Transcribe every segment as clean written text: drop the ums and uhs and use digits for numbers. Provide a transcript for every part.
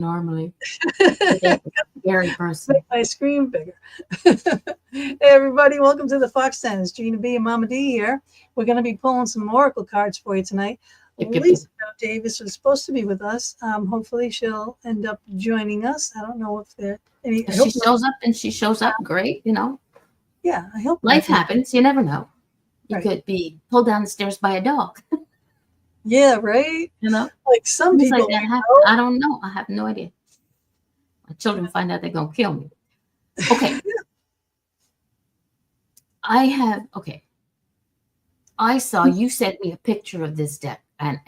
normally. Today was a scary person. Make my screen bigger. Hey, everybody, welcome to the Fox Den. It's Gina B and Mama D here. We're going to be pulling some Oracle cards for you tonight. Yep, yep, yep. Lisa Davis was supposed to be with us. Hopefully, she'll end up joining us. I don't know if there any. I If hope she shows up and she shows up, great. yeah, I hope Life not. happens. You never know. You Right. could be pulled down the stairs by a dog. Yeah, right. Like some Things like people, that happen. I don't know. I have no idea. My children find out they're going to kill me. Okay. I saw you sent me a picture of this deck, and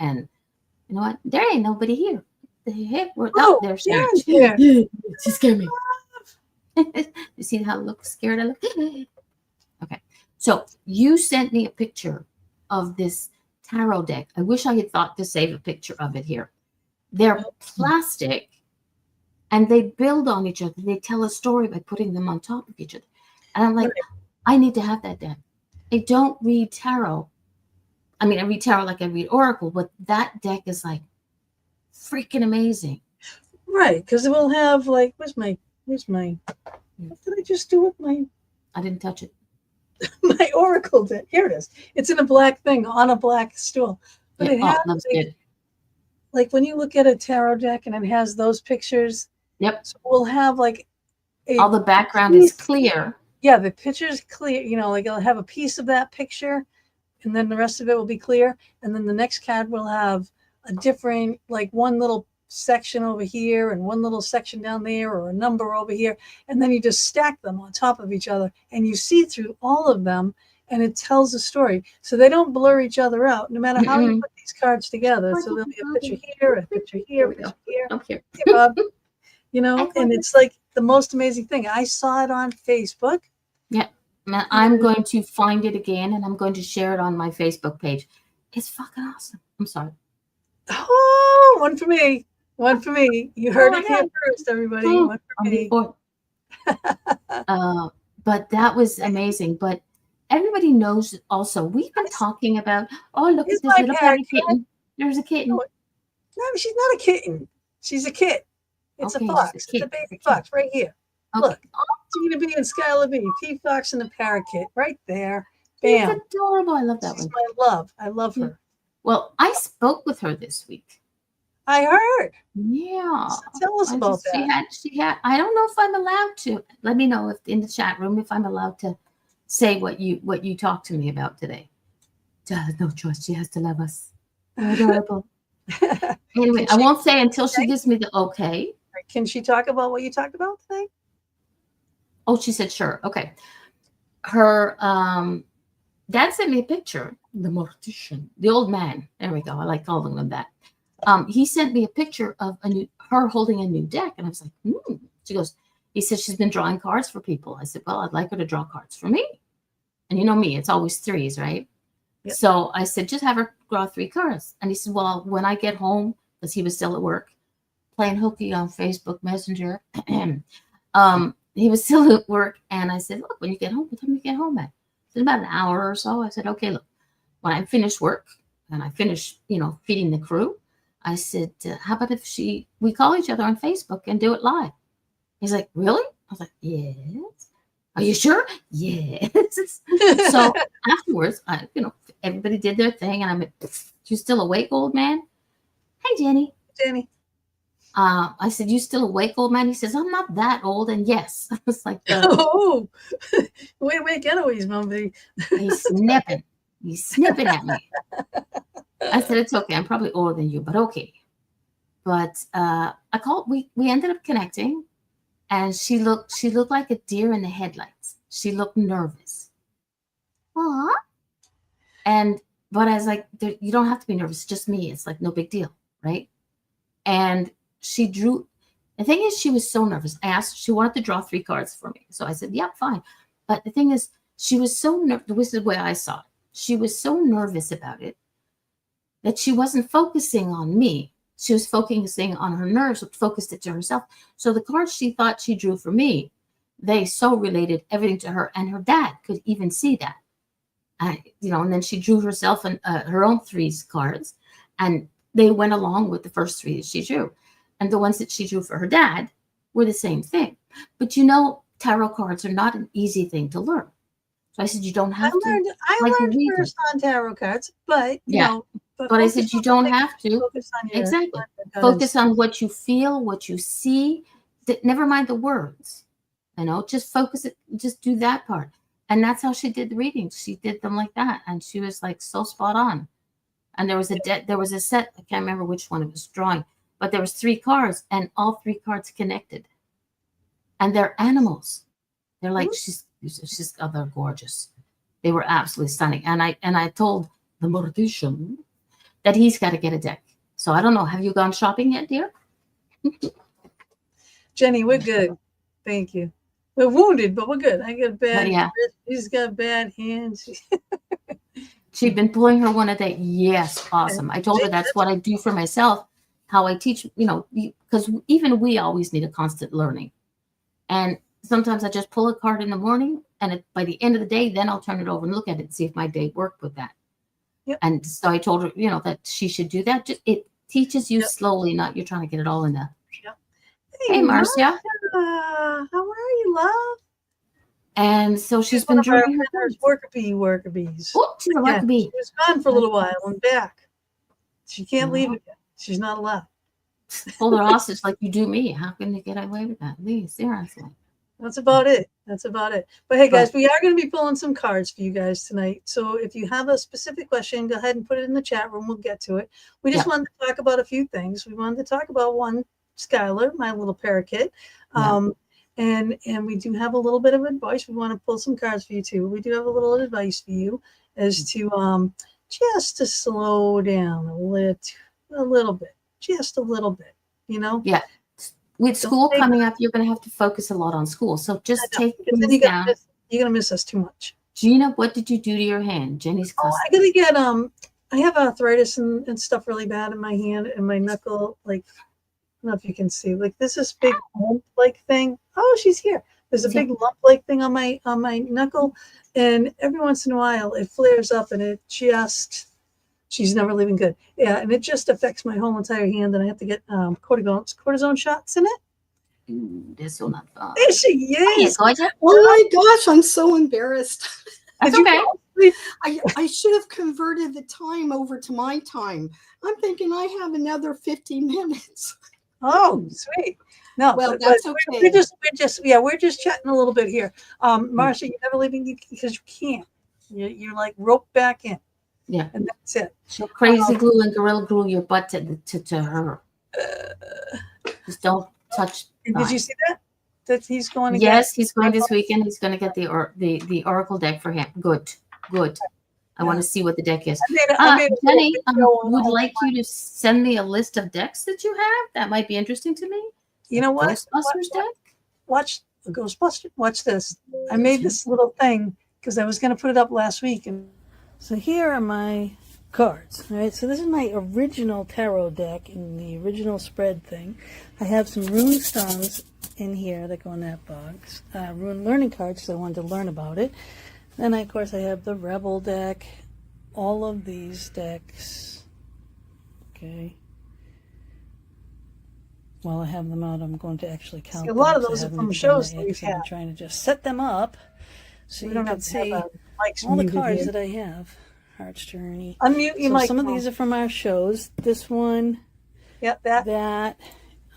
you know what? There ain't nobody here. There's Sharon's Sharon. here. She scared me. You see how scared I look? Okay. So you sent me a picture of this tarot deck. I wish I had thought to save a picture of it here. They're plastic and they build on each other. They tell a story by putting them on top of each other. And I'm like, I need to have that deck. I don't read tarot. I mean, I read tarot like I read Oracle, but that deck is like freaking amazing. Right, because we'll have like, where's my, what did I just do with my I didn't touch it. my Oracle deck? Here it is. It's in a black thing on a black stool. But Yeah, it has that's like, good. like when you look at a tarot deck and it has those pictures, Yep. so we'll have like All the background is clear. Yeah, the picture's clear. Like I'll have a piece of that picture, and then the rest of it will be clear. And then the next card will have a different, like one little section over here and one little section down there, or a number over here. And then you just stack them on top of each other, and you see through all of them, and it tells a story. So they don't blur each other out, no matter how you put these cards together. So there'll be a picture here, a picture here, a picture here. Up here. Hey, Bob. And it's like the most amazing thing. I saw it on Facebook. Yeah. I'm going to find it again and I'm going to share it on my Facebook page. It's fucking awesome. I'm sorry. Oh, one for me. One for me. You heard it here first, everybody. One for me. But that was amazing. But everybody knows also, we've been talking about, look at this little baby kitten. There's a kitten. No, she's not a kitten. She's a kit. It's a fox. It's a baby fox right here. Okay. Look, Gina B and Skylar B, P Fox and the parakeet right there. Bam. It's adorable. I love that one. She's my love. I love her. Well, I spoke with her this week. I heard. Yeah. So tell us about that. She had. I don't know if I'm allowed to. Let me know if in the chat room if I'm allowed to say what you talked to me about today. She has no choice. She has to love us. Adorable. Anyway, I won't say until she gives me the okay. Can she talk about what you talked about today? Oh, she said sure. Okay. Her dad sent me a picture. The mortician, the old man. There we go. I like calling him that. He sent me a picture of her holding a new deck, and I was like, She goes. He said she's been drawing cards for people. I said, well, I'd like her to draw cards for me. And you know me, it's always threes, right? Yep. So I said, just have her draw 3 cards. And he said, well, when I get home, because he was still at work, playing hooky on Facebook Messenger. He was still at work. And I said, look, when you get home, what time do you get home at? It's about an hour or so. I said, okay, look, when I finish work and I finish, feeding the crew, I said, how about if we call each other on Facebook and do it live? He's like, really? I was like, yes. Are you sure? Yes. So afterwards, everybody did their thing. And I went, you still awake, old man? Hey, Jenny. Jenny. I said, you still awake, old man? He says, I'm not that old. And yes, I was like, oh, wait, getaways, Mumby. He's snipping. He's snipping at me. I said, it's okay. I'm probably older than you, but okay. But we ended up connecting, and she looked like a deer in the headlights. She looked nervous. Aww. But I was like, you don't have to be nervous. It's just me. It's like no big deal, right? And she drew. The thing is, she was so nervous. I asked, she wanted to draw 3 cards for me. So I said, yeah, fine. But the thing is, she was so nervous. This is the way I saw it. She was so nervous about it that she wasn't focusing on me. She was focusing on her nerves, focused it to herself. So the cards she thought she drew for me, they so related everything to her. And her dad could even see that. And then she drew herself her own 3 cards. And they went along with the first 3 that she drew. And the ones that she drew for her dad were the same thing. But you know, tarot cards are not an easy thing to learn. So I said, you don't have to. I like learned read them. first on tarot cards, but you Yeah. know, But I said, focus you on don't the things have to. focus on your Exactly. on your gut Focus instinct. on what you feel, what you see. Never mind the words. You know, just focus it. Just do that part. And that's how she did the readings. She did them like that, and she was like so spot on. And there was a set. I can't remember which one it was drawing, but there was 3 cards, and all 3 cards connected. And they're animals. They're like oh, they're gorgeous. They were absolutely stunning. And I told the mortician that he's got to get a deck. So I don't know. Have you gone shopping yet, dear? Jenny, we're good. Thank you. We're wounded, but we're good. I got bad. Yeah. She's got bad hands. She'd been pulling her one a day. Yes, awesome. I told her that's what I do for myself, how I teach, you know, because even we always need a constant learning. And sometimes I just pull a card in the morning, and by the end of the day, then I'll turn it over and look at it and see if my day worked with that. Yep. And so I told her, you know, that she should do that. It teaches you slowly, not you're trying to get it all in there. Yep. Hey, Marcia. How are you, love? And so she's been drawing her cards. Worker bees. Oh, she's a worker bee. She was gone for a little while and back. She can't leave again. She's not allowed. Hold her hostage like you do me. How can you get away with that? Leave, seriously. That's about it. But hey, guys, we are going to be pulling some cards for you guys tonight. So if you have a specific question, go ahead and put it in the chat room. We'll get to it. We just wanted to talk about a few things. We wanted to talk about one, Skylar, my little parakeet. And we do have a little bit of advice. We want to pull some cards for you too. We do have a little advice for you as to just to slow down a little bit, just a little bit, you know? Yeah. With school coming up, you're going to have to focus a lot on school. So just take things down. You're going to miss us too much. Gina, what did you do to your hand? Jenny's cousin. I gotta get I have arthritis and stuff really bad in my hand and my knuckle. Like, I don't know if you can see. Like, there's this big lump-like thing. Oh, she's here. There's a big lump-like thing on my knuckle, and every once in a while it flares up, and she's never leaving good. Yeah, and it just affects my whole entire hand, and I have to get cortisone shots in it. This will not fun. There she is. Oh my gosh, I'm so embarrassed. That's okay. I should have converted the time over to my time. I'm thinking I have another 50 minutes. Oh, sweet. No, well, that's okay. We're just chatting a little bit here. Marcia, you're never leaving because you can't. You're like roped back in. Yeah, and that's it. So crazy glue and gorilla glue your butt to her. Just don't touch. Did you see that? That he's going? Yes, he's going this weekend. He's going to get the Oracle deck for him. Good. I want to see what the deck is. Jenny, would like you to send me a list of decks that you have. That might be interesting to me. You know what? Ghostbusters deck? Watch Ghostbusters. Watch this. I made this little thing because I was going to put it up last week. And so here are my cards. All right. So this is my original tarot deck in the original spread thing. I have some rune stones in here that go in that box. Rune learning cards because I wanted to learn about it. Then, of course, I have the Rebel deck. All of these decks. Okay. While I have them out, I'm going to actually count them. A lot of those are from shows that we've had. I'm trying to just set them up so you can see all the cards that I have. Heart's Journey. Unmute your mic. Some of these are from our shows. This one. Yep, that.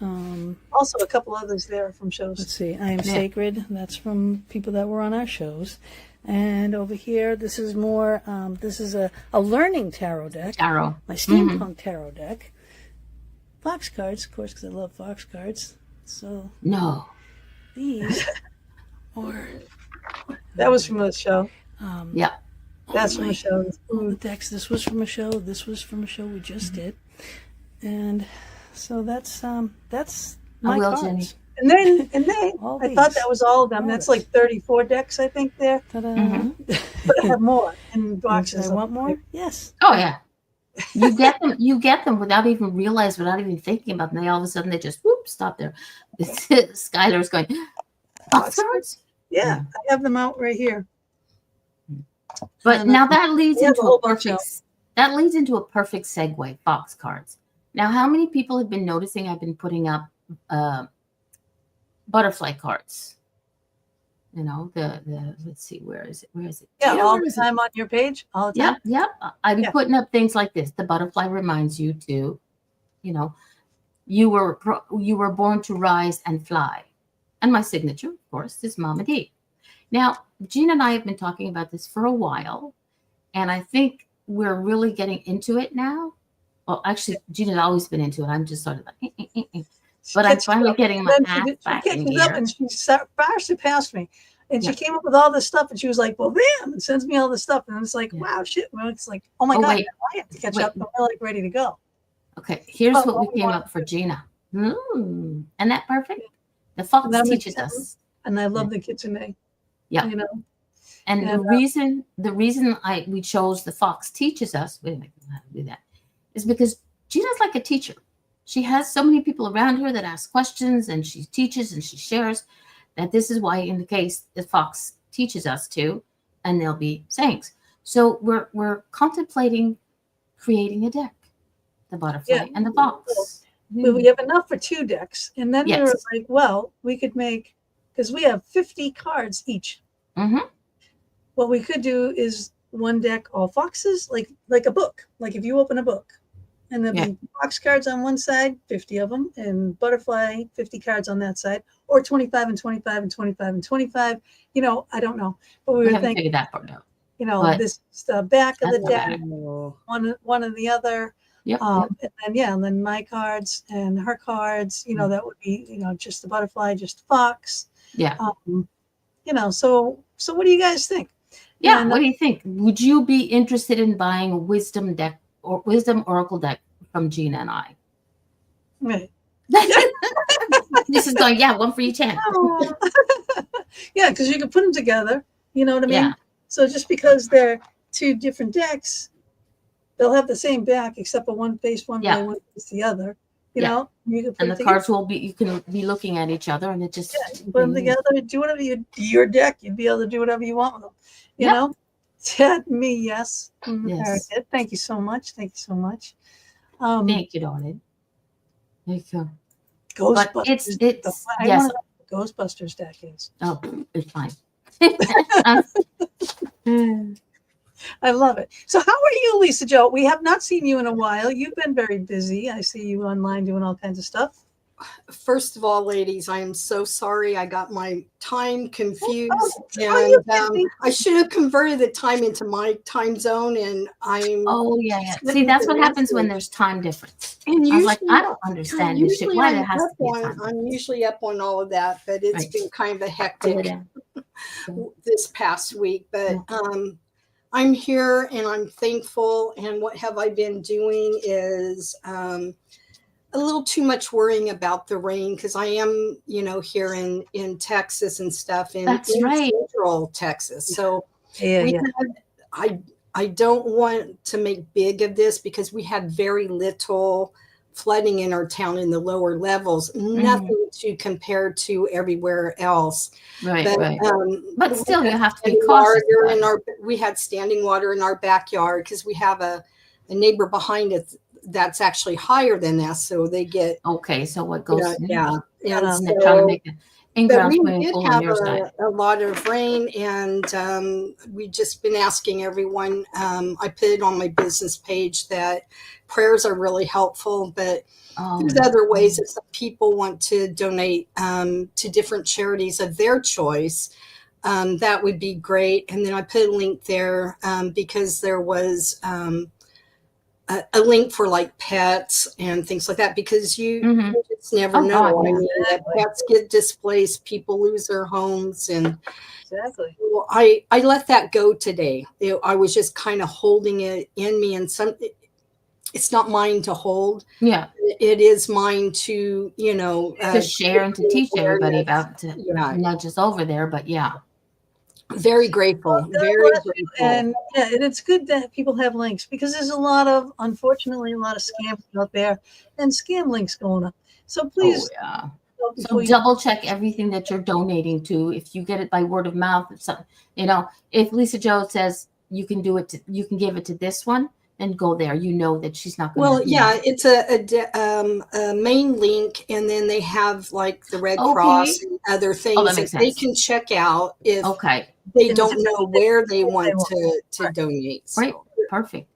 Also, a couple others there from shows. Let's see. I Am Sacred. That's from people that were on our shows. And over here, this is more. This is a learning tarot deck. Tarot. My steampunk tarot deck. Fox cards, of course, because I love Fox cards. So no, these are. That was from a show. Yeah, that's from a show. All the decks. This was from a show. This was from a show we just did, and so that's my cards. Jenny. And then I thought that was all of them. That's like 34 decks, I think there. But I have more in boxes. I want more. Yes. Oh yeah. You get them without even realizing, without even thinking about them. They all of a sudden they just stop there. Skylar's going, box cards? Yeah, I have them out right here. But now that leads into a perfect segue, box cards. Now, how many people have been noticing I've been putting up butterfly cards? You know, the let's see, where is it? Where is it? Yeah, Gina, all where the is it? time on your page, all the time. Yep, yep. I've been Yeah. putting up things like this. The butterfly reminds you to, you know, you were born to rise and fly. And my signature, of course, is Mama D. Now, Gina and I have been talking about this for a while, and I think we're really getting into it now. Well, actually, Gina's always been into it. I'm just sort of like, She but I'm catches finally up. getting And my then ass she back in catches up gear. and she far surpassed me. And Yeah. she came up with all this stuff and she was like, well, bam, and sends me all this stuff. And it's like, Yeah. wow, shit. Well, it's like, oh my Oh, God, wait. I have to catch Wait. up. I'm like ready to go. Okay, here's Oh, what oh, we came wow. up for Gina. Isn't that perfect? The fox And I'm teaches excited. us. And I love the kitsune. Yeah. You know, And Yeah. the reason we chose the fox teaches us, wait a minute, how to do that, is because Gina's like a teacher. She has so many people around her that ask questions, and she teaches and she shares. That this is why, in the case, the fox teaches us to, and there'll be sayings. So we're contemplating creating a deck, the butterfly Yeah. and the fox. but we have enough for 2 decks. And then we were Yes. like, well, we could make, because we have 50 cards each. Mm-hmm. What we could do is one deck all foxes, like a book. Like if you open a book, and there'll Yeah. be fox cards on one side, 50 of them, and butterfly, 50 cards on that side, or 25 and 25 and 25 and 25. You know, I don't know, but we We were haven't thinking, figured that part out. you know, but this is the back of the that's deck, okay. one and the other. Yep. And then my cards and her cards. You know, that would be, you know, just the butterfly, just the fox. Yeah. You know, so what do you guys think? Yeah. And, What do you think? Would you be interested in buying a wisdom deck or wisdom oracle deck from Gina and I? right. This is going, yeah, one for each hand. Yeah, because you can put them together. You know what I mean? Yeah. So just because they're 2 different decks, they'll have the same back except for one face one Yeah. way, one face the other. You Yeah. know, you can put And them the together. cards will be, you can be looking at each other, and it just, Yeah, you can put them together, do whatever your deck. You'd be able to do whatever you want with them. You Yep. know, Ted, me, yes. Yes. Eric, thank you so much. Thank you so much. Thank you, darling. There you go. Ghostbusters. But it's I yes. want to know what the Ghostbusters deck is. Oh, it's fine. I love it. So how are you, Lisa Jo? We have not seen you in a while. You've been very busy. I see you online doing all kinds of stuff. First of all, ladies, I am so sorry. I got my time confused, are you and kidding? I should have converted the time into my time zone. And I'm Oh yeah. See, that's what happens when there's time difference. And I was like, usually, I don't understand this shit. usually Why I'm there has to up be a on, time? I'm usually up on all of that, but it's Right. been kind of a Pull it hectic down. this past week. But I'm here and I'm thankful. And what have I been doing is a little too much worrying about the rain, because I am, here in Texas and stuff, in That's right. central Texas. So Yeah, we yeah. had, I don't want to make big of this because we had very little flooding in our town in the lower levels, nothing to compare to everywhere else. Right, But, right. But we still, had you have to be standing cautious. water about in it. we had standing water in our backyard because we have a neighbor behind us that's actually higher than us, so they get Okay, so what goes? yeah. And And they're trying to so, make an but in-ground we swimming did pool on have your side. a lot of rain, and we just been asking everyone. I put it on my business page that prayers are really helpful, but Oh, there's other ways if some people want to donate to different charities of their choice. That would be great. And then I put a link there because there was a link for like pets and things like that, because you just never know. God, I yeah. mean, if pets get displaced, people lose their homes, and Exactly. well, I let that go today. I was just kind of holding it in me, and it's not mine to hold. Yeah, It is mine to, to share and to teach everybody about, to Yeah. nudge us over there. But yeah, Very grateful. God Very bless you. grateful. And yeah, and it's good that people have links, because there's unfortunately, a lot of scams out there and scam links going up. So please, oh yeah. So before you- double check everything that you're donating to. If you get it by word of mouth, if Lisa Jo says you can do it, you can give it to this one, and go there, you know that she's not going Well, to. yeah, it's a main link, and then they have like the Red Okay. Cross and other things that makes they sense. can check out if Okay. they And don't just know what they where they want. want to Right. donate. Right. So, Perfect.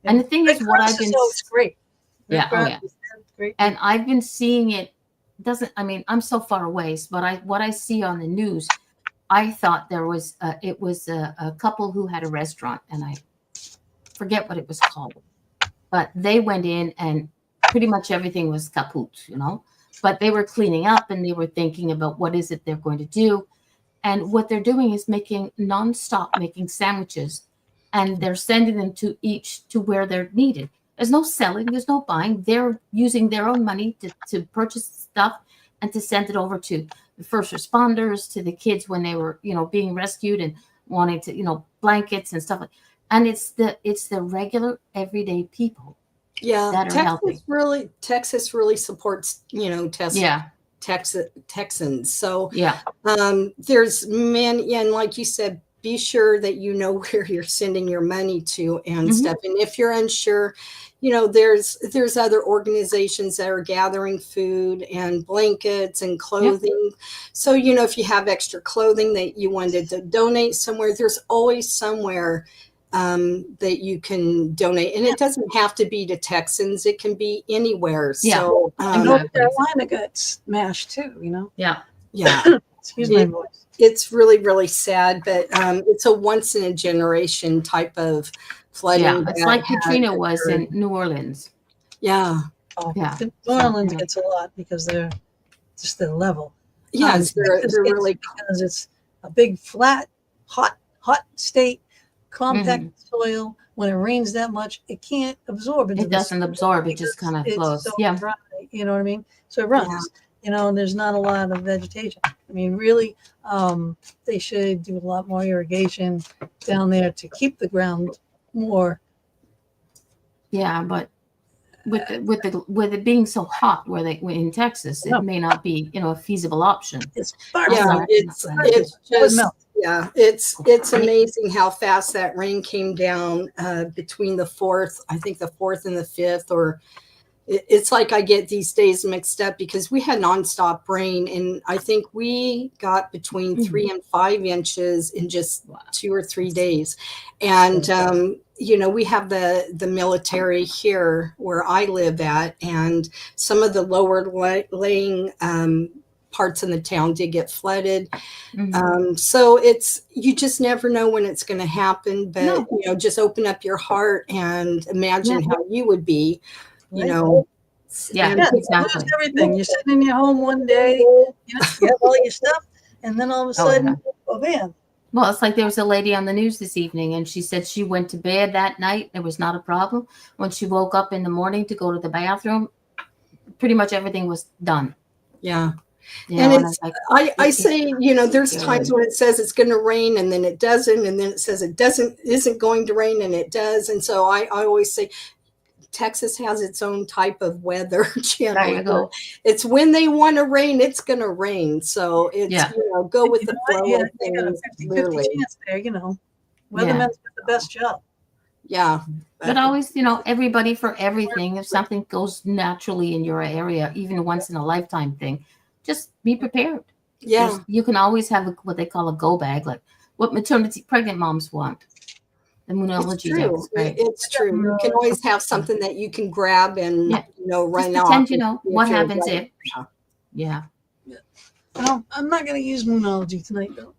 And the thing Red is, what Cross I've been, always great. Yeah, Red oh, Cross yeah. is great. and I've been seeing it. Doesn't, I mean, I'm so far away, but what I see on the news, I thought it was a couple who had a restaurant, and I forget what it was called, but they went in and pretty much everything was kaput, but they were cleaning up and they were thinking about what is it they're going to do. And what they're doing is making sandwiches, and they're sending them to where they're needed. There's no selling, there's no buying. They're using their own money to purchase stuff and to send it over to the first responders, to the kids when they were, being rescued and wanting to, blankets and stuff like. And it's the regular everyday people yeah, that are helping. Texas really supports, Yeah, Texans. So yeah, there's many, and like you said, be sure that you know where you're sending your money to and Mhm. stuff. And if you're unsure, there's other organizations that are gathering food and blankets and clothing. So, if you have extra clothing that you wanted to donate somewhere, there's always somewhere that you can donate. And it doesn't have to be to Texans. It can be anywhere. Yeah. So, North Carolina got smashed too, yeah. yeah. Excuse my voice. It's really, really sad, but it's a once in a generation type of flooding. Yeah, it's that like had Katrina was occurred. in New Orleans. Yeah. Oh, Yeah. New Orleans So, gets a lot because they're just their level. Yes, they're Texas gets really, because it's a big, flat, hot state, compact Mhm. soil. When it rains that much, it can't absorb into It the doesn't soil absorb, it just because kind of it's flows. so Yeah. dry, you know what I mean? So it runs, and there's not a lot of vegetation. I mean, really, they should do a lot more irrigation down there to keep the ground more. Yeah, but with it being so hot where in Texas, it No. may not be, a feasible option. It's far yeah, Sorry. it's It would just, melt. yeah, it's amazing how fast that rain came down between the 4th, I think the 4th and the 5th, or it's like I get these days mixed up because we had nonstop rain, and I think we got between Mhm. 3 and 5 inches in just 2 or 3 days. And, we have the military here where I live at, and some of the lower laying parts in the town did get flooded. Mhm. So you just never know when it's going to happen, but No. just open up your heart and imagine how you would be, Right. Yeah, and Yeah, you exactly. lose everything. You're sitting in your home one day, you have all your stuff, and then all of a sudden, oh man. Well, it's like there was a lady on the news this evening, and she said she went to bed that night. It was not a problem. When she woke up in the morning to go to the bathroom, pretty much everything was done. yeah. And I was like, I say, there's times when it says it's going to rain and then it doesn't, and then it says isn't going to rain and it does. And so I always say Texas has its own type of weather channel. there you go. It's when they want to rain, it's going to rain. So it's, go with the flow Yeah, of they got a things. 50-50 Really. chance there, Weathermen's got the best job. Yeah. But always, everybody for everything. If something goes naturally in your area, even a once in a lifetime thing, just be prepared. Yeah. You can always have what they call a go bag, like what pregnant moms want. The Immunology decks, right? It's true. You can always have something that you can grab and run Just off. pretend, what happens if. Yeah. Well, I'm not going to use Moonology tonight, though.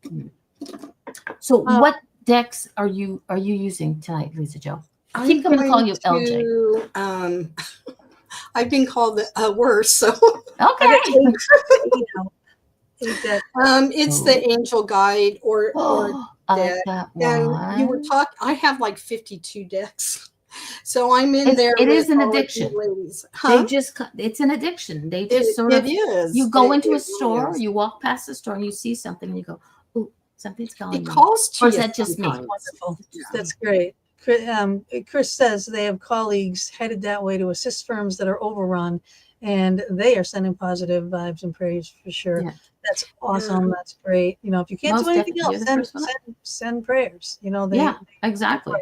So, what decks are you using tonight, Lisa Jo? I keep going to call you LJ. I've been called worse. So okay. It's the Angel Guide or I like that one. And you were talking. I have like 52 decks, so I'm in there. It is an addiction. Huh? It's an addiction. They just it is. You go into a store, you walk past the store, and you see something, and you go, "Oh, something's calling It me." calls to Or you. is that just me? Wonderful. That's great. Chris says they have colleagues headed that way to assist firms that are overrun, and they are sending positive vibes and praise for sure. Yeah. That's awesome. That's great. If you can't Most do anything definitely. else, send prayers. Exactly.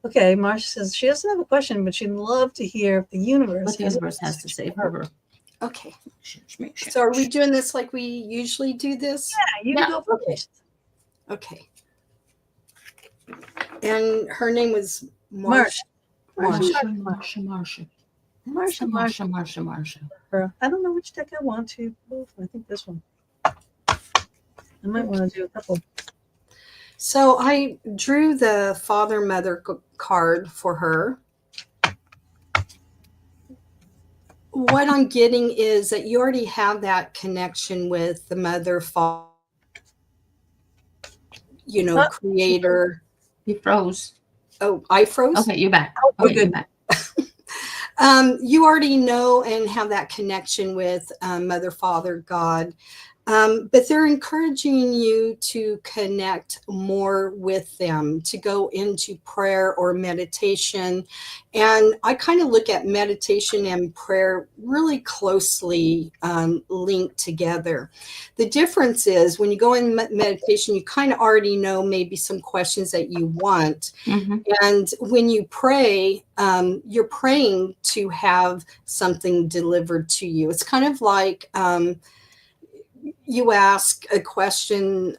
Okay, Marcia says she doesn't have a question, but she'd love to hear if the universe, What the universe has to say for her. Okay. Yeah, So are we doing this like we usually do this? You Yeah, go okay. first. Okay. And her name was Marcia. Marsha. Marsha. I don't know which deck I want to. I think this one. I might want to do a couple. So I drew the father mother card for her. What I'm getting is that you already have that connection with the mother, father, creator. You froze. Oh, I froze? Okay, you're back. Oh, Okay, good. you're back. You already know and have that connection with Mother, Father, God. But they're encouraging you to connect more with them, to go into prayer or meditation. And I kind of look at meditation and prayer really closely linked together. The difference is when you go in meditation, you kind of already know maybe some questions that you want. Mm-hmm. And when you pray, you're praying to have something delivered to you. It's kind of like you ask a question,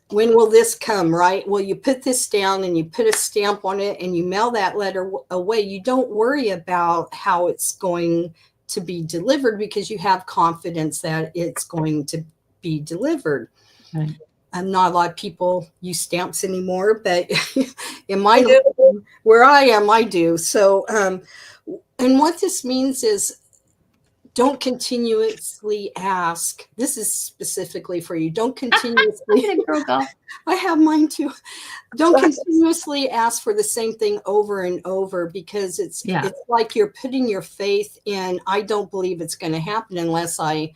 when will this come, right? Well, you put this down and you put a stamp on it and you mail that letter away. You don't worry about how it's going to be delivered because you have confidence that it's going to be delivered. Right. Not a lot of people use stamps anymore, but in my where I am, I do. So, and what this means is don't continuously ask. This is specifically for you. Don't continuously. I have mine too. Don't continuously ask for the same thing over and over because it's like you're putting your faith in. I don't believe it's going to happen unless I,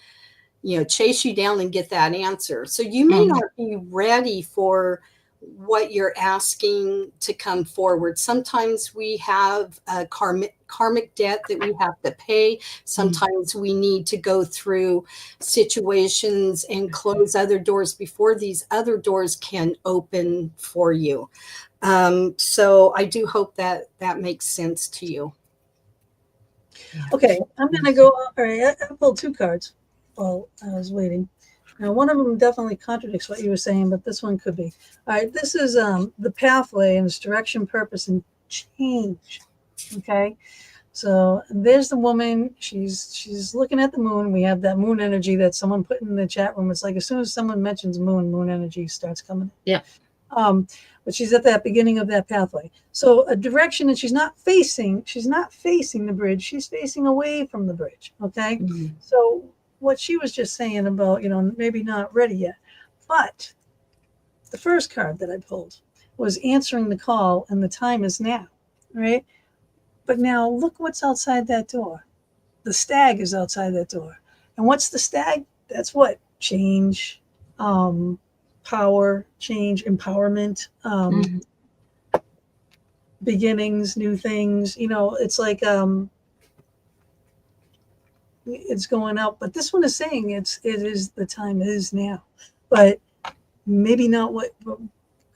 chase you down and get that answer. So you may not be ready for what you're asking to come forward. Sometimes we have a karmic debt that we have to pay. Sometimes we need to go through situations and close other doors before these other doors can open for you. So I do hope that that makes sense to you. Okay, I'm going to go. All right, I pulled two cards while I was waiting. Now, one of them definitely contradicts what you were saying, but this one could be. All right, this is the pathway and its direction, purpose, and change. Okay, so there's the woman. She's looking at the moon. We have that moon energy that someone put in the chat room. It's like as soon as someone mentions moon energy starts coming. Yeah. But she's at that beginning of that pathway. So a direction that she's not facing the bridge. She's facing away from the bridge. Okay, so what she was just saying about, maybe not ready yet. But the first card that I pulled was answering the call, and the time is now, right? But now look what's outside that door. The stag is outside that door. And what's the stag? That's what? Change, power, change, empowerment, beginnings, new things. It's like it's going out, but this one is saying it is the time is now, but maybe not what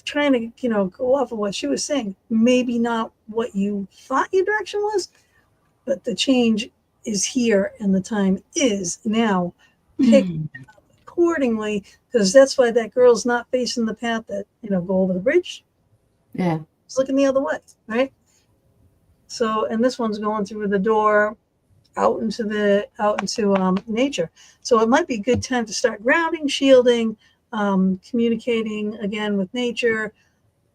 trying to go off of what she was saying, maybe not what you thought your direction was, but the change is here and the time is now. Pick accordingly, because that's why that girl's not facing the path that go over the bridge. Yeah, it's looking the other way, right? So, and this one's going through the door out into nature. So it might be a good time to start grounding, shielding, communicating again with nature,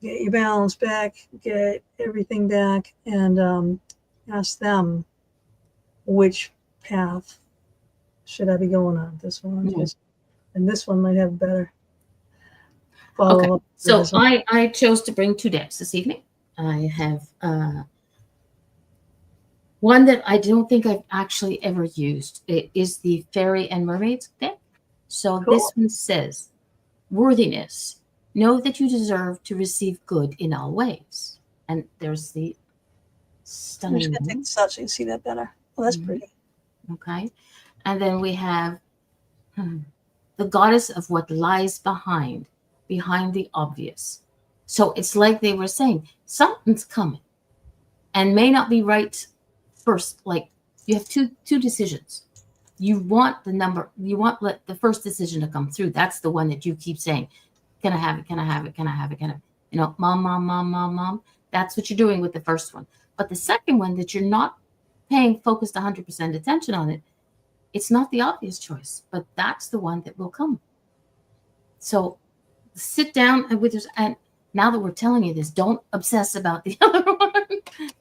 get your balance back, get everything back, and ask them which path should I be going on. This one, and this one might have better follow up. So I chose to bring two decks this evening. I have one that I don't think I've actually ever used. It is the Fairy and Mermaids deck. So this one says, worthiness. Know that you deserve to receive good in all ways. And there's the stunning. I'm just going to take this out so you can see that better. Well, that's pretty. Okay. And then we have the goddess of what lies behind the obvious. So it's like they were saying something's coming and may not be right first. Like you have two decisions. You want the first decision to come through. That's the one that you keep saying, can I have it? Can I have it? Can I have it? Can I, mom, mom, mom, mom, mom. That's what you're doing with the first one. But the second one that you're not paying focused 100% attention on it, it's not the obvious choice, but that's the one that will come. So sit down and now that we're telling you this, don't obsess about the other one,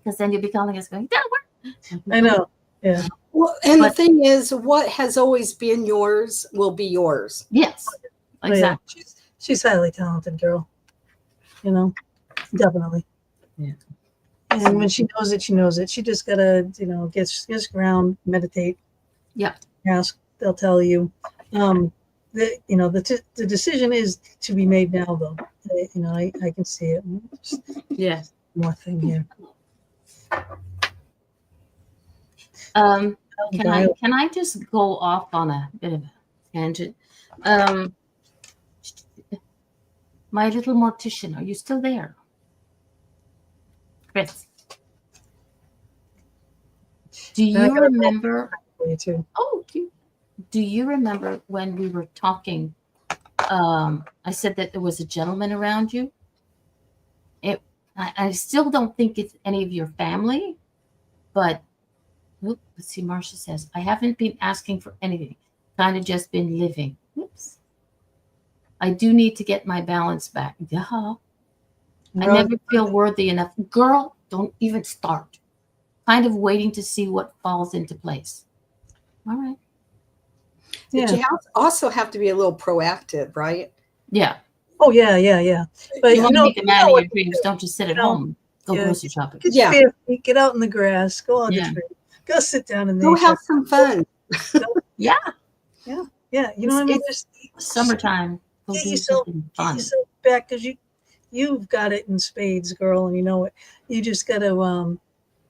because then you'll be calling us going, that work. I know. Yeah. Well, and But- the thing is, what has always been yours will be yours. Yes, Oh, yeah. exactly. She's highly talented girl. Definitely. Yeah. And when she knows it, she knows it. She just gotta, get ground, meditate. Yep. Ask. They'll tell you. The decision is to be made now, though. I can see it. Just Yeah. more thing here. Can I just go off on a bit of a tangent? My little mortician, are you still there? Chris, do I you gotta go. remember? For you too. Oh, cute. Do you remember when we were talking? I said that there was a gentleman around you. I still don't think it's any of your family, but let's see. Marcia says, I haven't been asking for anything, kind of just been living. Oops. I do need to get my balance back. Yeah. I No, never feel worthy enough. Girl, don't even start. Kind of waiting to see what falls into place. All right. yeah. But you also have to be a little proactive, right? Yeah. Oh yeah. But You want to make a man of what your dreams. Don't just sit at you know, home. Go yeah. grocery shopping. Get Yeah. your bare feet, get out in the grass, go on Yeah. the tree, go sit down in Go nature. have some fun. Yeah. Yeah, you know what I mean. Just Summertime. Go Get do yourself- something get fun. yourself back because you've got it in spades, girl, and you know it. You just got to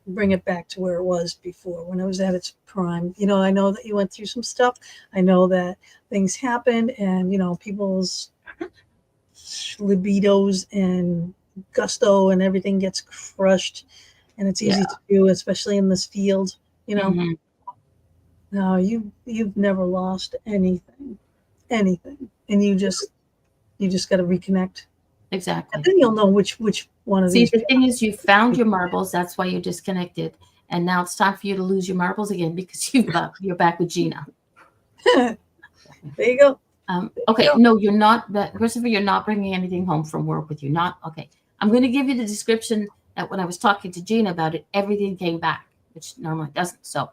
bring it back to where it was before, when it was at its prime. I know that you went through some stuff. I know that things happened, and people's libidos and gusto and everything gets crushed, and it's easy to do, especially in this field. Mhm. No, you've never lost anything, and you just got to reconnect, Exactly. and then you'll know which one of See, these. the thing is, you found your marbles. That's why you're disconnected. And now it's time for you to lose your marbles again because you're back with Gina. There you go. Okay, no, you're not. Christopher, you're not bringing anything home from work with you. Not okay. I'm going to give you the description that when I was talking to Gina about it, everything came back, which normally doesn't. So,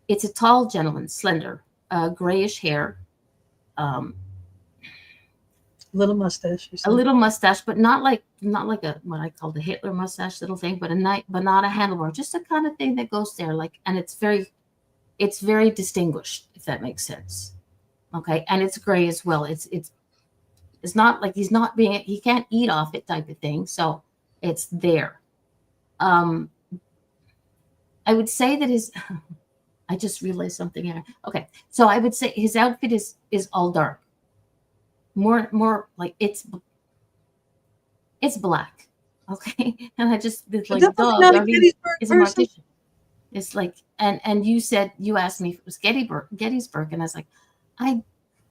it's a tall gentleman, slender, grayish hair, Little mustache. You a said. little mustache, but not like a what I call the Hitler mustache little thing, but not a handlebar, just a kind of thing that goes there, like, and it's very distinguished, if that makes sense. Okay, and it's gray as well. It's not like he can't eat off it type of thing, so it's there. I would say that his I just realized something here. Okay, so I would say his outfit is all dark. More like it's black. Okay, and I just it's You're like definitely not a dog. Gettysburg Is a person. mortician. It's like and you asked me if it was Gettysburg, and I was like, I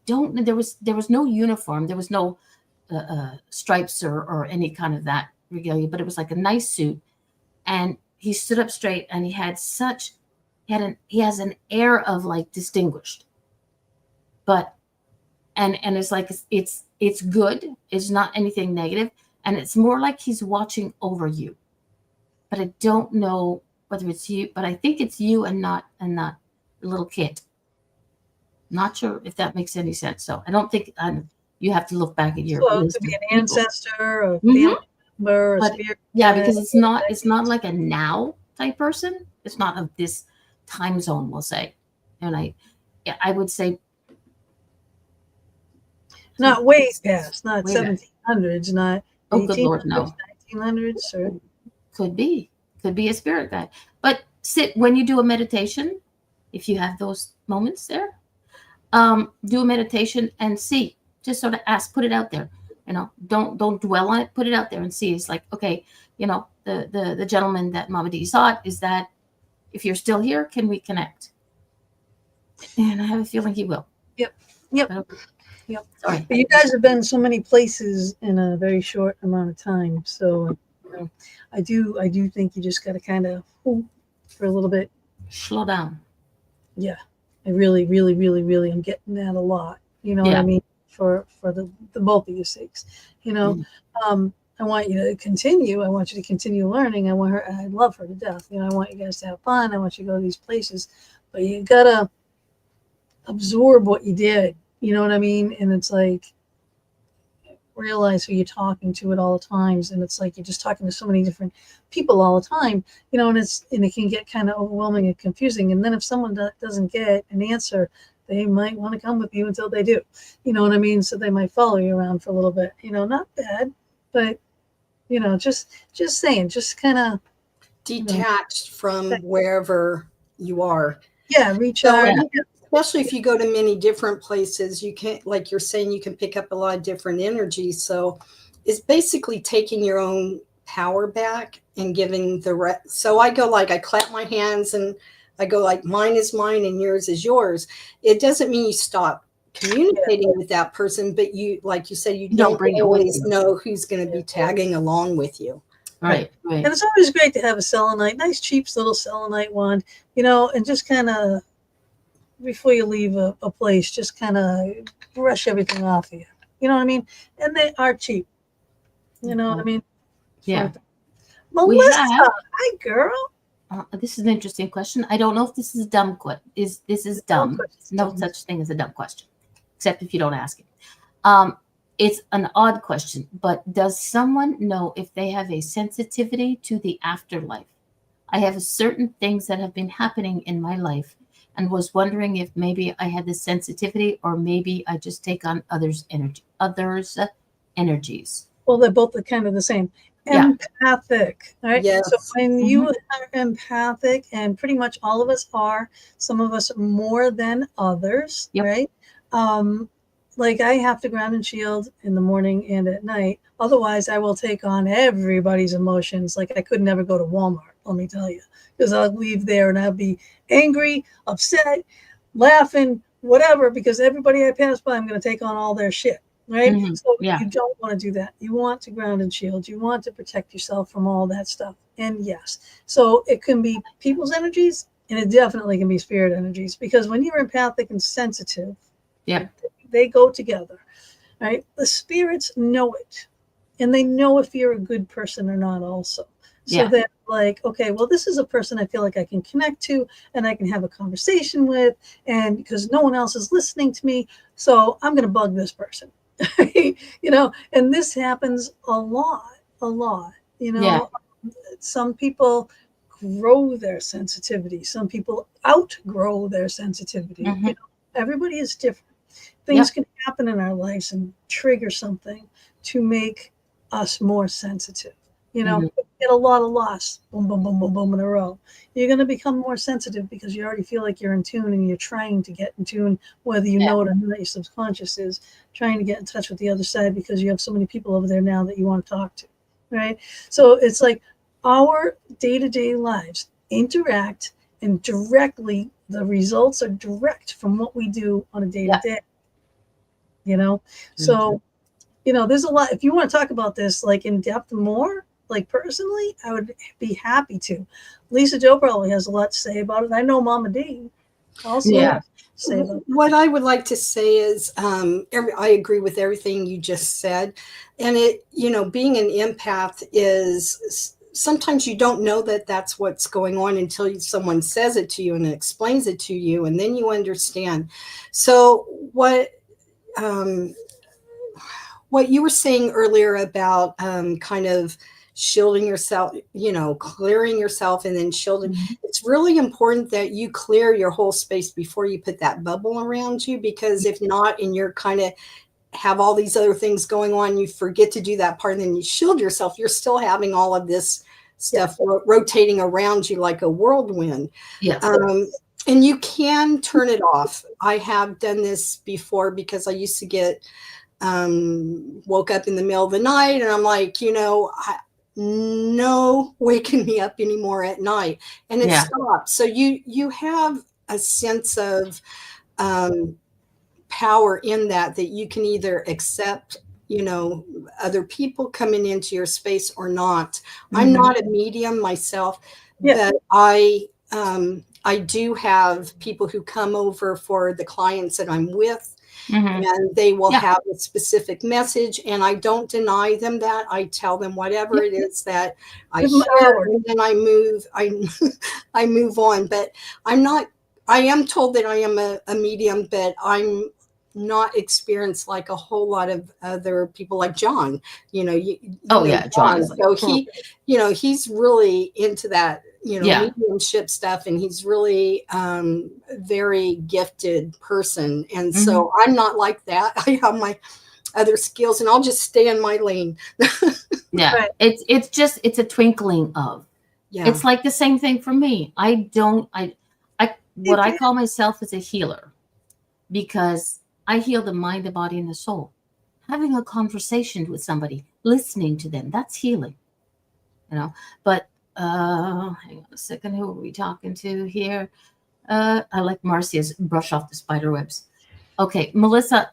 don't know. There was no uniform. There was no stripes or any kind of that regalia, but it was like a nice suit, and he stood up straight, and he has an air of like distinguished, but and it's like it's good. It's not anything negative, and it's more like he's watching over you, but I don't know whether it's you, but I think it's you and not the little kid. Not sure if that makes any sense. So I don't think you have to look back at your Well, it list could be of an people. ancestor, a Mhm. family member, a But- spirit. Yeah, because it's not like a now type person. It's not of this time zone, we'll say. And I would say Not way past, not Way back. 1700s, not Oh, good Lord, 1800s, no. 1900s, or Could be a spirit guide. But when you do a meditation, if you have those moments there, do a meditation and see, just sort of put it out there. don't dwell on it. Put it out there and see. It's like, okay, the gentleman that Mama D sought, is that, if you're still here, can we connect? And I have a feeling he will. Yep. Yep. Sorry. But you guys have been so many places in a very short amount of time. So I do think you just got to kind of for a little bit. Slow down. Yeah. I really, really, really, really am getting that a lot. You know what I mean? For the both of your sakes. I want you to continue. I want you to continue learning. I love her to death. I want you guys to have fun. I want you to go to these places. But you gotta absorb what you did. You know what I mean? And it's like, realize who you're talking to at all times. And it's like you're just talking to so many different people all the time, and it can get kind of overwhelming and confusing. And then if someone doesn't get an answer, they might want to come with you until they do. You know what I mean? So they might follow you around for a little bit. Not bad, but just saying, just kind of detached from wherever you are. Yeah, reach out. Especially if you go to many different places, you can, like you're saying, you can pick up a lot of different energies. So it's basically taking your own power back and giving the rest. So I go I clap my hands and I go mine is mine and yours is yours. It doesn't mean you stop communicating with that person, but you, like you said, you don't always know who's going to be tagging along with you. Right. And it's always great to have a selenite, nice cheap little selenite wand, and just kind of, before you leave a place, just kind of brush everything off of you. You know what I mean? And they are cheap. You know what I mean? Yeah. Melissa, hi, girl. This is an interesting question. I don't know if this is dumb. This is dumb. There's no such thing as a dumb question, except if you don't ask it. It's an odd question, but does someone know if they have a sensitivity to the afterlife? I have certain things that have been happening in my life, and was wondering if maybe I had the sensitivity, or maybe I just take on others' energies. Well, they're both kind of the same. Empathic, right? Yes. So when you are empathic, and pretty much all of us are, some of us more than others, right? Like I have to ground and shield in the morning and at night. Otherwise, I will take on everybody's emotions. Like I could never go to Walmart, let me tell you, because I'll leave there and I'll be angry, upset, laughing, whatever, because everybody I pass by, I'm going to take on all their shit. Right. So you don't want to do that. You want to ground and shield. You want to protect yourself from all that stuff. And yes, so it can be people's energies, and it definitely can be spirit energies, because when you're empathic and sensitive, they go together. Right. The spirits know it, and they know if you're a good person or not also. So they're like, okay, well, this is a person I feel like I can connect to and I can have a conversation with, and because no one else is listening to me, so I'm going to bug this person. And this happens a lot. Some people grow their sensitivity. Some people outgrow their sensitivity. Everybody is different. Things can happen in our lives and trigger something to make us more sensitive. Get a lot of loss, boom, boom, boom, boom, boom in a row. You're going to become more sensitive because you already feel like you're in tune, and you're trying to get in tune, whether you know it or not. Your subconscious is trying to get in touch with the other side, because you have so many people over there now that you want to talk to, right? So it's like our day-to-day lives interact, and directly the results are direct from what we do on a day-to-day. So there's a lot. If you want to talk about this like in depth more, like personally, I would be happy to. Lisa Joe probably has a lot to say about it. I know Mama D also say about it. What I would like to say is I agree with everything you just said. And being an empath is sometimes you don't know that that's what's going on until someone says it to you and explains it to you, and then you understand. So what you were saying earlier about kind of shielding yourself, clearing yourself and then shielding. It's really important that you clear your whole space before you put that bubble around you, because if not, and you're kind of have all these other things going on, you forget to do that part, and then you shield yourself. You're still having all of this stuff rotating around you like a whirlwind. And you can turn it off. I have done this before, because I used to get woke up in the middle of the night, and I'm like, no waking me up anymore at night, and it Yeah. stopped. So you have a sense of power in that you can either accept other people coming into your space or not. I'm not a medium myself, Yeah. but I do have people who come over for the clients that I'm with, and they will Yeah. have a specific message, and I don't deny them that. I tell them whatever it is that I Give 'em an hear, hour. and then I move on. But I am told that I am a medium, but I'm not experienced like a whole lot of other people like John. John is like, So he's really into that, Yeah. mediumship stuff, and he's really very gifted person. And so I'm not like that. I have my other skills, and I'll just stay in my lane. Yeah. Right. It's a twinkling of. Yeah. It's like the same thing for me. What I call myself is a healer, because I heal the mind, the body, and the soul. Having a conversation with somebody, listening to them, that's healing. But hang on a second, who are we talking to here? I like Marcia's brush off the spider webs. Okay, Melissa,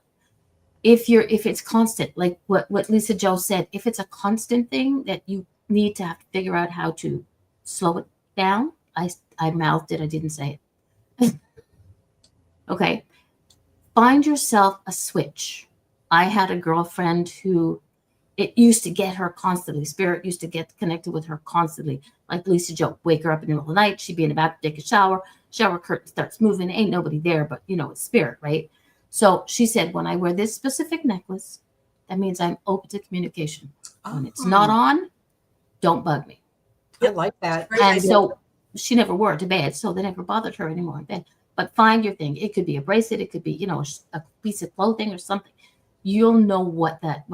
if it's constant, like what Lisa Joe said, if it's a constant thing that you need to have to figure out how to slow it down. I mouthed it, I didn't say it. Okay. Find yourself a switch. I had a girlfriend who it used to get her constantly. Spirit used to get connected with her constantly. Like Lisa Joe, wake her up in the middle of the night. She'd be in the bathroom, take a shower curtain starts moving. Ain't nobody there, but it's spirit, right? So she said, when I wear this specific necklace, that means I'm open to communication. When it's not on, don't bug me. I like that. And so she never wore it to bed, so they never bothered her anymore in bed. But find your thing. It could be a bracelet. It could be, a piece of clothing or something. You'll know what that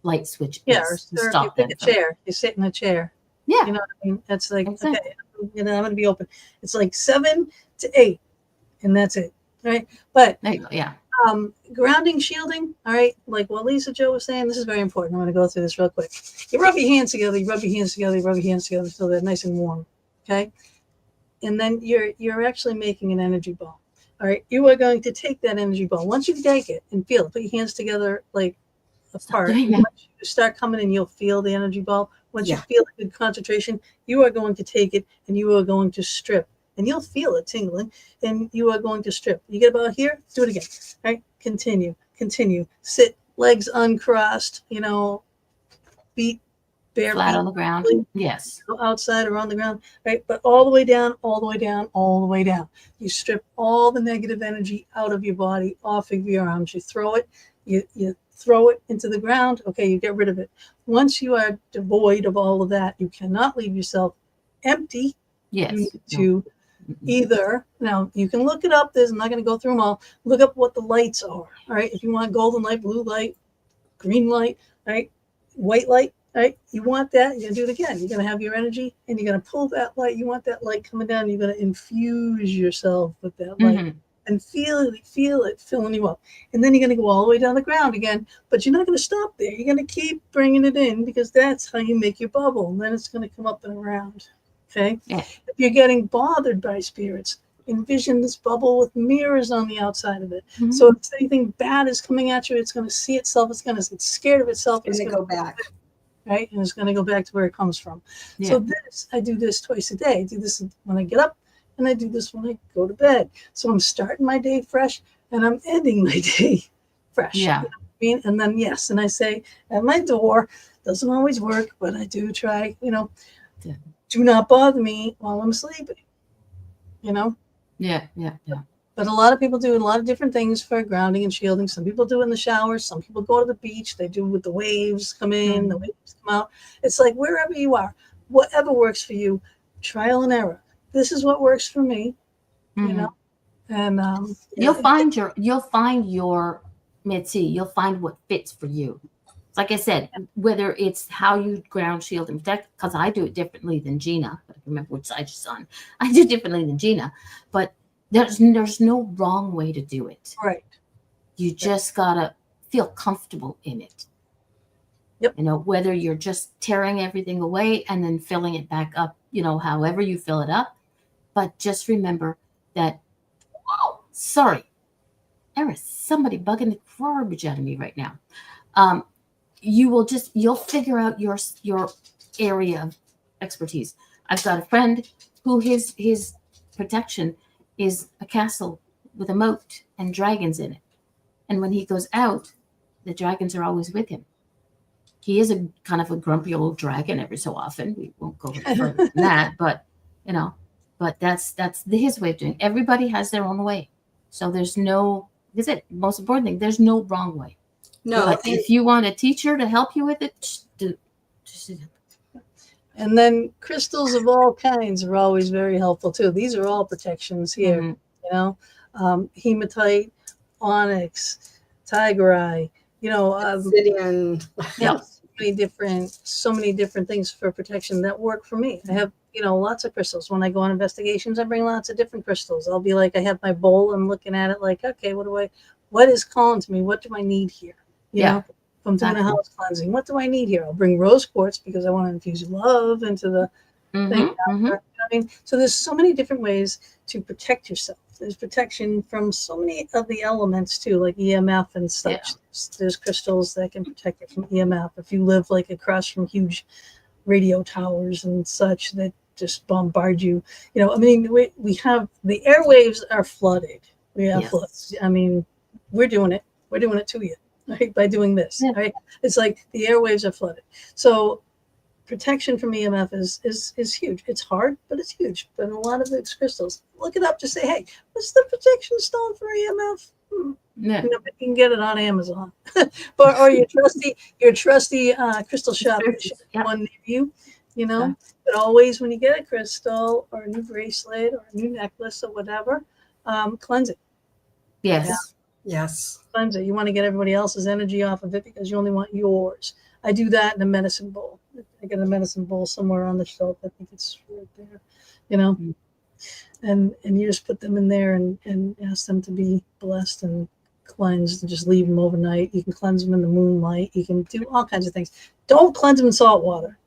light switch Yeah, is to or if you stop pick them a from- chair, you sit in a chair. Yeah. You know what I mean? That's like, Exactly. okay, I'm going to be open. It's like 7 to 8, and that's it, right? But There you go. Yeah. grounding, shielding, all right, like what Lisa Joe was saying, this is very important. I'm going to go through this real quick. You rub your hands together, you rub your hands together, you rub your hands together until they're nice and warm, okay? And then you're actually making an energy ball, all right? You are going to take that energy ball. Once you take it and feel it, put your hands together like apart. doing that. Once you start coming in, you'll feel the energy ball. Once you feel a good concentration, you are going to take it and you are going to strip. And you'll feel it tingling, and you are going to strip. You get about here, do it again. All right, continue. Sit, legs uncrossed, feet bare Flat feet on the ground. Yes. outside or on the ground, right? But all the way down, all the way down, all the way down. You strip all the negative energy out of your body, off of your arms. You throw it, you throw it into the ground. Okay, you get rid of it. Once you are devoid of all of that, you cannot leave yourself empty. Yes. You need to either, now you can look it up. I'm not going to go through them all. Look up what the lights are. All right. If you want golden light, blue light, green light, right? White light, right? You want that, you're going to do it again. You're going to have your energy and you're going to pull that light. You want that light coming down. You're going to infuse yourself with that light and feel it filling you up. And then you're going to go all the way down the ground again, but you're not going to stop there. You're going to keep bringing it in, because that's how you make your bubble. And then it's going to come up and around. Okay. Yeah. If you're getting bothered by spirits, envision this bubble with mirrors on the outside of it. So if anything bad is coming at you, it's going to see itself. It's going to get scared of itself. It's going to go back. Right. And it's going to go back to where it comes from. Yeah. So I do this twice a day. I do this when I get up, and I do this when I go to bed. So I'm starting my day fresh and I'm ending my day fresh. Yeah. You know what I mean? And then, yes. And I say at my door, doesn't always work, but I do try, do not bother me while I'm sleeping, Yeah. But a lot of people do a lot of different things for grounding and shielding. Some people do it in the shower. Some people go to the beach. They do with the waves come in, the waves come out. It's like wherever you are, whatever works for you, trial and error. This is what works for me, and you'll find your Mitzi. You'll find what fits for you. Like I said, whether it's how you ground, shield, and protect, because I do it differently than Gina. I remember which side she's on. I do differently than Gina, but there's no wrong way to do it. Right. You just gotta feel comfortable in it. Yep. You know, whether you're just tearing everything away and then filling it back up, you know, however you fill it up. But just remember that, oh, sorry, there is somebody bugging the garbage out of me right now. You'll figure out your area of expertise. I've got a friend who his protection is a castle with a moat and dragons in it. And when he goes out, the dragons are always with him. He is a kind of a grumpy old dragon every so often. We won't go further than that, but you know, but that's his way of doing it. Everybody has their own way. So there's no, is it most important thing, there's no wrong way. No, But if you want a teacher to help you with it, just And then crystals of all kinds are always very helpful too. These are all protections here, Mhm. you know, hematite, onyx, tiger eye, you know, obsidian. Yeah. so many different things for protection that work for me. I have, you know, lots of crystals. When I go on investigations, I bring lots of different crystals. I'll be like, I have my bowl, I'm looking at it like, okay, what is calling to me? What do I need here? You know, if I'm doing a house cleansing, what do I need here? I'll bring rose quartz because I want to infuse love into the thing. I mean, so there's so many different ways to protect yourself. There's protection from so many of the elements too, like EMF and such. Yeah. There's crystals that can protect you from EMF. If you live like across from huge radio towers and such that just bombard you, you know, I mean, we have the airwaves are flooded. We have floods. I mean, we're doing it to you, right? By doing this, right? It's like the airwaves are flooded. So protection from EMF is huge. It's hard, but it's huge. But a lot of it's crystals. Look it up. Just say, hey, what's the protection stone for EMF? Yeah. You know, you can get it on Amazon, or your trusty crystal shop one near you. You know, but always when you get a crystal or a new bracelet or a new necklace or whatever, cleanse it. Yes. Yes. Cleanse it. You want to get everybody else's energy off of it because you only want yours. I do that in a medicine bowl. I get a medicine bowl somewhere on the shelf. I think it's right there, you know, and you just put them in there and ask them to be blessed and cleansed and just leave them overnight. You can cleanse them in the moonlight. You can do all kinds of things. Don't cleanse them in salt water.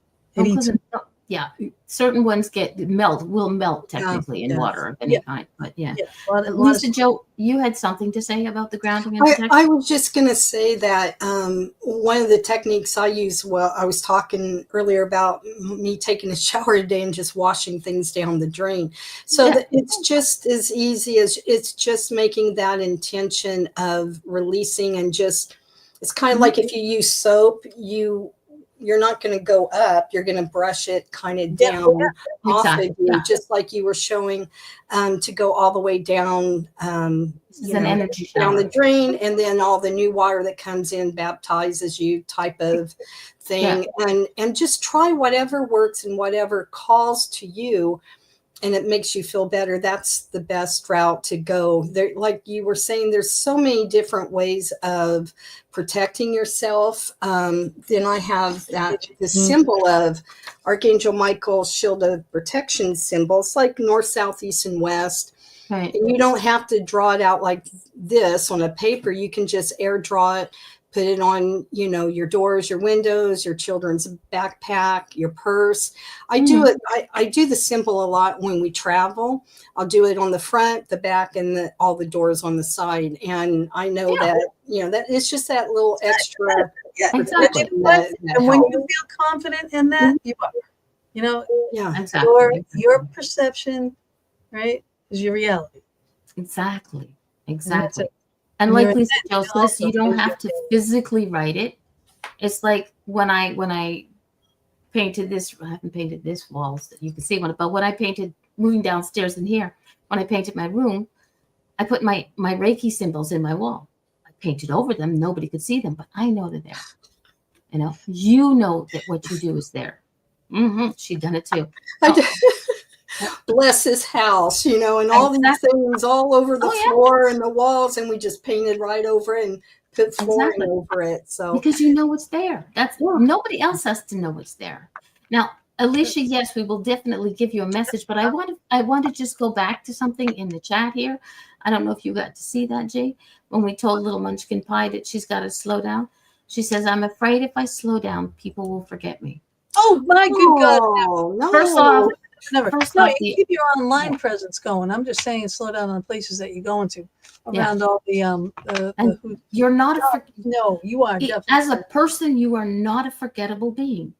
Yeah, certain ones will melt technically in water of any kind. But Lisa Jo, you had something to say about the grounding and protection? I was just going to say that one of the techniques I use, well, I was talking earlier about me taking a shower today and just washing things down the drain. So that it's just as easy as it's just making that intention of releasing and just, it's kind of like if you use soap, you're not going to go up. You're going to brush it kind of down off of you, just like you were showing, to go all the way down, energy down the drain, and then all the new water that comes in baptizes you, type of thing. And just try whatever works and whatever calls to you, and it makes you feel better. That's the best route to go. There, like you were saying, there's so many different ways of protecting yourself. Then I have the symbol of Archangel Michael shield of protection symbol. It's like north, south, east, and west. Right. And you don't have to draw it out like this on a paper. You can just air draw it. Put it on, your doors, your windows, your children's backpack, your purse. I do it. I do the symbol a lot when we travel. I'll do it on the front, the back, and all the doors on the side. And I know that, that it's just that little extra. Exactly. And when you feel confident in that, you are. Exactly. Your perception, right, is your reality. Exactly. And like Lisa Jo says, you don't have to physically write it. It's like when I painted this, I haven't painted this walls that you can see one, but when I painted moving downstairs in here, when I painted my room, I put my Reiki symbols in my wall. I painted over them. Nobody could see them, but I know they're there. You know that what you do is there. She done it too. Bless his house, and all these things all over the floor and the walls, and we just painted right over it and put flooring over it. So because you know it's there. Nobody else has to know it's there. Now, Alicia, yes, we will definitely give you a message, but I want to just go back to something in the chat here. I don't know if you got to see that, Jay, when we told little Munchkin Pie that she's got to slow down. She says, I'm afraid if I slow down, people will forget me. Oh my good God. Oh, no. First off, Never. First No, off, you the- keep your online presence going. I'm just saying slow down on places that you're going to Yeah. around all the And you're not a no, you are definitely as a person, you are not a forgettable being.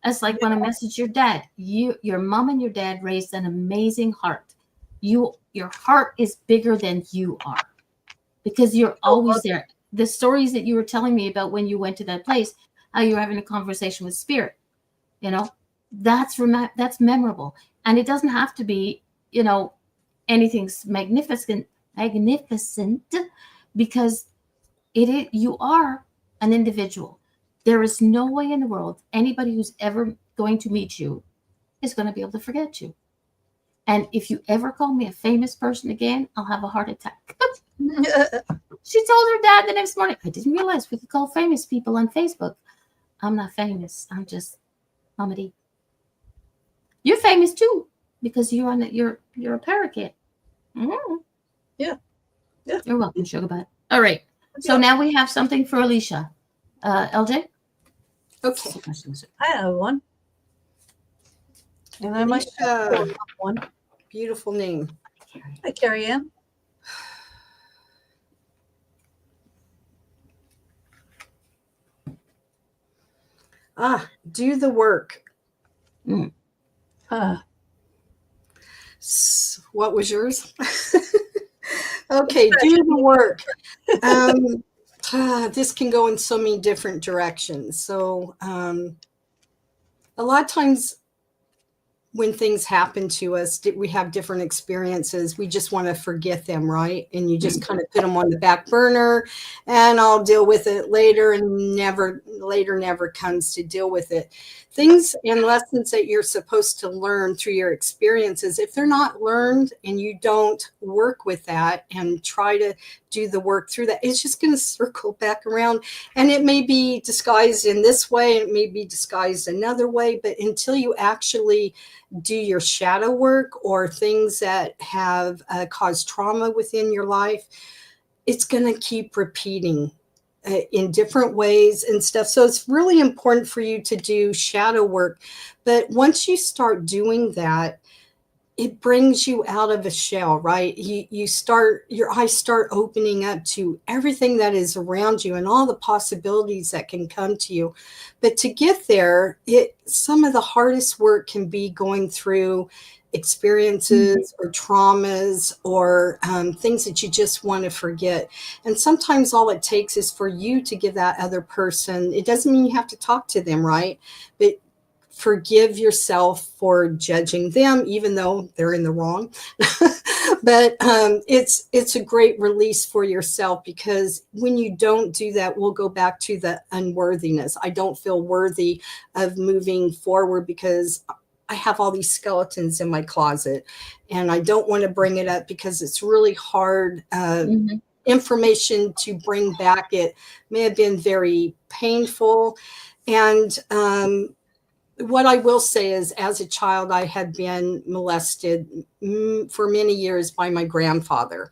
It's like when I message your dad, your mom and your dad raised an amazing heart. Your heart is bigger than you are because you're always there. The stories that you were telling me about when you went to that place, how you were having a conversation with spirit, you know, that's memorable. And it doesn't have to be, you know, anything magnificent, because you are an individual. There is no way in the world anybody who's ever going to meet you is going to be able to forget you. And if you ever call me a famous person again, I'll have a heart attack. She told her dad the next morning, I didn't realize we could call famous people on Facebook. I'm not famous. I'm just Mama D. You're famous too because you're a parakeet. Mm-hmm. Yeah. You're welcome, Sugar Butt. All right. So now we have something for Alicia. LJ? Okay. I have one. And I might have one. Beautiful name. Hi, Carrie Ann. Do the work. What was yours? Okay, do the work. This can go in so many different directions. So a lot of times when things happen to us, we have different experiences. We just want to forget them, right? And you just kind of put them on the back burner and I'll deal with it later, and never comes to deal with it. Things and lessons that you're supposed to learn through your experiences, if they're not learned and you don't work with that and try to do the work through that, it's just going to circle back around. And it may be disguised in this way, it may be disguised another way, but until you actually do your shadow work or things that have caused trauma within your life, it's going to keep repeating in different ways and stuff. So it's really important for you to do shadow work. But once you start doing that, it brings you out of a shell, right? Your eyes start opening up to everything that is around you and all the possibilities that can come to you. But to get there, some of the hardest work can be going through experiences or traumas or things that you just want to forget. And sometimes all it takes is for you to give that other person, it doesn't mean you have to talk to them, right? But forgive yourself for judging them, even though they're in the wrong. But it's a great release for yourself, because when you don't do that, we'll go back to the unworthiness. I don't feel worthy of moving forward because I have all these skeletons in my closet and I don't want to bring it up because it's really hard information to bring back. It may have been very painful. And what I will say is, as a child, I had been molested for many years by my grandfather.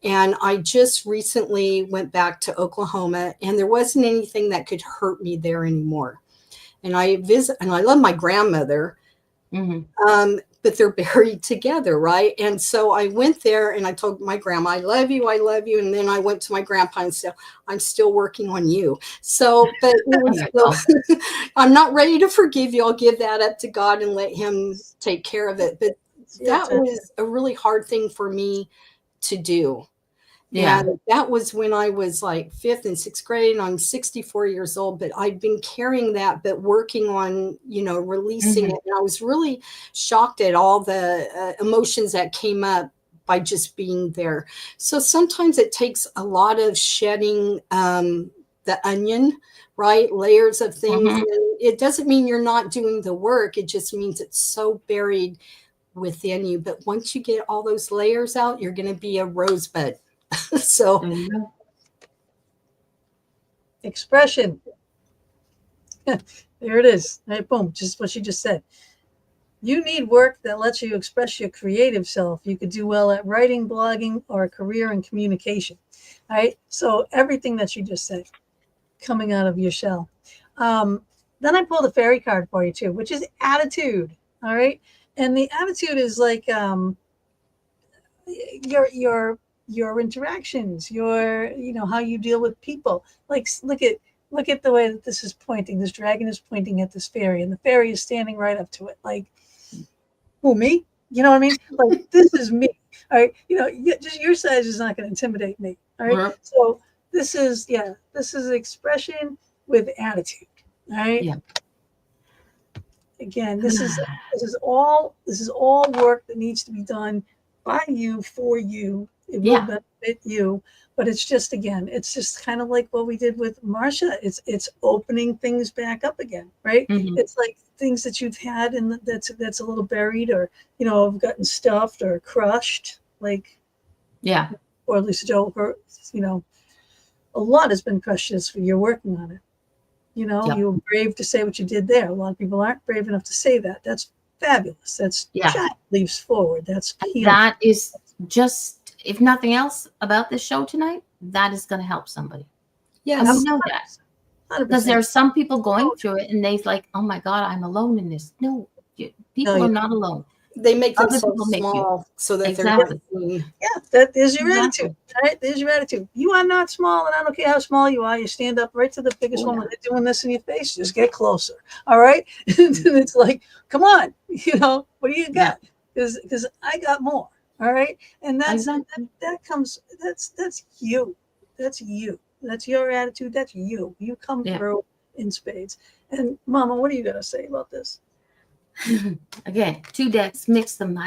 And I just recently went back to Oklahoma, and there wasn't anything that could hurt me there anymore. And I love my grandmother, but they're buried together, right? And so I went there and I told my grandma, I love you. And then I went to my grandpa and said, I'm still working on you. So, but it was I'm not ready to forgive you. I'll give that up to God and let him take care of it. But that was a really hard thing for me to do. Yeah. And that was when I was like 5th and 6th grade, and I'm 64 years old, but I'd been carrying that, but working on, releasing it. And I was really shocked at all the emotions that came up by just being there. So sometimes it takes a lot of shedding the onion, right? Layers of things. And it doesn't mean you're not doing the work. It just means it's so buried within you. But once you get all those layers out, you're going to be a rosebud. So expression. There it is. Right, boom, just what she just said. You need work that lets you express your creative self. You could do well at writing, blogging, or a career in communication. All right. So everything that you just said coming out of your shell. Then I pulled a fairy card for you too, which is attitude. All right. And the attitude is like your interactions, your how you deal with people. Like look at the way that this is pointing. This dragon is pointing at this fairy, and the fairy is standing right up to it. Like, who, me? You know what I mean? Like, this is me. All right. Just your size is not going to intimidate me. All right. Right. So this is expression with attitude. All right. Yeah. Again, this is all work that needs to be done by you for you. It will benefit you, but it's just kind of like what we did with Marcia. It's opening things back up again, right? Mhm. It's like things that you've had and that's a little buried, or have gotten stuffed or crushed, like, Yeah. or at least a lot has been crushed as you're working on it. Yep. You were brave to say what you did there. A lot of people aren't brave enough to say that. That's fabulous. That's giant leaps forward. That's healing. That is just, if nothing else about this show tonight, that is going to help somebody. Yes. And we know that. 100%. Because there are some people going through it and they're like, oh my God, I'm alone in this. No, people are not alone. They make Other themselves people make you. small so that Exactly. they're seen. Yeah, that is your Exactly. attitude. All right, there's your attitude. You are not small, and I don't care how small you are. You stand up right to the biggest Oh, one yeah. when they're doing this in your face. Just get closer. All right, and it's like, come on, what do you got? Because I got more. All right, and Exactly. that comes. That's you. That's you. That's your attitude. That's you. You come through in spades. And Mama, what are you gonna say about this? Again, 2 decks, mix them.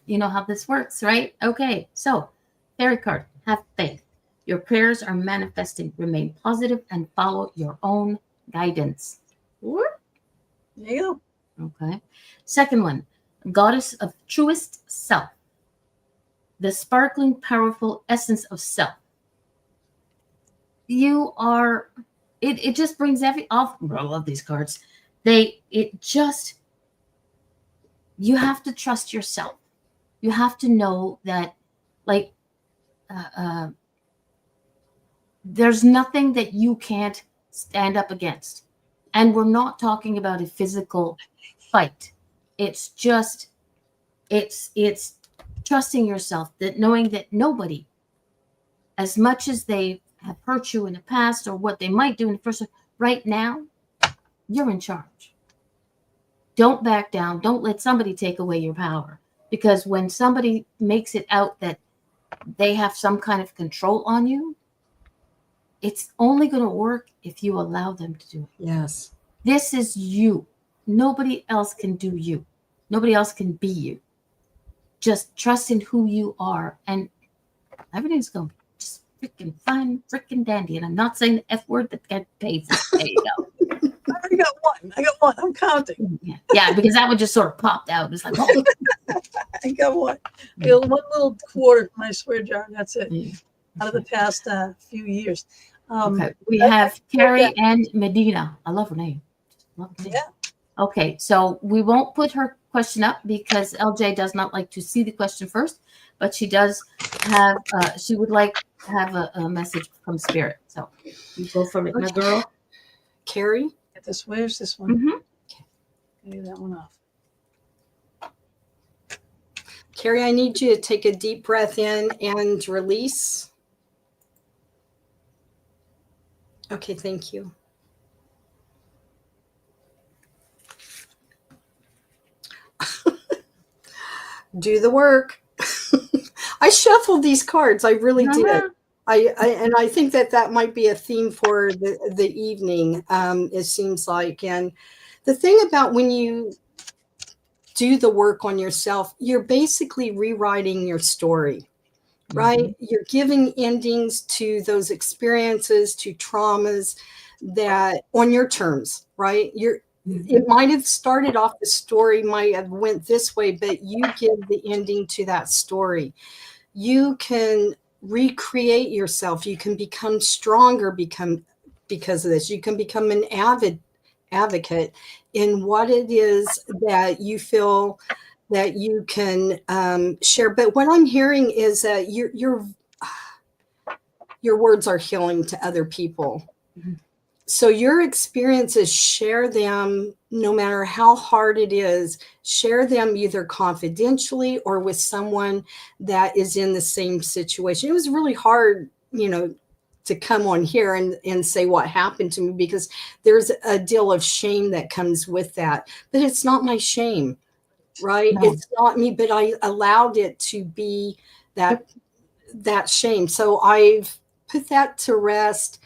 You know how this works, right? Okay, so fairy card, have faith. Your prayers are manifesting. Remain positive and follow your own guidance. There you go. Okay. Second one, goddess of truest self. The sparkling, powerful essence of self. You are, it just brings I love these cards. You have to trust yourself. You have to know that, like, there's nothing that you can't stand up against. And we're not talking about a physical fight. It's just, it's trusting yourself, that knowing that nobody, as much as they have hurt you in the past or what they might do in the first, right now, you're in charge. Don't back down. Don't let somebody take away your power. Because when somebody makes it out that they have some kind of control on you, it's only going to work if you allow them to do it. Yes. This is you. Nobody else can do you. Nobody else can be you. Just trust in who you are, and everything's going to be just freaking fun, freaking dandy. And I'm not saying the F word that gets paid. There you go. I got one. I'm counting. Yeah, because that would just sort of popped out. It's like, oh. I got one. One little quarter from my swear jar. That's it. Out of the past few years. Okay. We have Carrie and Medina. I love her name. Yeah. Okay, so we won't put her question up because LJ does not like to see the question first, but she does have, she would like to have a message from Spirit. So you go for it, my girl. Carrie? Where's this one? Mm-hmm. Okay. Leave that one off. Carrie, I need you to take a deep breath in and release. Okay, thank you. Do the work. I shuffled these cards. I really did. I think that might be a theme for the evening. It seems like, and the thing about when you do the work on yourself, you're basically rewriting your story, right? Mm-hmm. You're giving endings to those experiences, to traumas that on your terms, right? It might have started off, the story might have went this way, but you give the ending to that story. You can recreate yourself. You can become stronger because of this. You can become an avid advocate in what it is that you feel that you can share. But what I'm hearing is that your words are healing to other people. Mhm. So your experiences, share them no matter how hard it is, share them either confidentially or with someone that is in the same situation. It was really hard, to come on here and say what happened to me, because there's a deal of shame that comes with that. But it's not my shame, right? No. It's not me, but I allowed it to be that Yep. that shame. So I've put that to rest,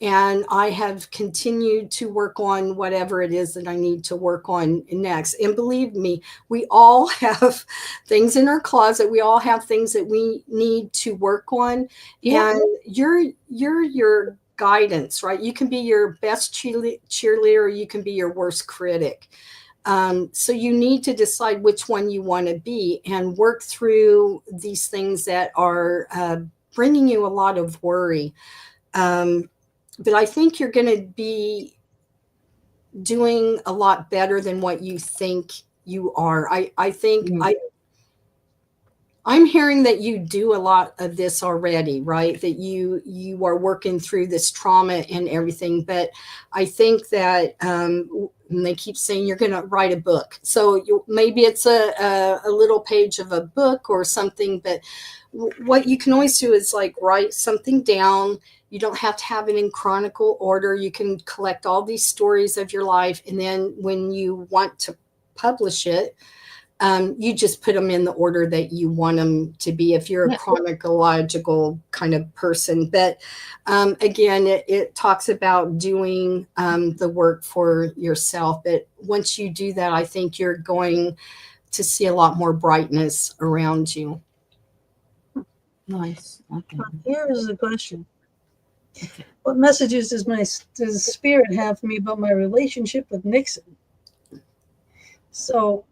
and I have continued to work on whatever it is that I need to work on next. And believe me, we all have things in our closet. We all have things that we need to work on. Yeah. And you're your guidance, right? You can be your best cheerleader, you can be your worst critic. So you need to decide which one you want to be and work through these things that are bringing you a lot of worry. But I think you're going to be doing a lot better than what you think you are. I think Mm. I'm hearing that you do a lot of this already, right? That you are working through this trauma and everything. But I think that and they keep saying you're going to write a book. So maybe it's a little page of a book or something. But what you can always do is like write something down. You don't have to have it in chronicle order. You can collect all these stories of your life, and then when you want to publish it, you just put them in the order that you want them to be if you're a Yeah. chronological kind of person. But again, it talks about doing the work for yourself. But once you do that, I think you're going to see a lot more brightness around you. Nice. Okay. Here is the question. Okay. What messages does the spirit have for me about my relationship with Nixon? So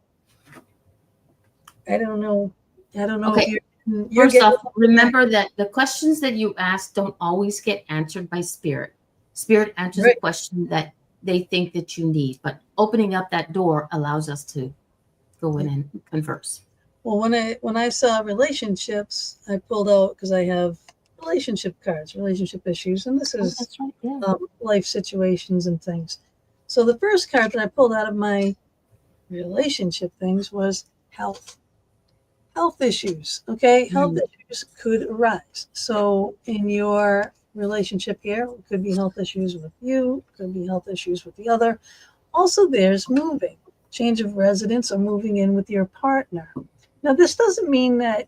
I don't know. I don't know if Okay. you're First getting off, remember that the questions that you ask don't always get answered by spirit. Spirit answers Right. a question that they think that you need, but opening up that door allows us to go in and converse. Well, when I saw relationships, I pulled out because I have relationship cards, relationship issues, and this Oh, is that's right. Yeah. life situations and things. So the first card that I pulled out of my relationship things was health. Health issues. Okay, health issues could arise. So in your relationship here, it could be health issues with you, could be health issues with the other. Also, there's moving, change of residence, or moving in with your partner. Now, this doesn't mean that,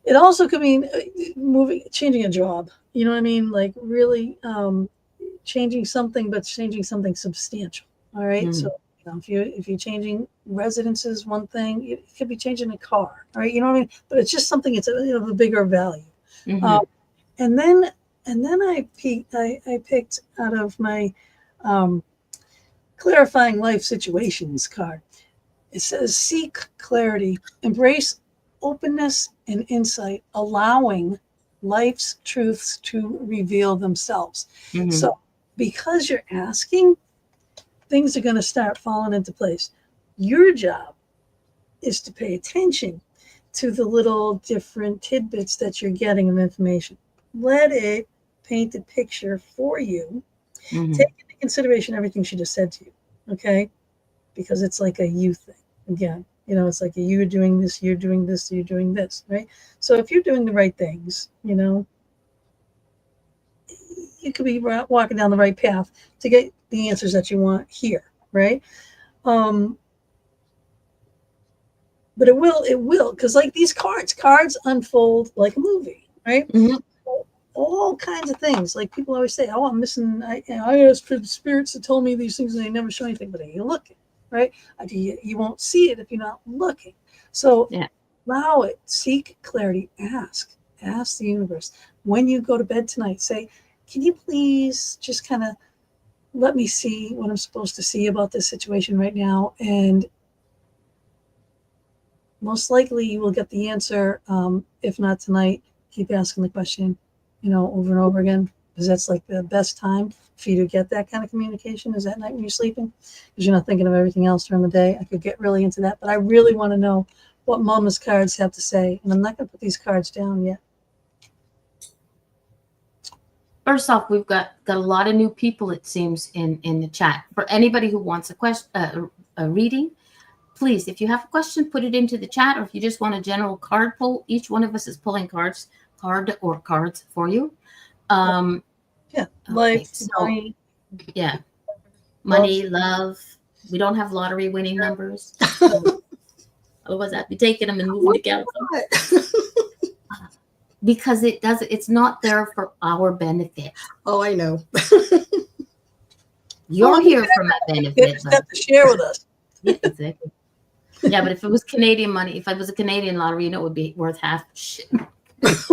it also could mean moving, changing a job. You know what I mean? Like really changing something, but changing something substantial. All right. Mhm. So, if you're changing residences, one thing, it could be changing a car. All right. You know what I mean? But it's just something it's of a bigger value. Mhm. And then I picked out of my um, clarifying life situations card. It says, seek clarity, embrace openness and insight, allowing life's truths to reveal themselves. Mhm. So, because you're asking, things are going to start falling into place. Your job is to pay attention to the little different tidbits that you're getting of information. Let it paint a picture for you. Mhm. Take into consideration everything she just said to you, okay? Because it's like a you thing. Again, it's like you're doing this, you're doing this, you're doing this, right? So if you're doing the right things, you could be walking down the right path to get the answers that you want here, right? But it will, because like these cards unfold like a movie, right? Mhm. All kinds of things. Like people always say, "Oh, I'm missing." I asked for the spirits to tell me these things, and they never show anything. But you're looking, right? You won't see it if you're not looking. So Yeah. allow it. Seek clarity. Ask the universe. When you go to bed tonight, say, "Can you please just kind of let me see what I'm supposed to see about this situation right now?" And most likely you will get the answer. If not tonight, keep asking the question, over and over again. Because that's like the best time for you to get that kind of communication is at night when you're sleeping, because you're not thinking of everything else during the day. I could get really into that, but I really want to know what Mama's cards have to say, and I'm not going to put these cards down yet. First off, we've got a lot of new people, it seems, in the chat. For anybody who wants a question, a reading, please, if you have a question, put it into the chat, or if you just want a general card pull, each one of us is pulling cards for you. Yeah, Okay, life, so money. yeah, money, love. We don't have lottery winning numbers. So, otherwise, I'd be taking them and moving to California. Because it's not there for our benefit. Oh, I know. You're here for my benefit. You just have to share with us. Yeah, exactly. Yeah, but if it was Canadian money, if it was a Canadian lottery, you know, it would be worth half. Shit.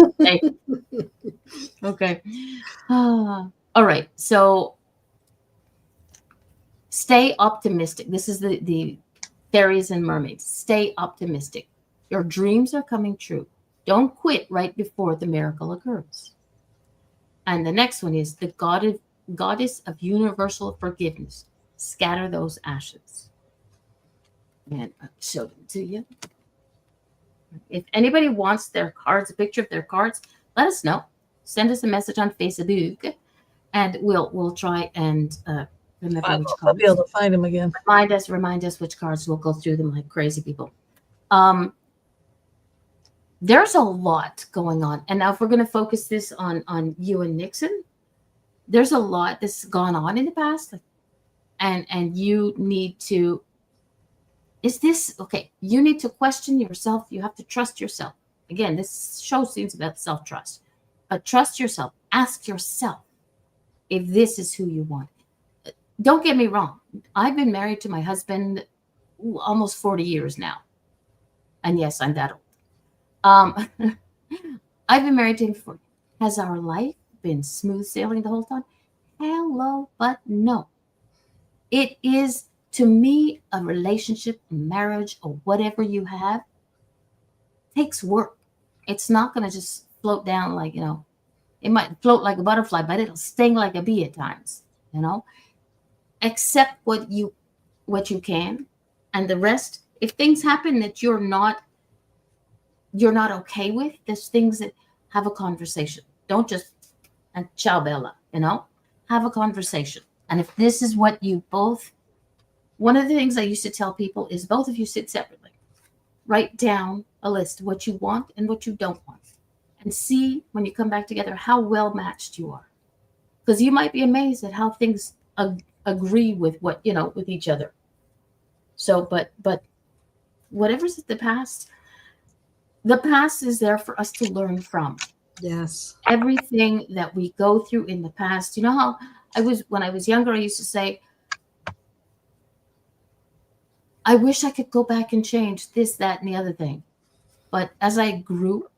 Okay. Okay. All right. So stay optimistic. This is the fairies and mermaids. Stay optimistic. Your dreams are coming true. Don't quit right before the miracle occurs. And the next one is the goddess of universal forgiveness. Scatter those ashes. And I'll show them to you. If anybody wants their cards, a picture of their cards, let us know. Send us a message on Facebook, and we'll try and remember which I'll be cards. able to find them again. Remind us which cards. We'll go through them like crazy people. There's a lot going on, and now if we're going to focus this on you and Nixon, there's a lot that's gone on in the past, and you need to. Is this okay? You need to question yourself. You have to trust yourself. Again, this show seems about self-trust, but trust yourself. Ask yourself if this is who you want. Don't get me wrong. I've been married to my husband almost 40 years now. And yes, I'm that old. I've been married to him for. Has our life been smooth sailing the whole time? Hello, but no. It is, to me, a relationship, a marriage, or whatever you have, takes work. It's not going to just float down like, it might float like a butterfly, but it'll sting like a bee at times, Accept what you can, and the rest, if things happen that you're not okay with, there's things that have a conversation. Don't just, and ciao Bella, have a conversation. And if this is what you both, one of the things I used to tell people is both of you sit separately. Write down a list of what you want and what you don't want. And see when you come back together how well matched you are. Because you might be amazed at how things agree with with each other. So, but whatever's at the past is there for us to learn from. Yes. Everything that we go through in the past. You know how when I was younger, I used to say, I wish I could go back and change this, that, and the other thing. But as I grew,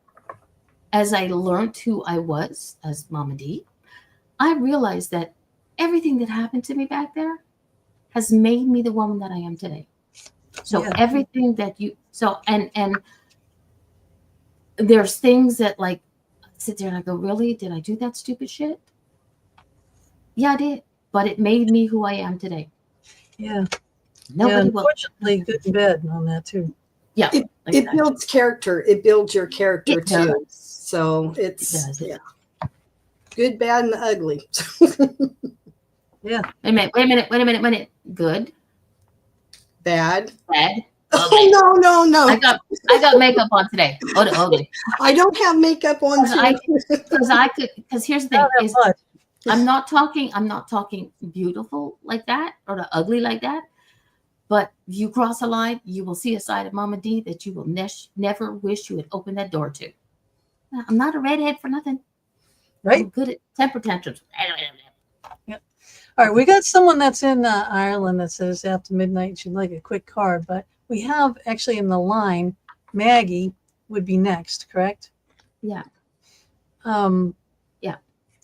as I learned who I was as Mama D, I realized that everything that happened to me back there has made me the woman that I am today. So everything that and there's things that like I sit there and I go, really? Did I do that stupid shit? Yeah, I did. But it made me who I am today. Yeah. Nobody will. Unfortunately, good and bad on that too. Yeah. It builds character. It builds your character It too. does. So it's It does. good, bad, and ugly. Yeah. Wait a minute. Good. Bad. Bad. Oh Okay. no. I got makeup on today. Ugly. I don't have makeup on Because here's the thing Not that is much. I'm not talking beautiful like that or the ugly like that. But if you cross a line, you will see a side of Mama D that you will never wish you had opened that door to. I'm not a redhead for nothing. Right. I'm good at temper tantrums. All right, we got someone that's in Ireland that says after midnight she'd like a quick card, but we have actually in the line, Maggie would be next, correct? Yeah. Yeah.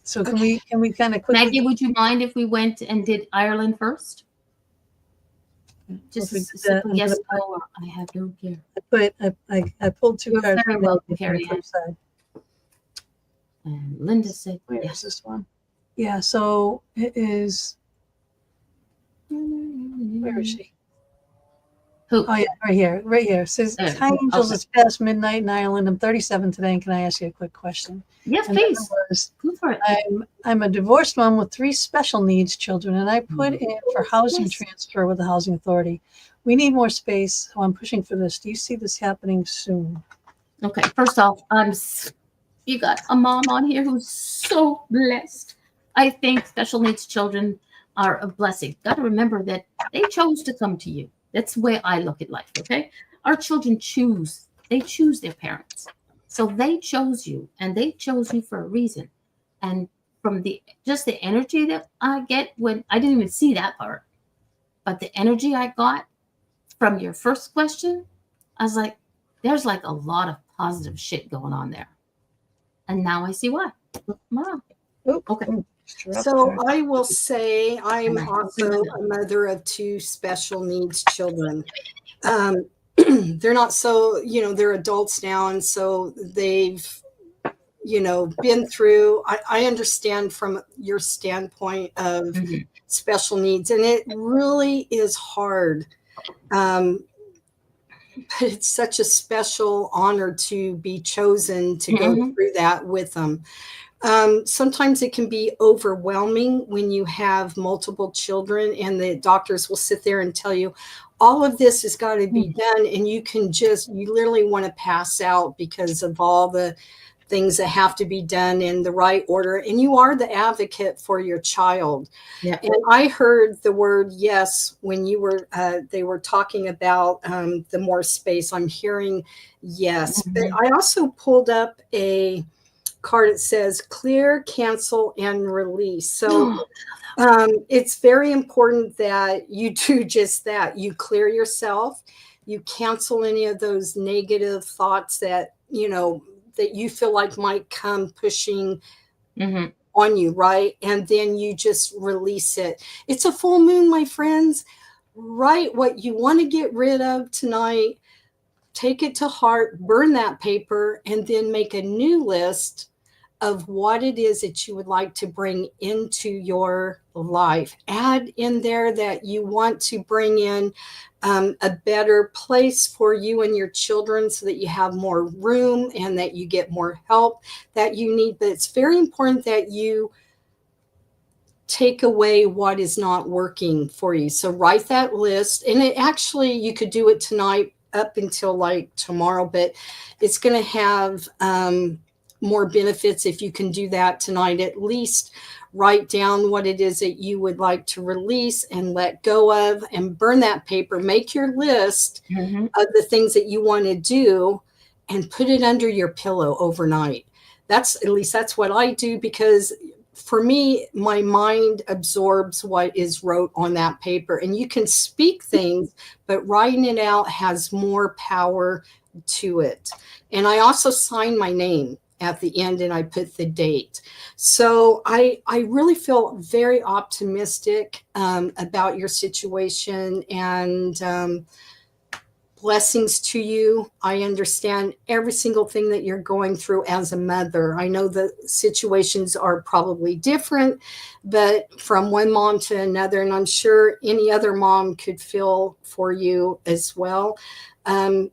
So can we kind of quickly? Maggie, would you mind if we went and did Ireland first? Just If we a did that, simple I'm yes, gonna no, or I have no care. I pulled two You're cards. very from welcome, the Carrie flip Ann. side. And Linda said Where yes. is this one? Yeah, so it is, where is she? Who? Oh yeah, right here, right here. It says, There. "Hi Angels, Okay. it's past midnight in Ireland. I'm 37 today, and can I ask you a quick question?" Yes, And then it please. was, Go for it. I'm a divorced mom with 3 special needs children, and I put in for housing Yes. transfer with the housing authority. We need more space, so I'm pushing for this. Do you see this happening soon? Okay. First off, you got a mom on here who's so blessed. I think special needs children are a blessing. Got to remember that they chose to come to you. That's the way I look at life. Okay. Our children choose. They choose their parents. So they chose you, and they chose you for a reason. And from the just the energy that I get when I didn't even see that part, but the energy I got from your first question, I was like, there's like a lot of positive shit going on there. And now I see why. Wow. Oop, Okay. interrupt So her. I will say I'm Right. also a mother of 2 special needs children. They're not so, they're adults now, and so they've, been through. I understand from your standpoint of Mhm. special needs, and it really is hard. Um, but it's such a special honor to be chosen to go Mhm. through that with them. Sometimes it can be overwhelming when you have multiple children, and the doctors will sit there and tell you, all of this has got to be done. And you literally want to pass out because of all the things that have to be done in the right order. And you are the advocate for your child. Yeah. And I heard the word yes when they were talking about the more space. I'm hearing yes. But Mhm. I also pulled up a card. It says clear, cancel, and release. So it's very important that you do just that. You clear yourself, you cancel any of those negative thoughts that you feel like might come pushing Mhm. on you, right? And then you just release it. It's a full moon, my friends. Write what you want to get rid of tonight, take it to heart, burn that paper, and then make a new list of what it is that you would like to bring into your life. Add in there that you want to bring in a better place for you and your children so that you have more room and that you get more help that you need. But it's very important that you take away what is not working for you. So write that list. And you could do it tonight up until like tomorrow, but it's going to have more benefits if you can do that tonight. At least write down what it is that you would like to release and let go of, and burn that paper. Make your list Mhm. of the things that you want to do and put it under your pillow overnight. That's what I do, because for me, my mind absorbs what is wrote on that paper. And you can speak things, but writing it out has more power to it. And I also sign my name at the end, and I put the date. So I really feel very optimistic about your situation, and blessings to you. I understand every single thing that you're going through as a mother. I know the situations are probably different, but from one mom to another, and I'm sure any other mom could feel for you as well. Um,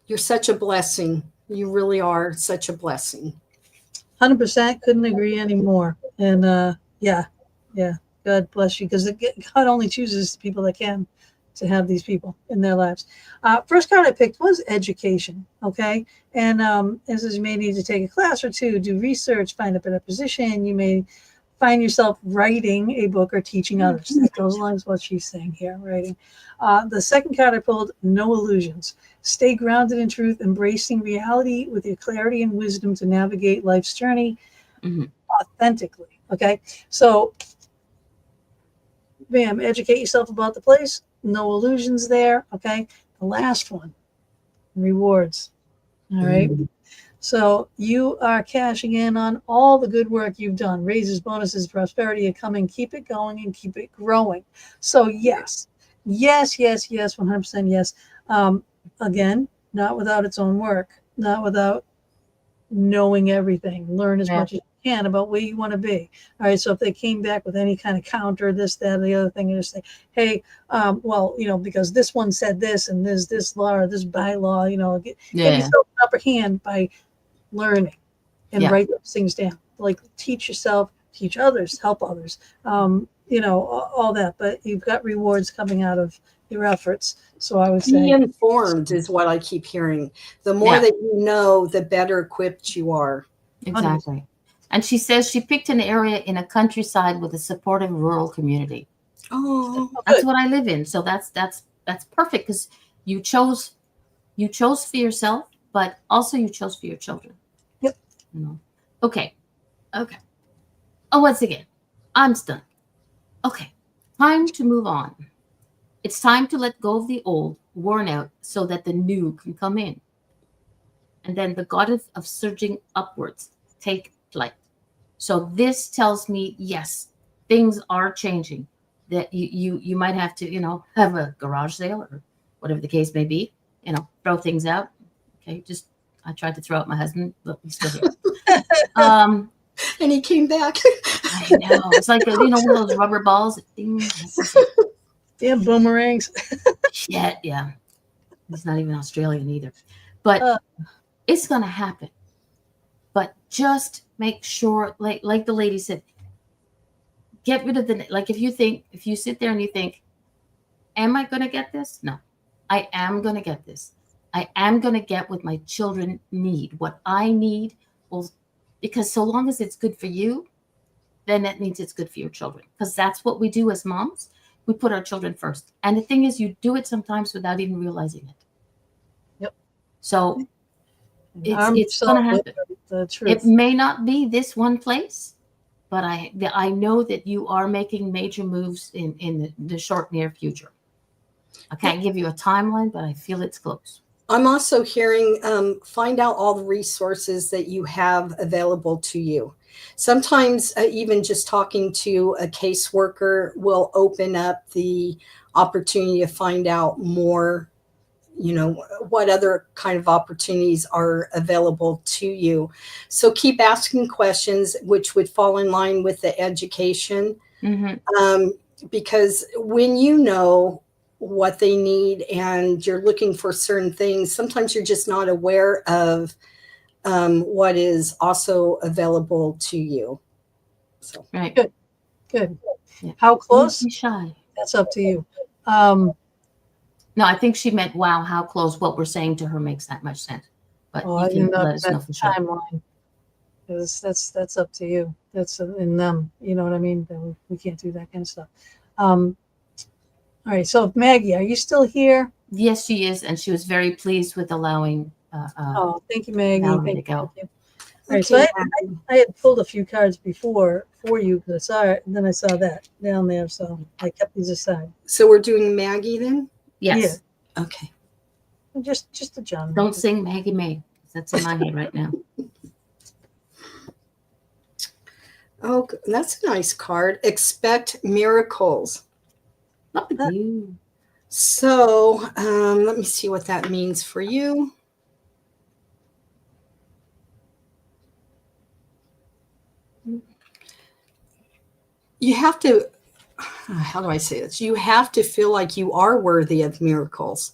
you're such a blessing. You really are such a blessing. 100%, couldn't agree anymore. And yeah, God bless you, because God only chooses people that can to have these people in their lives. First card I picked was education. Okay, and it says you may need to take a class or two, do research, find a better position. You may find yourself writing a book or teaching others. That goes along with what she's saying here, writing. The second card I pulled, no illusions. Stay grounded in truth, embracing reality with your clarity and wisdom to navigate life's journey Mhm. authentically. Okay, so bam, educate yourself about the place. No illusions there. Okay, the last one, rewards. All right. So you are cashing in on all the good work you've done. Raises, bonuses, prosperity are coming. Keep it going and keep it growing. So yes, 100% yes. Again, not without its own work, not without knowing everything. Learn as Yeah. much as you can about where you want to be. All right. So if they came back with any kind of counter, this, that, or the other thing, and just say, hey, well, because this one said this and there's this law or this bylaw, get yourself an upper hand by learning and write those things down. Like teach yourself, teach others, help others, all that. But you've got rewards coming out of your efforts. So I would say be informed is what I keep hearing. The more that you know, the better equipped you are. Exactly. And she says she picked an area in a countryside with a supportive rural community. Oh, That's what I live in. So that's perfect, because you chose for yourself, but also you chose for your children. Yep. Okay. Oh, once again, I'm stunned. Okay. Time to move on. It's time to let go of the old, worn out, so that the new can come in. And then the goddess of surging upwards take flight. So this tells me, yes, things are changing. That you might have to, have a garage sale or whatever the case may be, throw things out. Okay, I tried to throw out my husband, but he's still here. And he came back. I know. It's like, one of those rubber balls. Damn boomerangs. Shit, yeah. He's not even Australian either. But it's going to happen. But just make sure, like the lady said, get rid of if you sit there and you think, am I going to get this? No, I am going to get this. I am going to get what my children need. What I need because so long as it's good for you, then that means it's good for your children. Because that's what we do as moms. We put our children first. And the thing is, you do it sometimes without even realizing it. Yep. So it's going to happen. The truth. It may not be this one place, but I know that you are making major moves in the short, near future. I can't give you a timeline, but I feel it's close. I'm also hearing, find out all the resources that you have available to you. Sometimes even just talking to a caseworker will open up the opportunity to find out more, what other kind of opportunities are available to you. So keep asking questions, which would fall in line with the education. Mm-hmm. Because when you know what they need and you're looking for certain things, sometimes you're just not aware of what is also available to you. So Right. Good. Yeah. How close? Don't be shy. That's up to you. No, I think she meant, wow, how close what we're saying to her makes that much sense. But you can let us know for sure. Timeline. That's up to you. That's in them. You know what I mean? We can't do that kind of stuff. All right. So Maggie, are you still here? Yes, she is, and she was very pleased with allowing. Thank you, Maggie. Valerie to go. Thank you. All right. So I had pulled a few cards before for you because I saw it, and then I saw that down there, so I kept these aside. So we're doing Maggie then? Yes. Yeah. Okay. Just a John. Don't sing Maggie May. That's in my head right now. Oh, that's a nice card. Expect miracles. Look at you. So let me see what that means for you. You have to, how do I say this? You have to feel like you are worthy of miracles,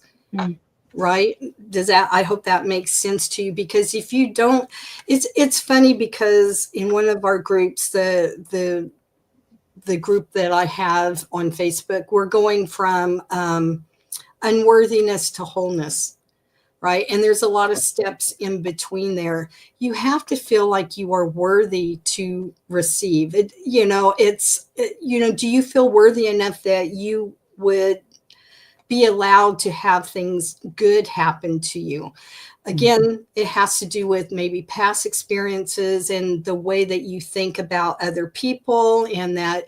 right? I hope that makes sense to you, because if you don't, it's funny because in one of our groups, the group that I have on Facebook, we're going from unworthiness to wholeness, right? And there's a lot of steps in between there. You have to feel like you are worthy to receive it. Do you feel worthy enough that you would be allowed to have things good happen to you? Again, it has to do with maybe past experiences and the way that you think about other people, and that,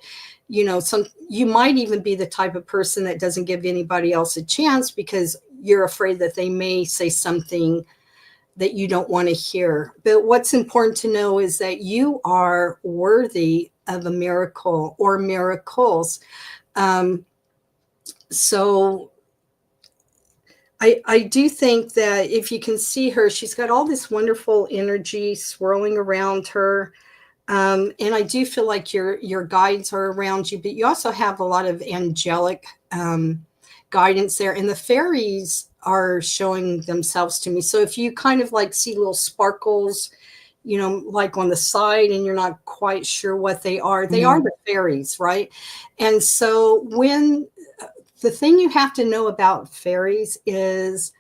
you might even be the type of person that doesn't give anybody else a chance because you're afraid that they may say something that you don't want to hear. But what's important to know is that you are worthy of a miracle or miracles. So I do think that if you can see her, she's got all this wonderful energy swirling around her. And I do feel like your guides are around you, but you also have a lot of angelic guidance there. And the fairies are showing themselves to me. So if you kind of like see little sparkles, you know, like on the side, and you're not quite sure what they are the fairies, right? And so when the thing you have to know about fairies is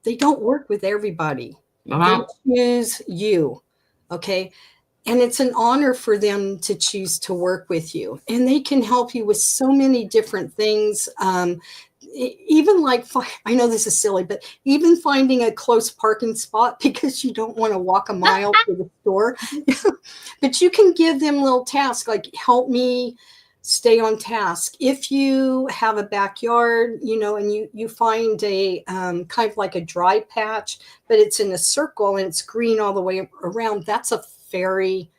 they don't work with everybody. Wow. They choose you. Okay. And it's an honor for them to choose to work with you. And they can help you with so many different things. Even like, I know this is silly, but even finding a close parking spot because you don't want to walk a mile to the store. But you can give them little tasks like, help me stay on task. If you have a backyard, you know, and you find a kind of like a dry patch, but it's in a circle and it's green all the way around, that's a fairy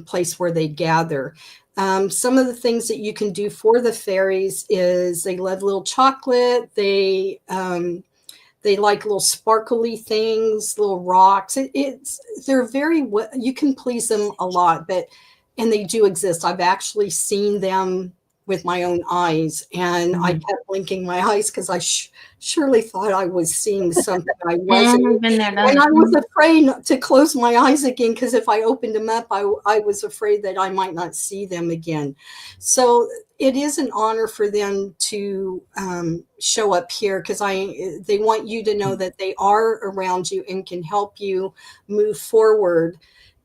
place where they gather. Some of the things that you can do for the fairies is they love little chocolate. They like little sparkly things, little rocks. They're very, you can please them a lot, and they do exist. I've actually seen them with my own eyes, and I kept blinking my eyes because I surely thought I was seeing something I wasn't. Been there, And I was afraid to close my eyes again because if I opened them up, I was afraid that I might not see them again. So it is an honor for them to show up here because they want you to know that they are around you and can help you move forward.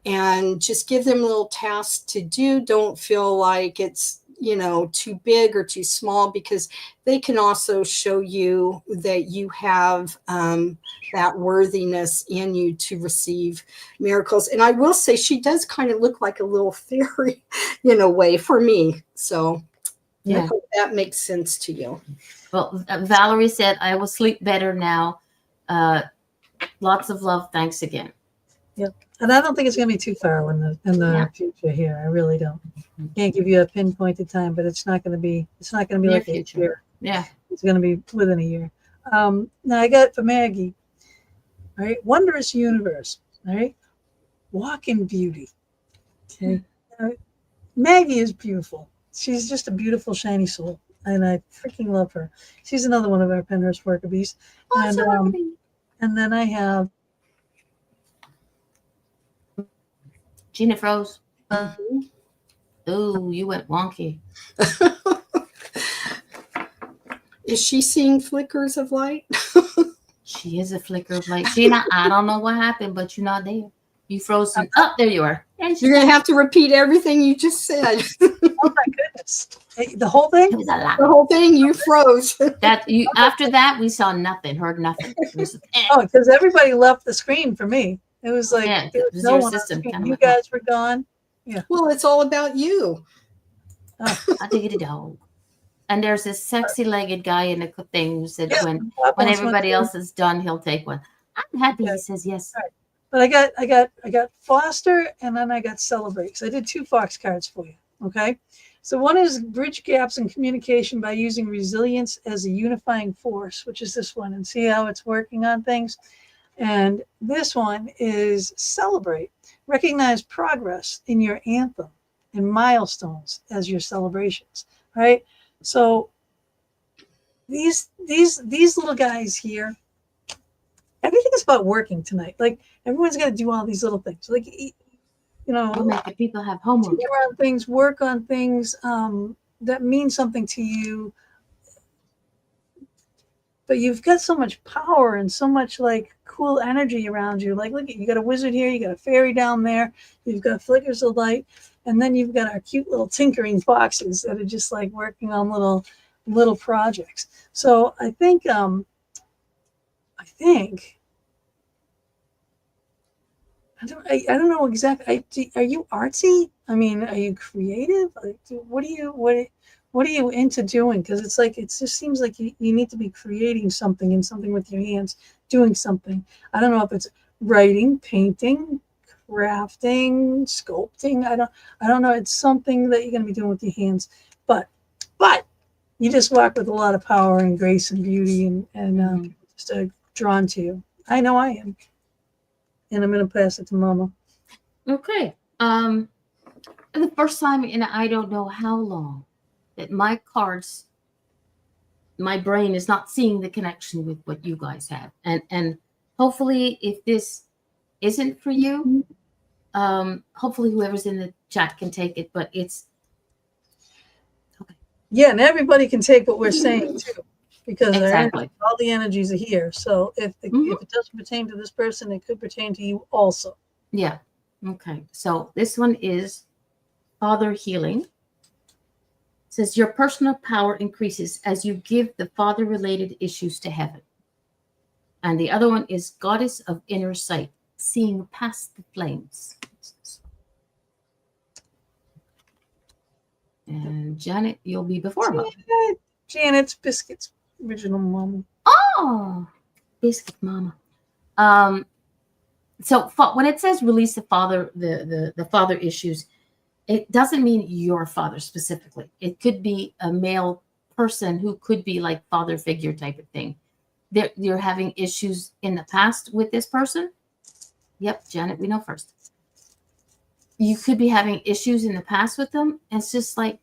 And just give them little tasks to do. Don't feel like it's, you know, too big or too small, because they can also show you that you have that worthiness in you to receive miracles. And I will say she does kind of look like a little fairy in a way for me. So I hope that makes sense to you. Well, Valerie said, I will sleep better now. Lots of love. Thanks again. Yeah. And I don't think it's going to be too far in the future here. I really don't. Can't give you a pinpointed time, but it's not going to be Near like future. a year. Yeah. It's going to be within a year. Now I got for Maggie, all right, Wondrous Universe, all right, Walk in Beauty. Okay. Maggie is beautiful. She's just a beautiful, shiny soul, and I freaking love her. She's another one of our Penhurst worker bees. And then I have Gina froze. Oh, you went wonky. Is she seeing flickers of light? She is a flicker of light. Gina, I don't know what happened, but you're not there. You froze. Oh, there you are. You're going to have to repeat everything you just said. oh my goodness, the whole thing. It was a lot. The whole thing, you froze. After that, we saw nothing, heard nothing. It was, Oh, because everybody left the screen for me. It was like there was no your one on system screen. kind of You went, guys were gone. Yeah. Well, it's all about you. I dig it dog. And there's this sexy-legged guy in the thing who said when everybody else is done, he'll take one. I'm happy he says yes. Right. But I got Foster, and then I got Celebrate. So I did 2 Fox cards for you. Okay. So one is bridge gaps in communication by using resilience as a unifying force, which is this one, and see how it's working on things. And this one is Celebrate. Recognize progress in your anthem and milestones as your celebrations. Right. So these little guys here, everything is about working tonight. Like everyone's got to do all these little things. Like, you know, We'll make the people have homework. take around things, work on things that mean something to you. But you've got so much power and so much like cool energy around you. Like, look, you got a wizard here, you got a fairy down there, you've got flickers of light, and then you've got our cute little tinkering foxes that are just like working on little projects. So I think I don't know exactly. Are you artsy? I mean, are you creative? Like, what are you into doing? Because it's like it just seems like you need to be creating something and something with your hands, doing something. I don't know if it's writing, painting, crafting, sculpting. I don't know. It's something that you're going to be doing with your hands, but you just walk with a lot of power and grace and beauty and just drawn to you. I know I am. And I'm going to pass it to Mama. Okay. The first time in I don't know how long that my cards, my brain is not seeing the connection with what you guys have, and hopefully, if this isn't for you, hopefully whoever's in the chat can take it. But it's Yeah, and everybody can take what we're saying too, because exactly. all the energies are here. So if it doesn't pertain to this person, it could pertain to you also. Yeah. Okay. So this one is Father Healing. It says your personal power increases as you give the father related issues to heaven. And the other one is Goddess of Inner Sight, seeing past the flames. And Janet, you'll be before her. Janet's Biscuit's original mom. Oh, Biscuit Mama. So when it says release the father, the father issues, it doesn't mean your father specifically. It could be a male person who could be like father figure type of thing. You're having issues in the past with this person. Yep, Janet, we know first. You could be having issues in the past with them. It's just like,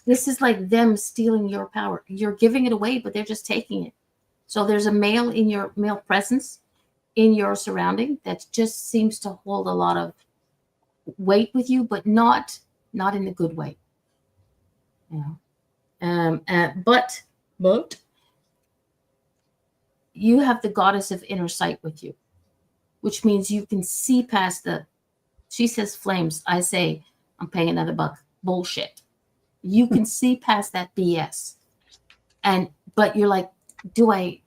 this is like them stealing your power. You're giving it away, but they're just taking it. So there's a male in your male presence in your surrounding that just seems to hold a lot of weight with you, but not in a good way. You know, but you have the Goddess of Inner Sight with you, which means you can see past the. She says flames. I say I'm paying another buck. Bullshit. You can see past that BS, but you're like, do I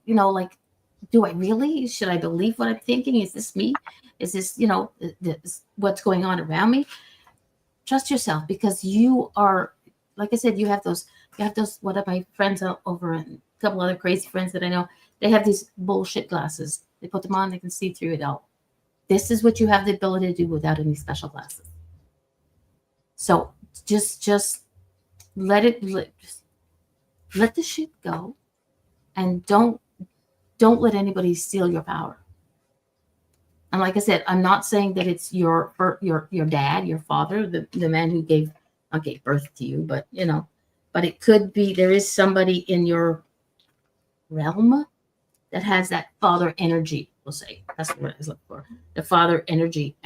really? Should I believe what I'm thinking? Is this me? Is this, what's going on around me? Trust yourself, because you are, like I said, you have those, one of my friends over and a couple other crazy friends that I know, they have these bullshit glasses. They put them on, they can see through it all. This is what you have the ability to do without any special glasses. So just let the shit go, and don't let anybody steal your power. And like I said, I'm not saying that it's your dad, your father, the man who gave birth to you, but but it could be there is somebody in your realm that has that father energy. We'll say that's what I was looking for, the father energy,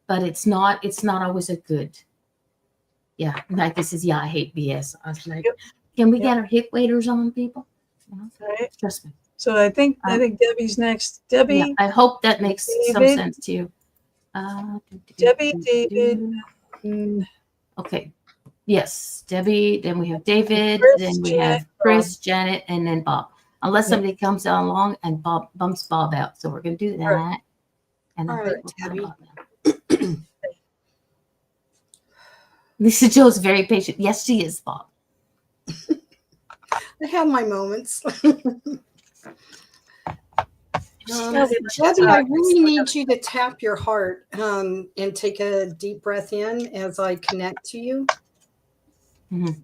but it's not always a good. Yeah, like this is I hate BS. I was like, can we get our hip waders on, people? Right. Trust me. So I think Debbie's next. Debbie. Yeah, I hope that makes some sense to you. Debbie, David. Okay. Yes, Debbie. Then we have David. Chris, then we Janet, have Chris, Janet, and then Bob. Unless somebody comes down along and Bob bumps Bob out. So we're going to do that. Right. And all right, Debbie. Lisa Jo's very patient. Yes, she is, Bob. I have my moments. Debbie, I really need you to tap your heart and take a deep breath in as I connect to you. Mm-hmm.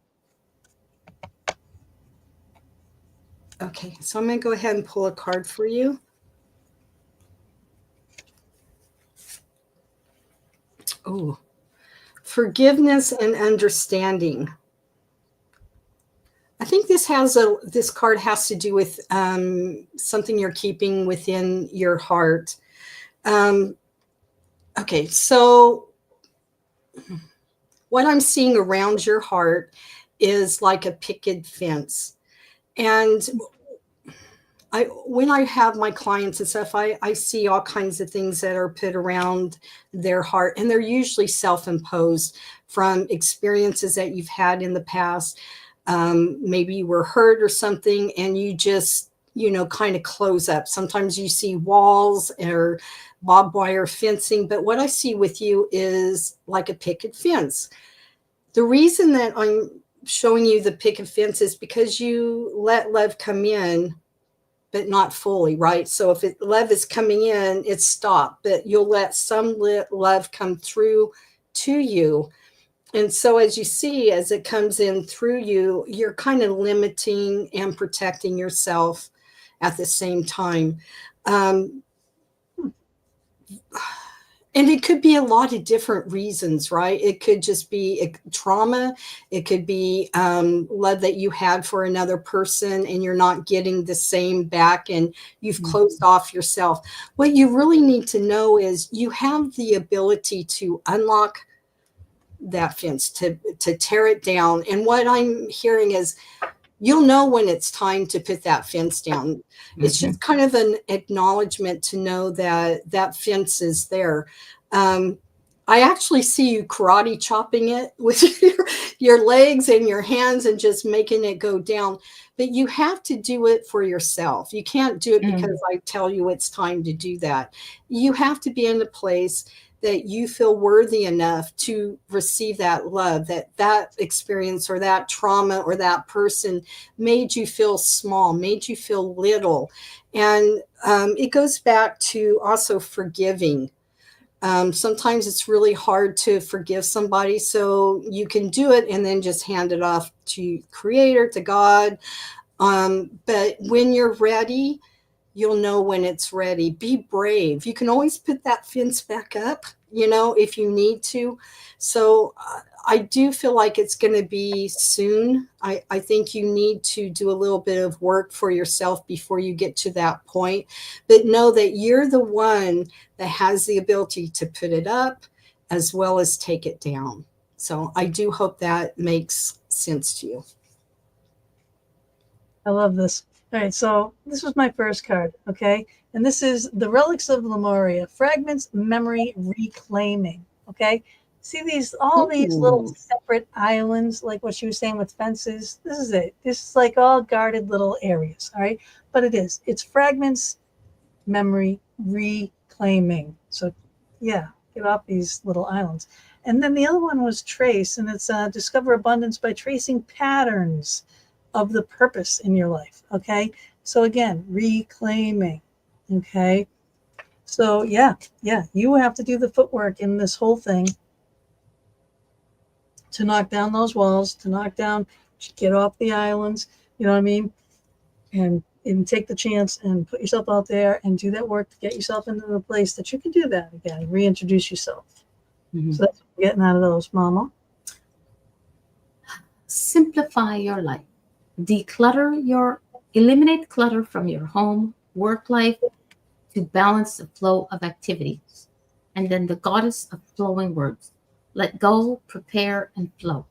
Okay, so I'm going to go ahead and pull a card for you. Oh, forgiveness and understanding. I think this card has to do with something you're keeping within your heart. Okay, so what I'm seeing around your heart is like a picket fence. And when I have my clients and stuff, I see all kinds of things that are put around their heart, and they're usually self-imposed from experiences that you've had in the past. Maybe you were hurt or something, and you just, kind of close up. Sometimes you see walls or barbed wire fencing, but what I see with you is like a picket fence. The reason that I'm showing you the picket fence is because you let love come in, but not fully, right? So if love is coming in, it's stopped, but you'll let some love come through to you. And so as you see, as it comes in through you, you're kind of limiting and protecting yourself at the same time. And it could be a lot of different reasons, right? It could just be trauma. It could be love that you had for another person and you're not getting the same back and you've closed off yourself. What you really need to know is you have the ability to unlock that fence, to tear it down. And what I'm hearing is you'll know when it's time to put that fence down. It's just kind of an acknowledgement to know that that fence is there. I actually see you karate chopping it with your legs and your hands and just making it go down. But you have to do it for yourself. You can't do it because I tell you it's time to do that. You have to be in a place that you feel worthy enough to receive that love, that experience or that trauma or that person made you feel small, made you feel little. And it goes back to also forgiving. Sometimes it's really hard to forgive somebody, so you can do it and then just hand it off to Creator, to God. But when you're ready, you'll know when it's ready. Be brave. You can always put that fence back up, if you need to. So I do feel like it's going to be soon. I think you need to do a little bit of work for yourself before you get to that point. But know that you're the one that has the ability to put it up as well as take it down. So I do hope that makes sense to you. I love this. All right, so this was my first card, okay? And this is the Relics of Lemuria, Fragments, Memory, Reclaiming, okay? See all these little separate islands, like what she was saying with fences? This is it. This is like all guarded little areas, all right? But it's fragments, memory, reclaiming. So, yeah, get off these little islands. And then the other one was Trace, and it's Discover Abundance by tracing patterns of the purpose in your life. Okay. So again, reclaiming. Okay. So yeah, you have to do the footwork in this whole thing to knock down those walls, get off the islands, you know what I mean? And take the chance and put yourself out there and do that work to get yourself into the place that you can do that again, reintroduce yourself. So that's what we're getting out of those, Mama. Simplify your life. Eliminate clutter from your home, work life to balance the flow of activities. And then the goddess of flowing words. Let go, prepare, and flow.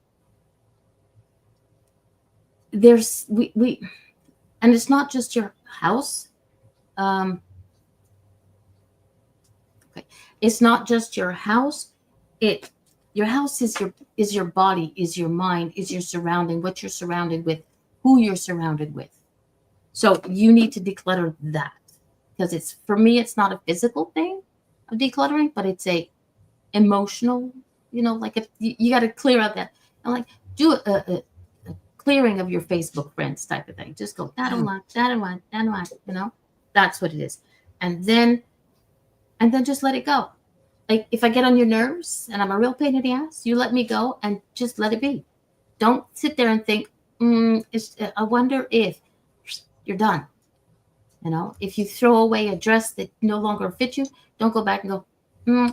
There's and it's not just your house. It's not just your house. Your house is your body, is your mind, is your surrounding, what you're surrounded with, who you're surrounded with. So you need to declutter that, because for me, it's not a physical thing of decluttering, but it's a emotional, like if you got to clear out that, and like do a clearing of your Facebook friends type of thing. Just go, that don't want, that's what it is. And then just let it go. Like if I get on your nerves and I'm a real pain in the ass, you let me go and just let it be. Don't sit there and think, I wonder if you're done. If you throw away a dress that no longer fits you, don't go back and go,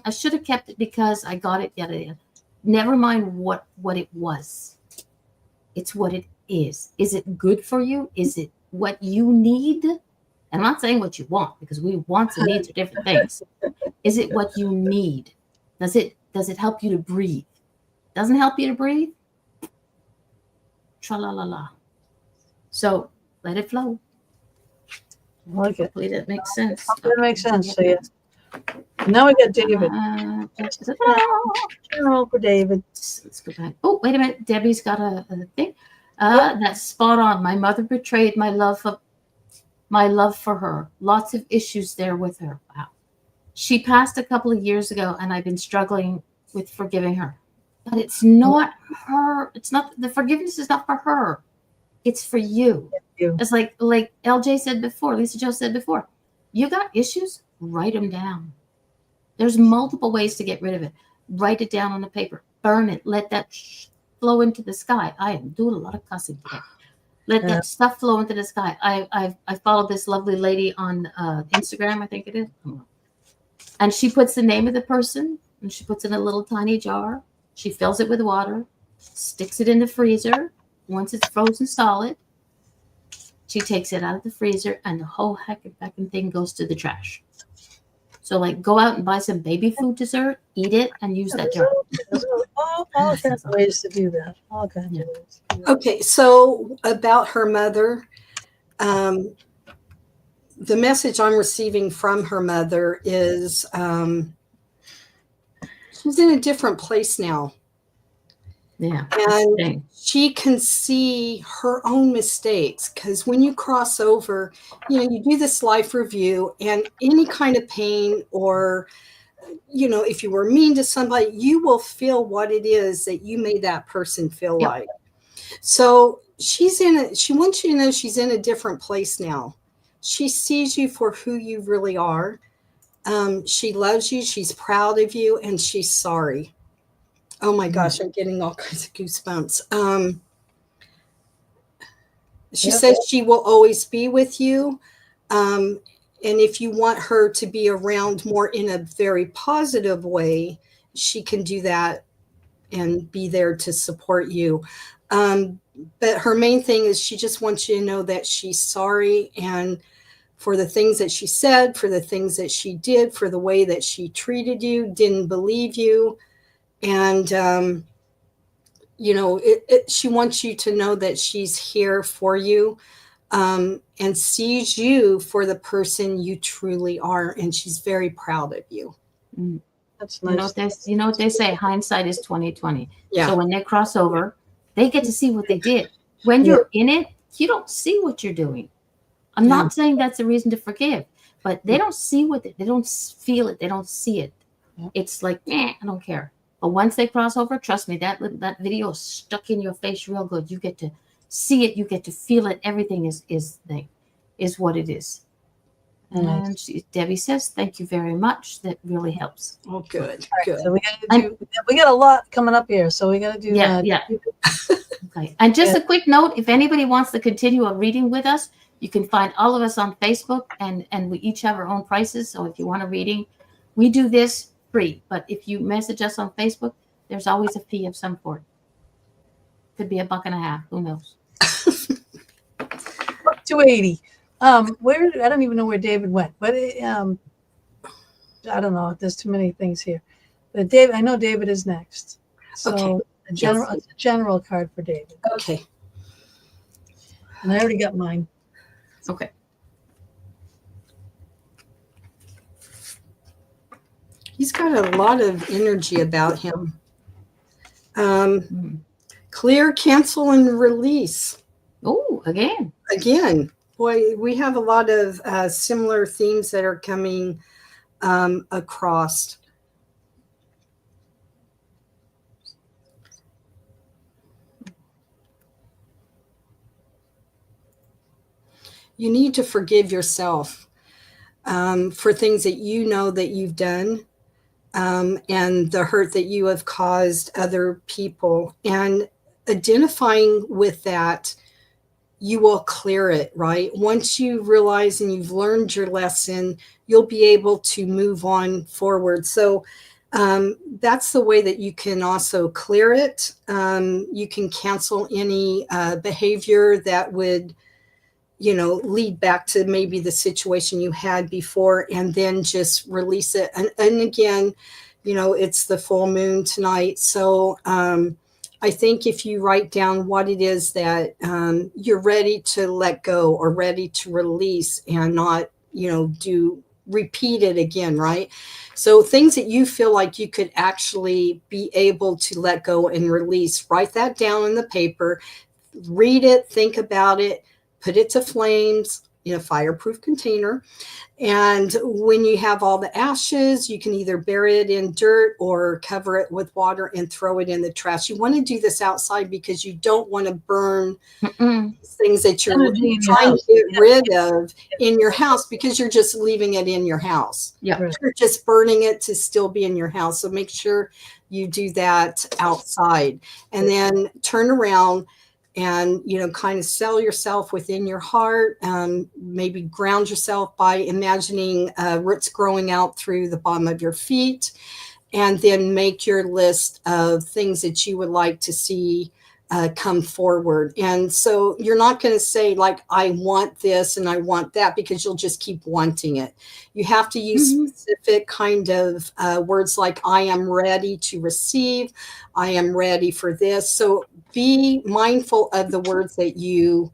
I should have kept it because I got it. Yada, yada. Never mind what it was. It's what it is. Is it good for you? Is it what you need? And I'm not saying what you want, because we wants and needs are different things. Is it what you need? Does it help you to breathe? Doesn't help you to breathe? Tra-la-la-la. So let it flow. I like it. Hopefully that makes sense. That makes sense. So yeah. Now we got David. General for David. Let's go back. Oh, wait a minute. Debbie's got a thing. That's spot on. My mother betrayed my love for her. Lots of issues there with her. Wow. She passed a couple of years ago, and I've been struggling with forgiving her. But it's not her. It's not, the forgiveness is not for her. It's for you. It's like LJ said before, Lisa Jo said before, you got issues, write them down. There's multiple ways to get rid of it. Write it down on the paper. Burn it. Let that flow into the sky. I am doing a lot of cussing today. Let that stuff flow into the sky. I follow this lovely lady on Instagram, I think it is. And she puts the name of the person, and she puts it in a little tiny jar. She fills it with water, sticks it in the freezer. Once it's frozen solid, she takes it out of the freezer, and the whole heckin' thing goes to the trash. So, like, go out and buy some baby food dessert, eat it, and use that jar. All kinds of ways to do that. All kinds of ways. To do that. Okay, so about her mother, the message I'm receiving from her mother is she's in a different place now. Yeah. And Dang. she can see her own mistakes, because when you cross over, you do this life review, and any kind of pain, or if you were mean to somebody, you will feel what it is that you made that person feel Yep. like. So she wants you to know she's in a different place now. She sees you for who you really are. She loves you, she's proud of you, and she's sorry. Oh my gosh, I'm getting all kinds of goosebumps. She says she will always be with you. And if you want her to be around more in a very positive way, she can do that and be there to support you. But her main thing is she just wants you to know that she's sorry, and for the things that she said, for the things that she did, for the way that she treated you, didn't believe you. And, she wants you to know that she's here for you, and sees you for the person you truly are. And she's very proud of you. That's You nice. know what they say, hindsight is 20/20. Yeah. So when they cross over, they get to see what they did. When you're in it, you don't see what you're doing. I'm not saying that's a reason to forgive, but they don't see they don't feel it, they don't see it. It's like, I don't care. But once they cross over, trust me, that video is stuck in your face real good. You get to see it, you get to feel it. Everything is what it is. And Debbie says, "Thank you very much. That really helps." Oh, good, All good. right, so we got a lot coming up here, so we got to do that. Yeah. Okay. And just a quick note: if anybody wants to continue a reading with us, you can find all of us on Facebook, and we each have our own prices. So if you want a reading, we do this free. But if you message us on Facebook, there's always a fee of some sort. Could be $1.50. Who knows? $2.80. Where I don't even know where David went, but I don't know. There's too many things here. But David, I know David is next. So Okay. a general card for David. Okay. And I already got mine. Okay. He's got a lot of energy about him. Clear, cancel, and release. Oh, again. Boy, we have a lot of similar themes that are coming across. You need to forgive yourself for things that you know that you've done, and the hurt that you have caused other people. And identifying with that, you will clear it, right? Once you realize and you've learned your lesson, you'll be able to move on forward. So that's the way that you can also clear it. You can cancel any behavior that would, lead back to maybe the situation you had before, and then just release it. And again, it's the full moon tonight. So I think if you write down what it is that you're ready to let go or ready to release, and not, repeat it again, right? So things that you feel like you could actually be able to let go and release, write that down in the paper, read it, think about it, put it to flames in a fireproof container. And when you have all the ashes, you can either bury it in dirt or cover it with water and throw it in the trash. You want to do this outside because you don't want to burn things that you're trying to get rid of in your house, because you're just leaving it in your house. Yeah. You're just burning it to still be in your house. So make sure you do that outside, and then turn around. and kind of settle yourself within your heart. Maybe ground yourself by imagining roots growing out through the bottom of your feet, and then make your list of things that you would like to see come forward. And so you're not going to say like, I want this and I want that, because you'll just keep wanting it. You have to use specific kind of words like, I am ready to receive. I am ready for this. So be mindful of the words that you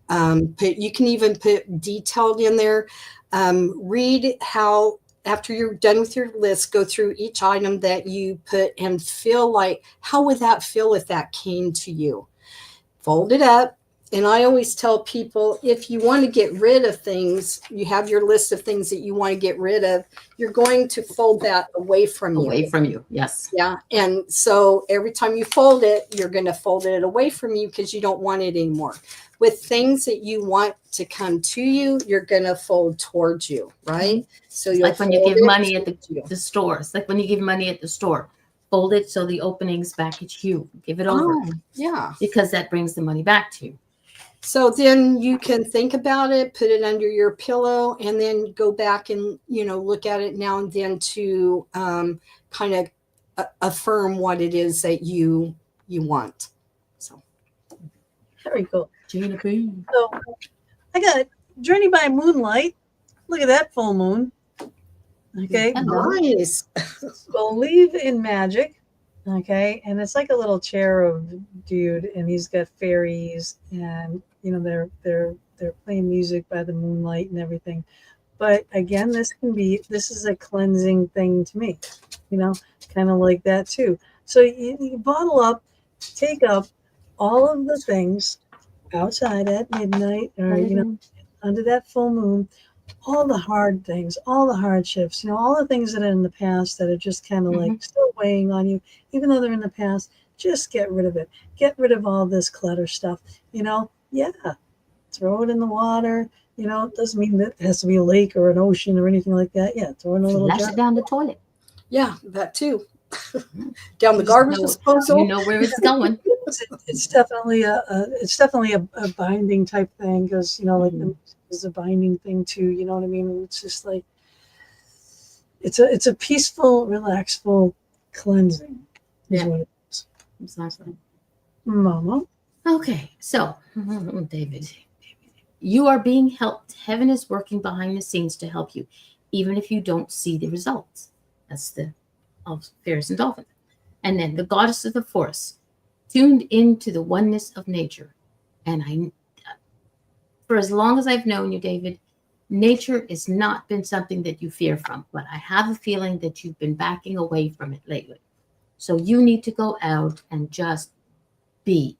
put. You can even put detailed in there. Read how, after you're done with your list, go through each item that you put and feel like, how would that feel if that came to you? Fold it up. And I always tell people, if you want to get rid of things, you have your list of things that you want to get rid of, you're going to fold that away from you. Away from you, yes. Yeah. And so every time you fold it, you're going to fold it away from you because you don't want it anymore. With things that you want to come to you, you're going to fold towards you, right? So you'll Like when you fold give it money at towards you. the stores, like when you give money at the store, fold it so the opening's back at you. Give it over, Oh, yeah. because that brings the money back to you. So then you can think about it, put it under your pillow, and then go back and, look at it now and then to kind of affirm what it is that you want. So Very cool. Gina B. So I got Journey by Moonlight. Look at that full moon. Okay. Hello. nice. Believe in magic. Okay. And it's like a little cherub dude, and he's got fairies, and they're playing music by the moonlight and everything. But again, this is a cleansing thing to me, kind of like that too. So you bottle up, take up all of the things outside at midnight, or under that full moon, all the hard things, all the hardships, all the things that are in the past that are just kind of like still weighing on you, even though they're in the past. Just get rid of it. Get rid of all this clutter stuff. Yeah, throw it in the water. It doesn't mean that it has to be a lake or an ocean or anything like that. Yeah, throw it in a little Flush jar. it down the toilet. Yeah, that too. Down the garbage disposal. You know where it's going. It's definitely a binding type thing, because there's a binding thing too. You know what I mean? It's just like it's a peaceful, relaxful cleansing. Is what it is. Exactly. Mama. Okay, so David, you are being helped. Heaven is working behind the scenes to help you, even if you don't see the results. That's the of fairies and dolphins. And then the goddess of the forest, tuned into the oneness of nature. And for as long as I've known you, David, nature has not been something that you fear from, but I have a feeling that you've been backing away from it lately. So you need to go out and just be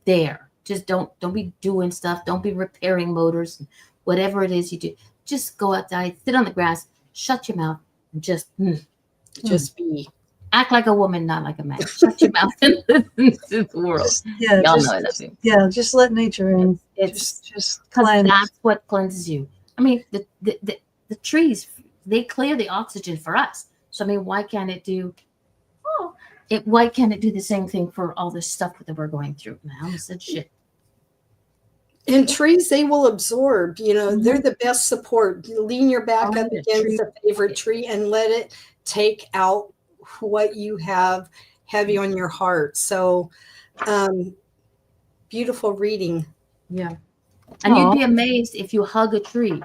there. Just don't be doing stuff. Don't be repairing motors, whatever it is you do. Just go outside, sit on the grass, shut your mouth, and just be. Act like a woman, not like a man. Shut your mouth and listen to the world. Y'all know I love you. Yeah, just let nature in. It's just because cleanse. that's what cleanses you. I mean, the trees, they clear the oxygen for us. So I mean, why can't it do the same thing for all this stuff that we're going through? And I almost said shit. And trees, they will absorb, they're the best support. Lean your back up against a favorite tree and let it take out what you have heavy on your heart. So beautiful reading. Yeah. And you'd be amazed if you hug a tree,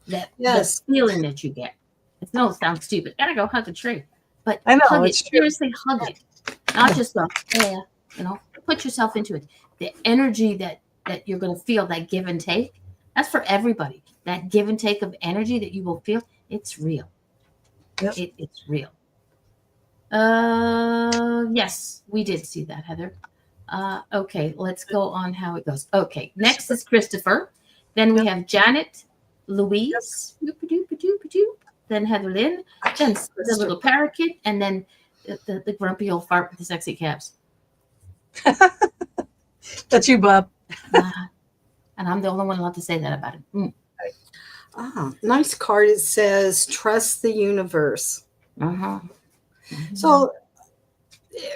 the feeling that you get. It sounds stupid. Gotta go hug a tree. But I know, hug it. it's true. Seriously, hug it. Not just go, put yourself into it. The energy that you're going to feel, that give and take, that's for everybody. That give and take of energy that you will feel, it's real. Yep. It's real. Yes, we did see that, Heather. Okay, let's go on how it goes. Okay, next is Christopher. Then we have Janet, Louise, then Heather Lynn, then the little parakeet, and then the grumpy old fart with the sexy calves. That's you, Bob. And I'm the only one allowed to say that about it. Nice card. It says, trust the universe. Uh-huh. So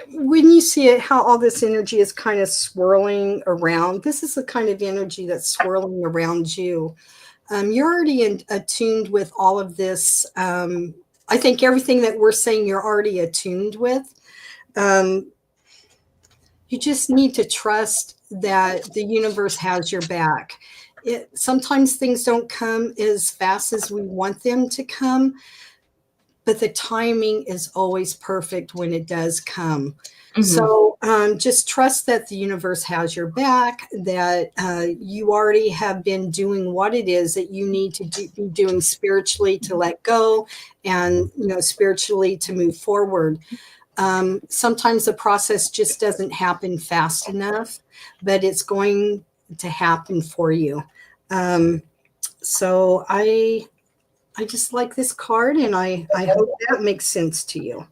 when you see it, how all this energy is kind of swirling around, this is the kind of energy that's swirling around you. You're already attuned with all of this. I think everything that we're saying, you're already attuned with. You just need to trust that the universe has your back. Sometimes things don't come as fast as we want them to come, but the timing is always perfect when it does come. Mhm. So just trust that the universe has your back, that you already have been doing what it is that you need to be doing spiritually to let go, and spiritually to move forward. Sometimes the process just doesn't happen fast enough, but it's going to happen for you. So I just like this card, and I hope that makes sense to you.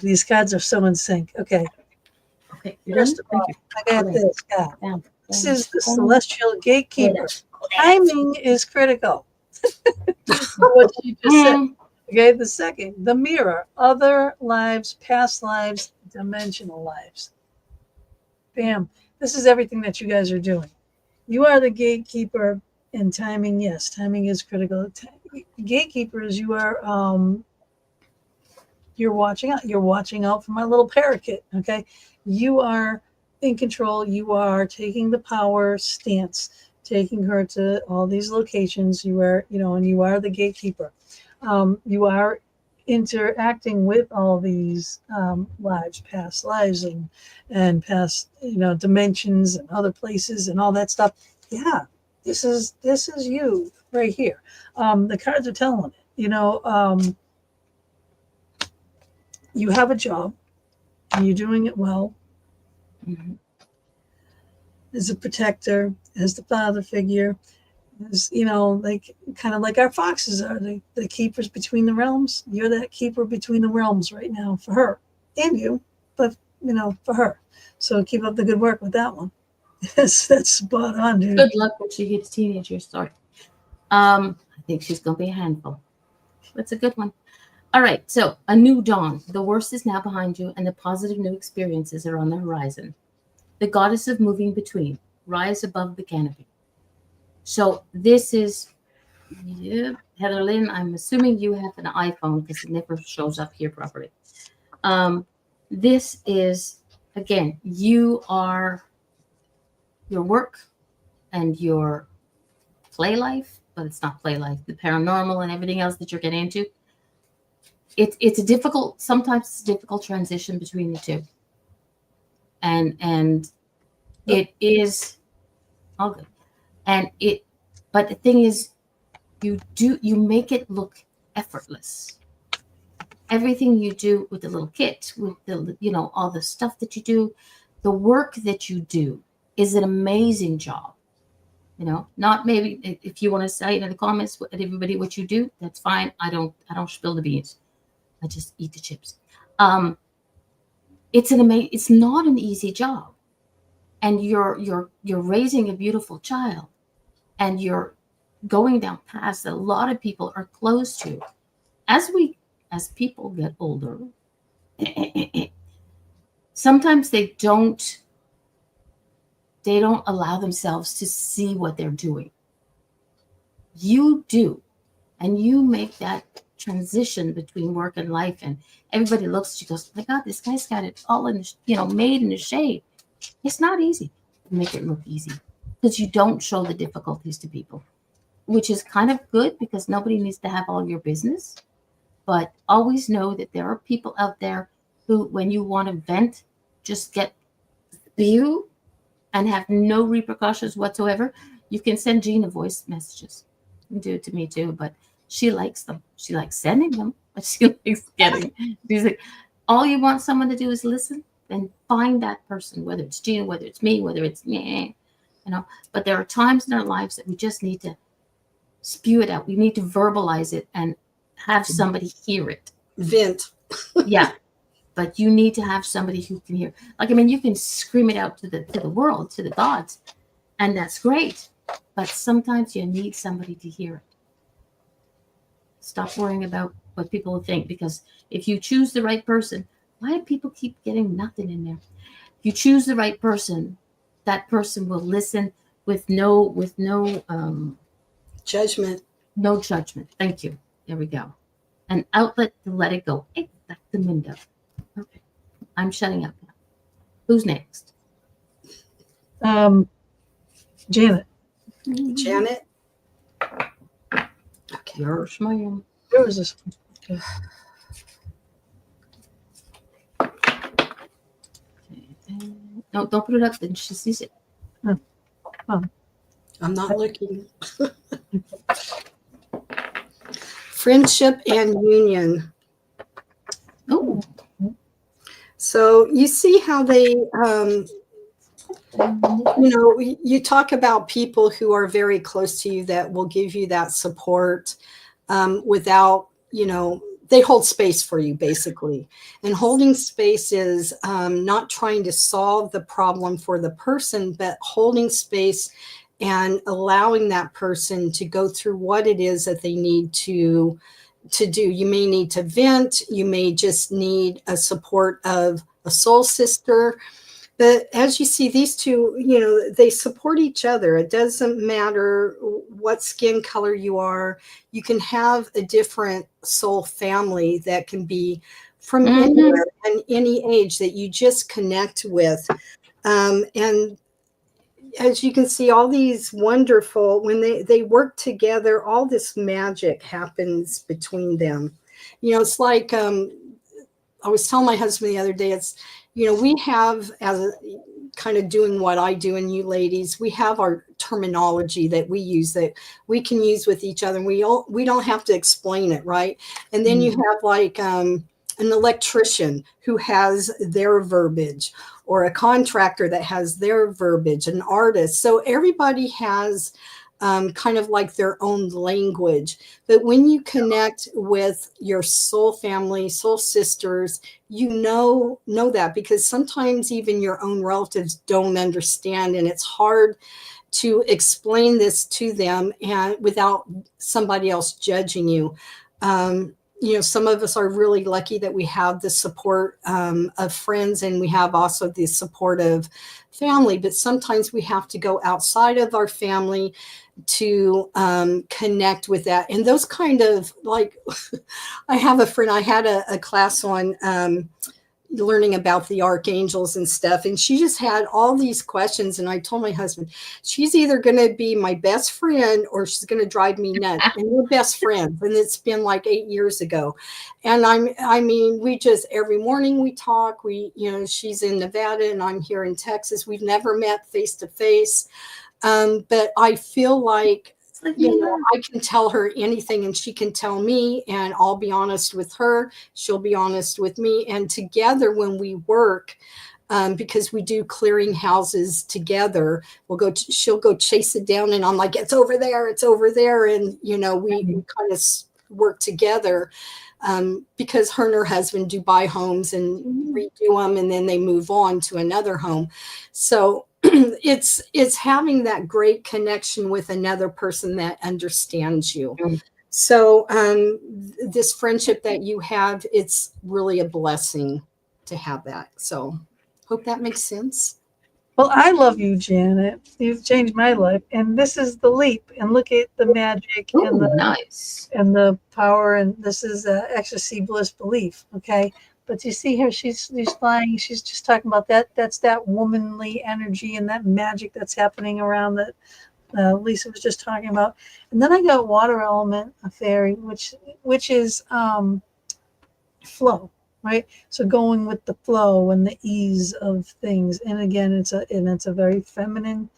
These cards are so in sync. Okay. Okay, you're done? First of all, Thank you. I got Okay. this. Yeah. Down, This down, is the down. celestial gatekeeper. Down. Timing is critical. What you just said. Mm. Okay. The second, the mirror, other lives, past lives, dimensional lives. Bam. This is everything that you guys are doing. You are the gatekeeper, and timing, yes, timing is critical. Gatekeepers, you are you're watching out. You're watching out for my little parakeet. Okay. You are in control. You are taking the power stance, taking her to all these locations. You are, and you are the gatekeeper. You are interacting with all these lives, past lives, and past, dimensions and other places and all that stuff. Yeah, this is you right here. The cards are telling it. You have a job and you're doing it well. Mhm. As a protector, as the father figure, as like kind of like our foxes are the keepers between the realms. You're that keeper between the realms right now for her and you, but for her. So keep up the good work with that one. Yes, that's spot on, dude. Good luck when she hits teenagers. Sorry. I think she's gonna be a handful. That's a good one. All right. So a new dawn. The worst is now behind you, and the positive new experiences are on the horizon. The goddess of moving between. Rise above the canopy. So this is, yeah, Heather Lynn. I'm assuming you have an iPhone because it never shows up here properly. This is, again, you are your work and your play life, but it's not play life, the paranormal and everything else that you're getting into. It's a difficult, sometimes it's a difficult transition between the two. And it is all good. But the thing is, you make it look effortless. Everything you do with the little kit, with the, all the stuff that you do, the work that you do is an amazing job. Not maybe if you want to say in the comments everybody what you do, that's fine. I don't spill the beans. I just eat the chips. It's not an easy job, and you're raising a beautiful child, and you're going down paths that a lot of people are close to. As people get older, sometimes they don't allow themselves to see what they're doing. You do, and you make that transition between work and life, and everybody looks at you, goes, my God, this guy's got it all in made in the shade. It's not easy to make it look easy, because you don't show the difficulties to people, which is kind of good because nobody needs to have all your business. But always know that there are people out there who, when you want to vent, just get spew and have no repercussions whatsoever. You can send Gina voice messages. You can do it to me too, but she likes them. She likes sending them, but she likes getting. She's like, all you want someone to do is listen, and find that person, whether it's Gina, whether it's me, whether it's me, But there are times in our lives that we just need to spew it out. We need to verbalize it and have somebody hear it. Vent. Yeah. But you need to have somebody who can hear. You can scream it out to the world, to the gods, and that's great. But sometimes you need somebody to hear it. Stop worrying about what people will think, because if you choose the right person, Why do people keep getting nothing in there? You choose the right person, that person will listen with Judgment. no judgment. Thank you. There we go. An outlet to let it go. Exactamente. Okay. I'm shutting up now. Who's next? Janet, Janet. Okay. Yours, ma'am. where was this one? Okay. No, don't put it up. Then she sees it. I'm not looking. Friendship and union. Oh, So you see how they, you talk about people who are very close to you that will give you that support without, they hold space for you basically. And holding space is not trying to solve the problem for the person, but holding space and allowing that person to go through what it is that they need to do. You may need to vent. You may just need a support of a soul sister. But as you see, these two, they support each other. It doesn't matter what skin color you are. You can have a different soul family that can be from anywhere and any age that you just connect with. And as you can see, all these wonderful, when they work together, all this magic happens between them. It's like, I was telling my husband the other day, it's, we have, as a, kind of doing what I do and you ladies, we have our terminology that we use that we can use with each other. And we don't have to explain it, right? And then you have like an electrician who has their verbiage, or a contractor that has their verbiage, an artist. So everybody has kind of like their own language. But when you connect with your soul family, soul sisters, you know that, because sometimes even your own relatives don't understand, and it's hard to explain this to them and without somebody else judging you. Some of us are really lucky that we have the support of friends, and we have also the support of family. But sometimes we have to go outside of our family to connect with that. And those kind of like, I have a friend, I had a class on learning about the archangels and stuff, and she just had all these questions. And I told my husband, she's either going to be my best friend or she's going to drive me nuts. And we're best friends, and it's been like 8 years ago. And we just, every morning we talk. She's in Nevada and I'm here in Texas. We've never met face to face, but I feel like, I can tell her anything and she can tell me, and I'll be honest with her. She'll be honest with me. And together when we work, because we do clearing houses together, she'll go chase it down, and I'm like, it's over there. And, we kind of work together because her and her husband do buy homes and redo them, and then they move on to another home. So it's having that great connection with another person that understands you. So this friendship that you have, it's really a blessing to have that. So hope that makes sense. Well, I love you, Janet. You've changed my life, and this is the leap. And look at the magic and the nice and the power. And this is ecstasy, bliss, belief. Okay. But you see her, she's flying. She's just talking about that. That's that womanly energy and that magic that's happening around that Lisa was just talking about. And then I got water element, a fairy, which is flow, right? So going with the flow and the ease of things. And again, it's a very feminine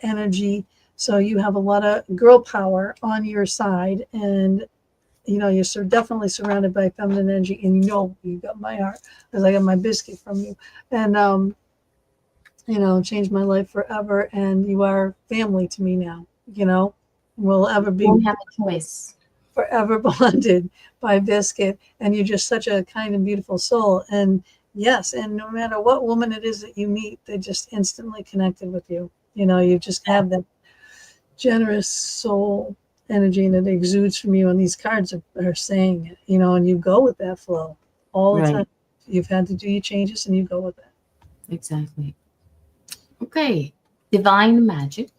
energy. So you have a lot of girl power on your side, and you're definitely surrounded by feminine energy, and you got my heart because I got my biscuit from you, and changed my life forever. And you are family to me now. We'll ever be. Won't have a choice. Forever bonded by biscuit, and you're just such a kind and beautiful soul. And yes, and no matter what woman it is that you meet, they just instantly connected with you. You just have that generous soul energy, and it exudes from you, and these cards are saying it, and you go with that flow all the time. you've had to do your changes, and you go with it. Exactly. Okay. Divine magic.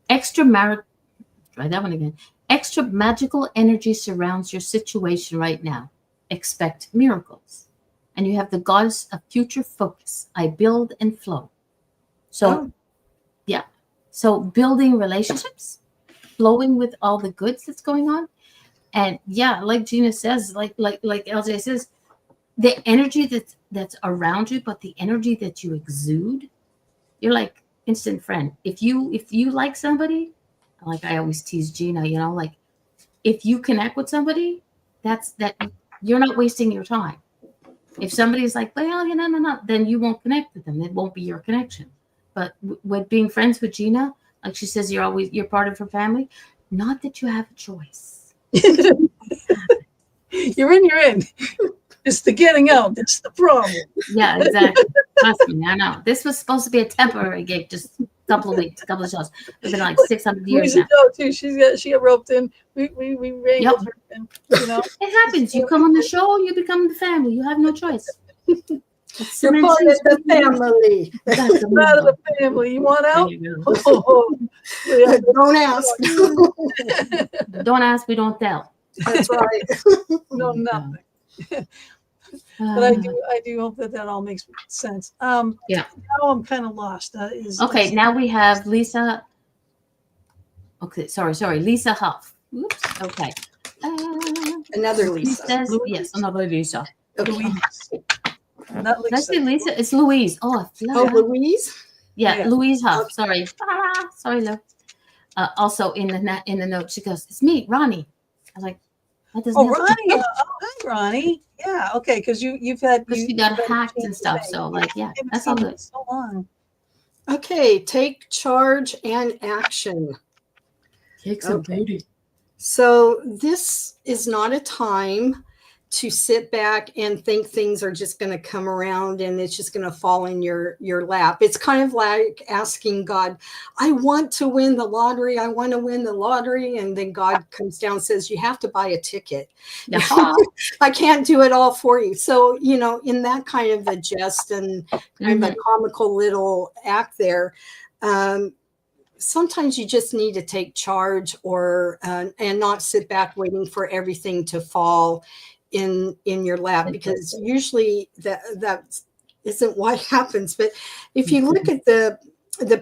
Try that one again. Extra magical energy surrounds your situation right now. Expect miracles. And you have the goddess of future focus. I build and flow. So, Oh. yeah. So building relationships, flowing with all the goods that's going on. And yeah, like Gina says, like LJ says, the energy that's around you, but the energy that you exude, you're like instant friend. If you like somebody, like I always tease Gina, like if you connect with somebody, that's that you're not wasting your time. If somebody's like, well, no, then you won't connect with them. It won't be your connection. But with being friends with Gina, like she says, you're part of her family. Not that you have a choice. You're in. It's the getting out. That's the problem. Yeah, exactly. Trust me, I know. This was supposed to be a temporary gig, just a couple of weeks, a couple of shows. It's been like 600 years now. Too. She got roped in. We wrangled her in, It happens. You come on the show, you become the family. You have no choice. You're part of the family. That's Out of the family. You want out? Don't ask. Don't ask, we don't tell. That's right. No, nothing. But I do hope that all makes sense. Yeah. Now I'm kind of lost. Okay, now we have Lisa. Okay, sorry, Lisa Huff. Oops. Okay. Another Lisa. Says, yes, another Lisa. Okay. Louise. Not Did I Lisa. say Lisa? It's Louise. Oh, Louise? Yeah, Yeah. Louise Huff. Sorry. Sorry, Lou. Also in the note, she goes, "It's me, Ronnie." I was like, that doesn't. Oh, have to Ronnie. be- Hi, Ronnie. Yeah. Okay. Because you've had. Because she got hacked and stuff. So like, yeah, that's all good. So long. Okay, take charge and action. Take some booty. So this is not a time to sit back and think things are just going to come around and it's just going to fall in your lap. It's kind of like asking God, I want to win the lottery. I want to win the lottery. And then God comes down and says, you have to buy a ticket. Yeah. I can't do it all for you. So, in that kind of a jest and kind of a comical little act there, sometimes you just need to take charge or and not sit back waiting for everything to fall in your lap, because usually that isn't what happens. But if you look at the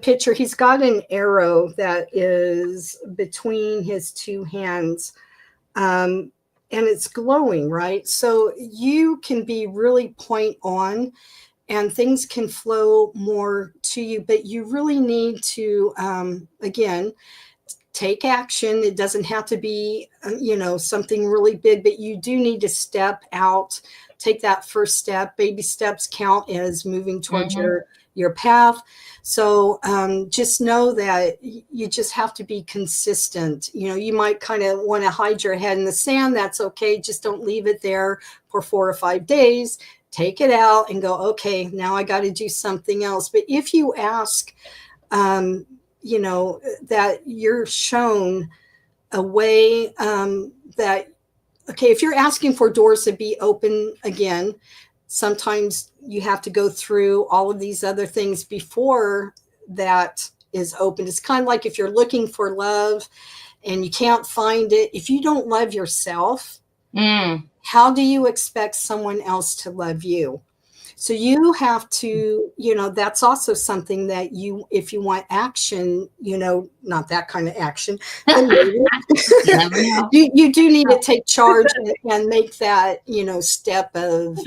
picture, he's got an arrow that is between his two hands, and it's glowing, right? So you can be really point on and things can flow more to you, but you really need to, again, take action. It doesn't have to be, something really big, but you do need to step out, take that first step. Baby steps count as moving towards your path. So just know that you just have to be consistent. You might kind of want to hide your head in the sand. That's okay. Just don't leave it there for 4 or 5 days. Take it out and go, okay, now I got to do something else. But if you ask, that you're shown a way that, okay, if you're asking for doors to be open again, sometimes you have to go through all of these other things before that is open. It's kind of like if you're looking for love and you can't find it. If you don't love yourself, how do you expect someone else to love you? So you have to, that's also something that if you want action, not that kind of action, you do need to take charge and make that, step of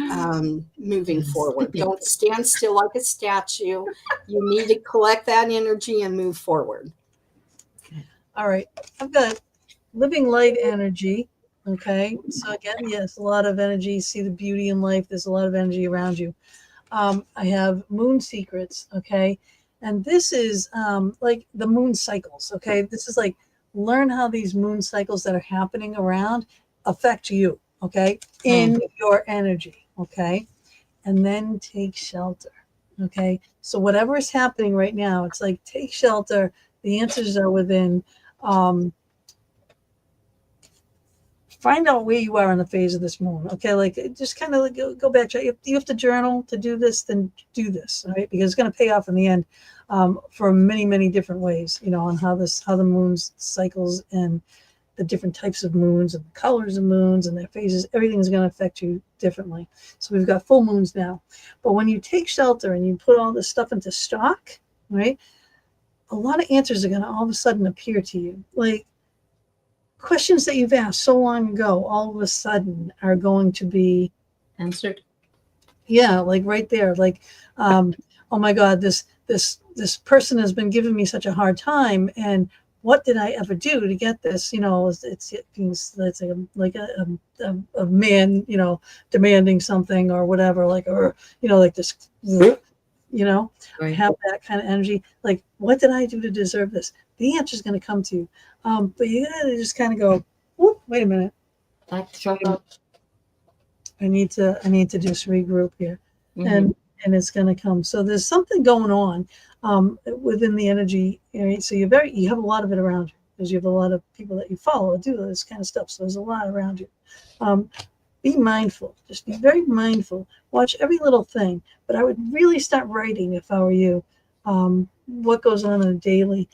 moving forward. Don't stand still like a statue. You need to collect that energy and move forward. All right. I've got living light energy. Okay. So again, yes, a lot of energy. See the beauty in life. There's a lot of energy around you. I have moon secrets. Okay. And this is like the moon cycles. Okay. This is like learn how these moon cycles that are happening around affect you. Okay. In your energy. Okay. And then take shelter. Okay. So whatever is happening right now, it's like take shelter. The answers are within. find out where you are in the phase of this moon. Okay, like just kind of like go back. You have to journal to do this, then do this, all right? Because it's going to pay off in the end for many, many different ways. You know, on how the moon's cycles and the different types of moons and the colors of moons and their phases. Everything's going to affect you differently. So we've got full moons now, but when you take shelter and you put all this stuff into stock, right? A lot of answers are going to all of a sudden appear to you, like questions that you've asked so long ago all of a sudden are going to be Answered. yeah, like right there, like oh my god, this person has been giving me such a hard time, and what did I ever do to get this? You know, it's like a man, you know, demanding something or whatever, like, or you know, like this, you know, Right. have that kind of energy. Like, what did I do to deserve this? The answer is going to come to you. But you gotta just kind of go, whoop, wait a minute. Like shock up. I need to just regroup here. Mhm. And it's going to come. So there's something going on within the energy. So you have a lot of it around you because you have a lot of people that you follow that do this kind of stuff. So there's a lot around you. Be mindful. Just be very mindful. Watch every little thing. But I would really start writing if I were you. What goes on a daily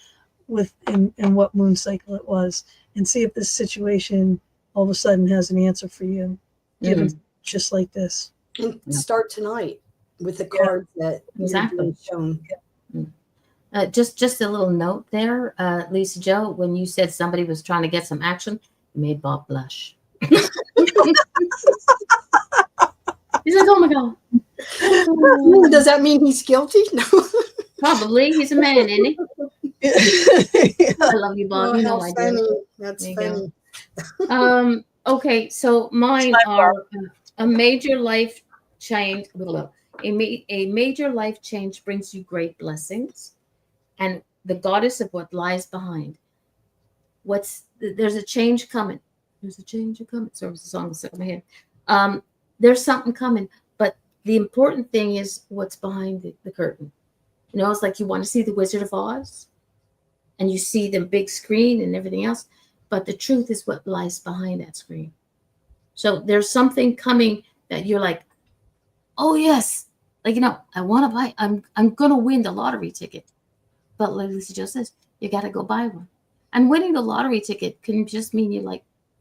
and what moon cycle it was, and see if this situation all of a sudden has an answer for you, given just like this. And start tonight with the Yeah. cards that Exactly. you're being shown. Just a little note there, Lisa Joe, when you said somebody was trying to get some action, you made Bob blush. He's like, oh my God. Does that mean he's guilty? No. Probably. He's a man, isn't he? I love you, Bob. Oh, You know how I funny. do. That's There you funny. go. Okay, so mine Hi, are a major life change. A major life change brings you great blessings, and the goddess of what lies behind. There's a change coming. There's a change coming. Sorry, was the song that's stuck in my head. There's something coming, but the important thing is what's behind the curtain. You know, it's like you want to see the Wizard of Oz, and you see the big screen and everything else, but the truth is what lies behind that screen. So there's something coming that you're like, oh yes, like, you know, I want to buy. I'm gonna win the lottery ticket, but like Lisa just says, you got to go buy one. And winning the lottery ticket can just mean you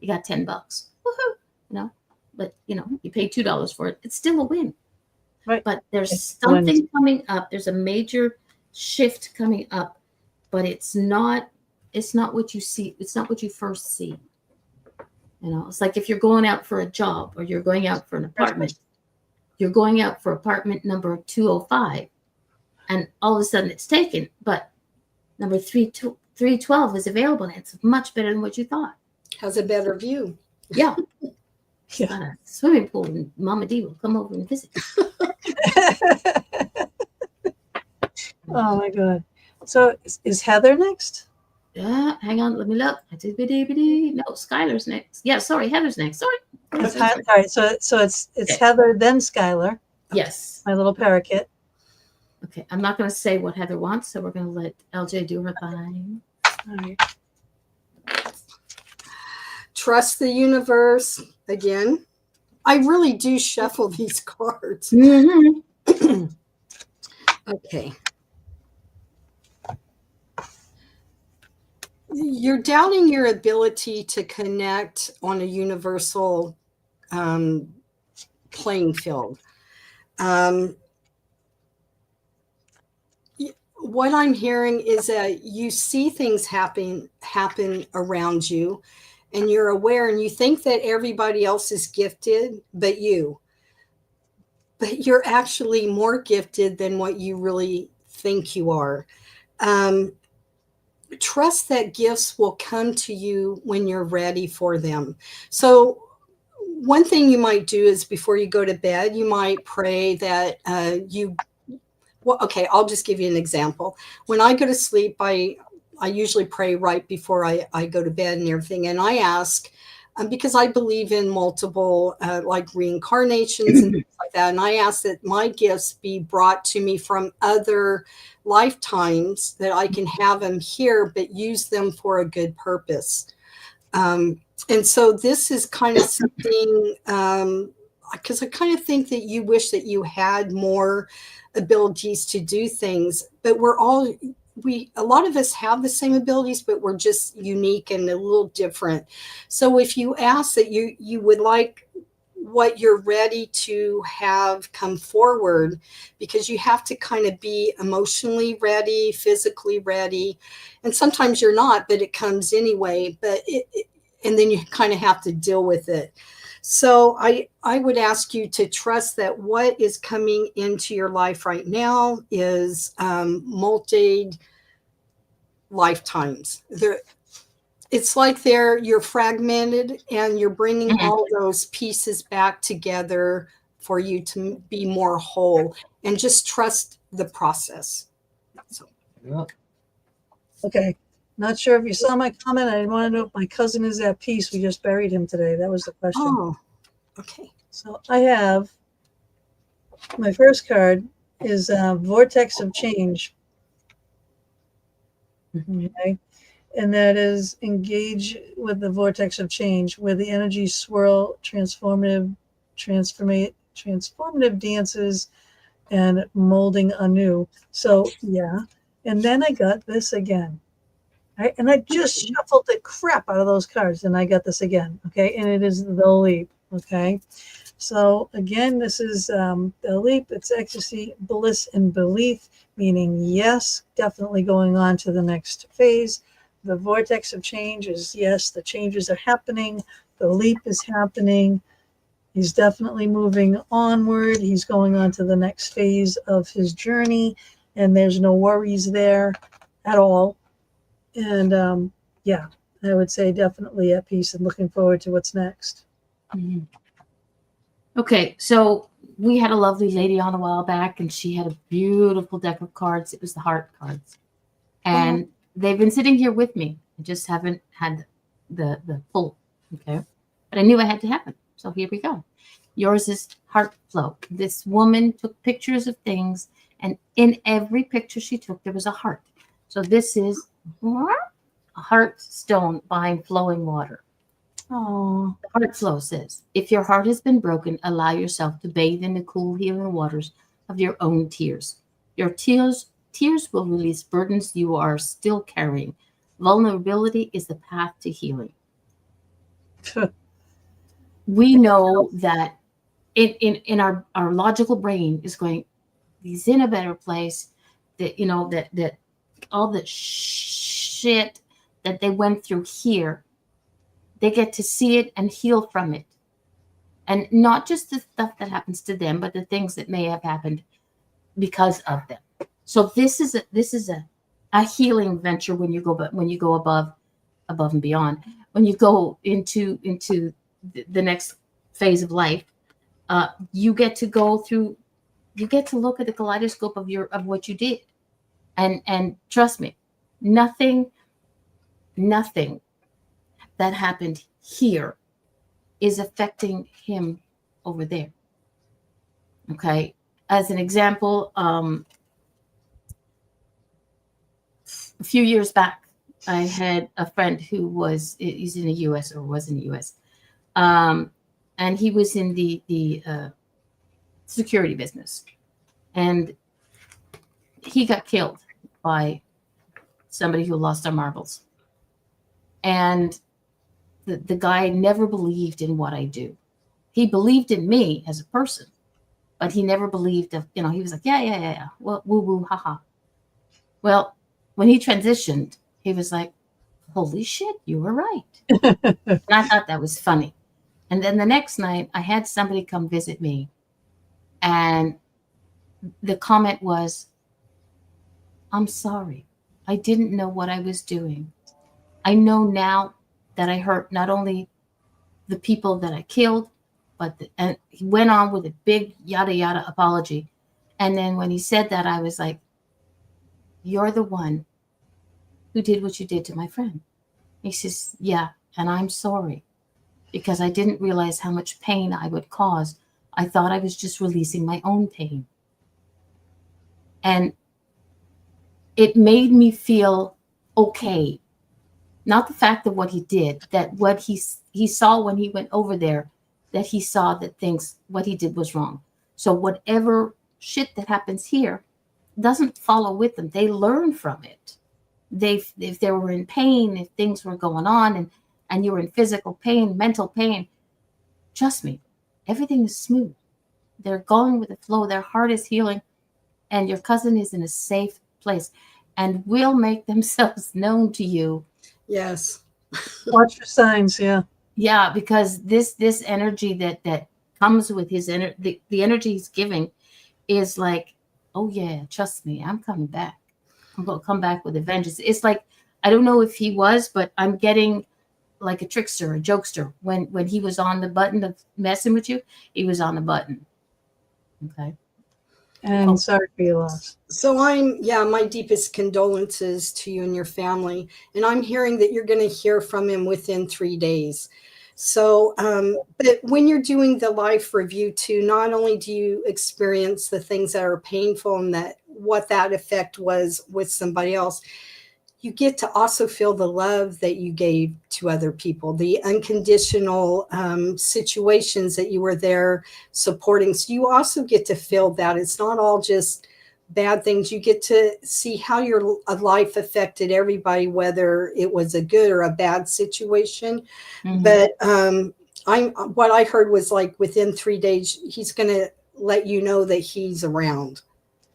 got $10, woohoo, you know. But you know, you pay $2 for it. It's still a win. Right. But there's It's something coming up. There's a major shift coming up, but it's not what you see. It's not what you first see. You know, it's like if you're going out for a job or you're going out for an apartment, you're going out for apartment number 205, and all of a sudden it's taken, but number 312 is available, and it's much better than what you thought. Has a better view. Yeah. Yeah. Got a swimming pool, and Mama D will come over and visit. Oh my god. So is Heather next? Yeah, hang on, let me look. No, Skylar's next. Yeah, sorry, Heather's next. Sorry. All right. So it's Okay. Heather then Skylar, Yes. my little parakeet. Okay, I'm not going to say what Heather wants, so we're going to let LJ do her thing. All right. Trust the universe. Again, I really do shuffle these cards. Mm-hmm. Okay. You're doubting your ability to connect on a universal playing field. What I'm hearing is that you see things happen around you, and you're aware, and you think that everybody else is gifted but you're actually more gifted than what you really think you are. Trust that gifts will come to you when you're ready for them. So one thing you might do is before you go to bed, you might pray that okay, I'll just give you an example. When I go to sleep, I usually pray right before I go to bed and everything. And I ask, because I believe in multiple like reincarnations and things like that. And I ask that my gifts be brought to me from other lifetimes, that I can have them here, but use them for a good purpose. And so this is kind of something, because I kind of think that you wish that you had more abilities to do things, but a lot of us have the same abilities, but we're just unique and a little different. So if you ask that you would like what you're ready to have come forward, because you have to kind of be emotionally ready, physically ready, and sometimes you're not, but it comes anyway. And then you kind of have to deal with it. So I would ask you to trust that what is coming into your life right now is multi lifetimes. It's like you're fragmented and you're bringing Mhm. all those pieces back together for you to be more whole, and just trust the process. So, Yep. Okay. Not sure if you saw my comment. I want to know if my cousin is at peace. We just buried him today. That was the question. oh, okay. So I have my first card is Vortex of Change. Okay. And that is engage with the vortex of change, where the energies swirl, transformative dances, and molding anew. So yeah. And then I got this again. Right? And I just shuffled the crap out of those cards, and I got this again. Okay. And it is the leap. Okay. So again, this is the leap. It's ecstasy, bliss, and belief, meaning yes, definitely going on to the next phase. The vortex of change is yes, the changes are happening. The leap is happening. He's definitely moving onward. He's going on to the next phase of his journey, and there's no worries there at all. And yeah, I would say definitely at peace and looking forward to what's next. Mhm. Okay, so we had a lovely lady on a while back, and she had a beautiful deck of cards. It was the heart cards, and they've been sitting here with me. I just haven't had the pull. Okay, but I knew it had to happen. So here we go. Yours is heart flow. This woman took pictures of things, and in every picture she took, there was a heart. So this is a heart stone behind flowing water. Oh, The heart flow says, if your heart has been broken, allow yourself to bathe in the cool, healing waters of your own tears. Your tears will release burdens you are still carrying. Vulnerability is the path to healing. We know that in our logical brain is going, he's in a better place, that that all the shit that they went through here, they get to see it and heal from it. And not just the stuff that happens to them, but the things that may have happened because of them. So this is a healing venture when you go above and beyond. When you go into the next phase of life, you get to go through. You get to look at the kaleidoscope of what you did, and trust me, nothing that happened here is affecting him over there. Okay. As an example, a few years back, I had a friend he's in the US, or was in the US. And he was in the security business. And he got killed by somebody who lost their marbles. And the guy never believed in what I do. He believed in me as a person, but he never believed he was like, yeah. Well, woo woo, haha. Well, when he transitioned, he was like, holy shit, you were right. And I thought that was funny. And then the next night, I had somebody come visit me, and the comment was, I'm sorry. I didn't know what I was doing. I know now that I hurt not only the people that I killed, and he went on with a big yada yada apology. And then when he said that, I was like, you're the one who did what you did to my friend. He says, yeah, and I'm sorry, because I didn't realize how much pain I would cause. I thought I was just releasing my own pain. And it made me feel okay. Not the fact of what he did, that what he he saw when he went over there that he saw that things, what he did was wrong. So whatever shit that happens here doesn't follow with them. They learn from it. If they were in pain, if things were going on and you were in physical pain, mental pain, trust me, everything is smooth. They're going with the flow. Their heart is healing, and your cousin is in a safe place and will make themselves known to you. Yes. Watch for signs. Yeah. Yeah, because this energy that comes with his the energy he's giving is like, oh yeah, trust me, I'm coming back. I'm gonna come back with a vengeance. It's like, I don't know if he was, but I'm getting like a trickster, a jokester. When he was on the button of messing with you, he was on the button. Okay. And Oh. sorry for your loss. So my deepest condolences to you and your family. And I'm hearing that you're going to hear from him within 3 days. So, but when you're doing the life review too, not only do you experience the things that are painful and that what that effect was with somebody else, you get to also feel the love that you gave to other people, the unconditional situations that you were there supporting. So you also get to feel that it's not all just bad things. You get to see how your life affected everybody, whether it was a good or a bad situation. Mhm. But what I heard was like within 3 days, he's going to let you know that he's around.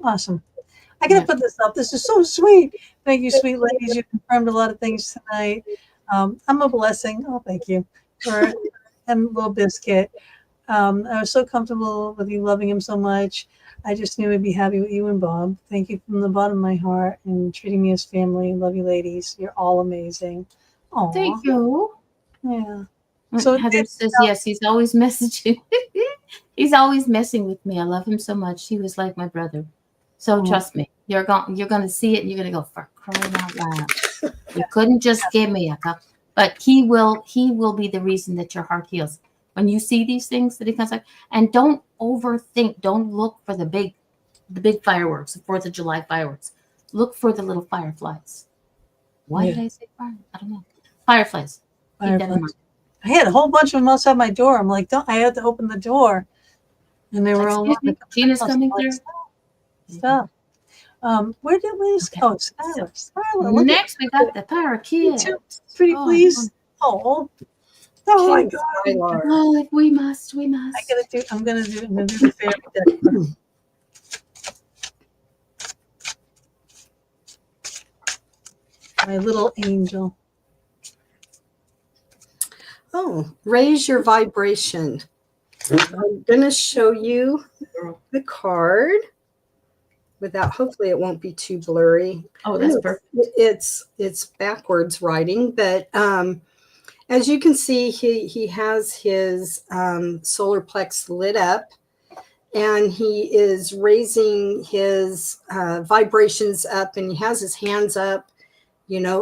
Awesome. I gotta put this up. This is so sweet. Thank you, sweet ladies. You confirmed a lot of things tonight. I'm a blessing. Oh, thank you for and little biscuit. I was so comfortable with you loving him so much. I just knew I'd be happy with you and Bob. Thank you from the bottom of my heart and treating me as family. Love you, ladies. You're all amazing. Oh, Thank you. yeah. So Heather says yes, he's always messaging. He's always messing with me. I love him so much. He was like my brother. So trust me, you're going to see it and you're going to go, for crying out loud. You couldn't just give me a cup. But he will be the reason that your heart heals. When you see these things that he comes like, and don't overthink, don't look for the big fireworks, the 4th of July fireworks. Look for the little fireflies. Why did I say fire? I don't know. Fireflies. Keep that in mind. I had a whole bunch of them outside my door. I'm like, I had to open the door. And they were all Excuse me, Gina's coming through. Stop. Where did we go? Skylar. Skylar, next we got the parakeet. Pretty please. Oh my God. Oh, we must. I'm gonna do the fairy deck. My little angel. Oh, raise your vibration. I'm going to show you the card without, hopefully it won't be too blurry. Oh, that's perfect. It's backwards writing, but as you can see, he has his solar plex lit up, and he is raising his vibrations up, and he has his hands up,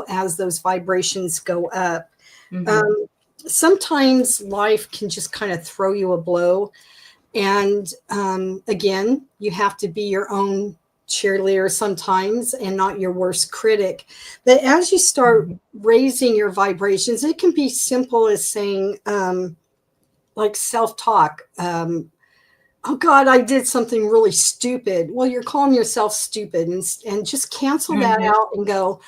as those vibrations go up. Mm-hmm. Sometimes life can just kind of throw you a blow. And again, you have to be your own cheerleader sometimes and not your worst critic. But as you start raising your vibrations, it can be simple as saying, like self-talk. Oh God, I did something really stupid. Well, you're calling yourself stupid and just cancel that out and go,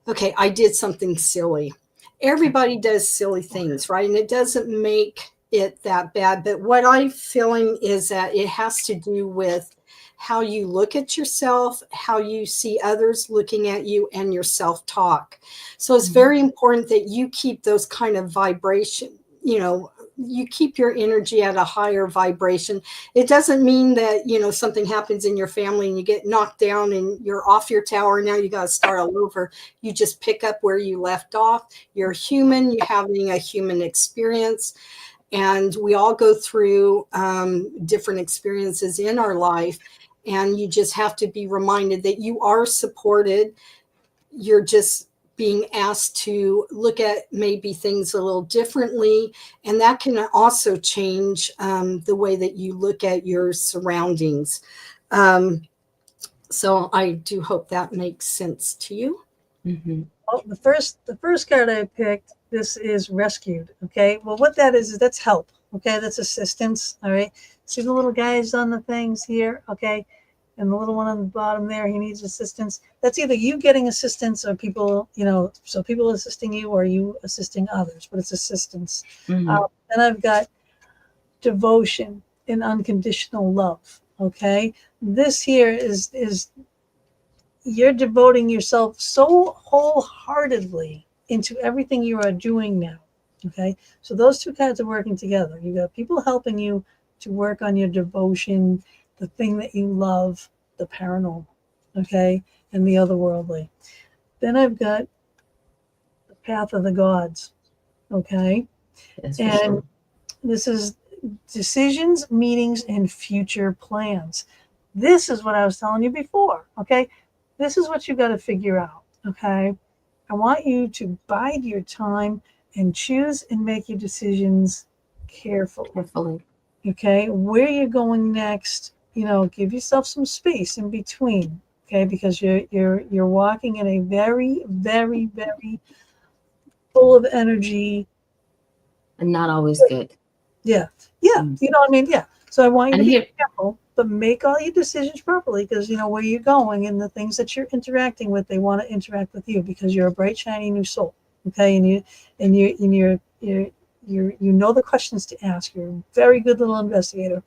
okay, I did something silly. Everybody does silly things, right? And it doesn't make it that bad. But what I'm feeling is that it has to do with how you look at yourself, how you see others looking at you, and your self-talk. So it's very important that you keep those kind of vibration, you keep your energy at a higher vibration. It doesn't mean that, something happens in your family and you get knocked down and you're off your tower. Now you got to start all over. You just pick up where you left off. You're human. You're having a human experience. And we all go through different experiences in our life. And you just have to be reminded that you are supported. You're just being asked to look at maybe things a little differently. And that can also change the way that you look at your surroundings. So I do hope that makes sense to you. Mm-hmm. Oh, the first card I picked, this is rescued. Okay. Well, what that is that's help. Okay. That's assistance. All right. See the little guys on the things here. Okay. And the little one on the bottom there, he needs assistance. That's either you getting assistance or people, so people assisting you or you assisting others, but it's assistance. Mm-hmm. Then I've got devotion and unconditional love. Okay. This here is you're devoting yourself so wholeheartedly into everything you are doing now. Okay. So those two cards are working together. You got people helping you to work on your devotion, the thing that you love, the paranormal, okay, and the otherworldly. Then I've got the path of the gods, okay, That's for and sure. this is decisions, meetings, and future plans. This is what I was telling you before, okay. This is what you got to figure out, okay. I want you to bide your time and choose and make your decisions carefully. Okay, where you're going next, give yourself some space in between. Okay, because you're walking in a very, very, very full of energy. And not always good. Yeah. You know what I mean? Yeah. So I want you And to be here, careful, but make all your decisions properly because you know where you're going and the things that you're interacting with, they want to interact with you because you're a bright, shiny new soul. Okay, you know the questions to ask. You're a very good little investigator.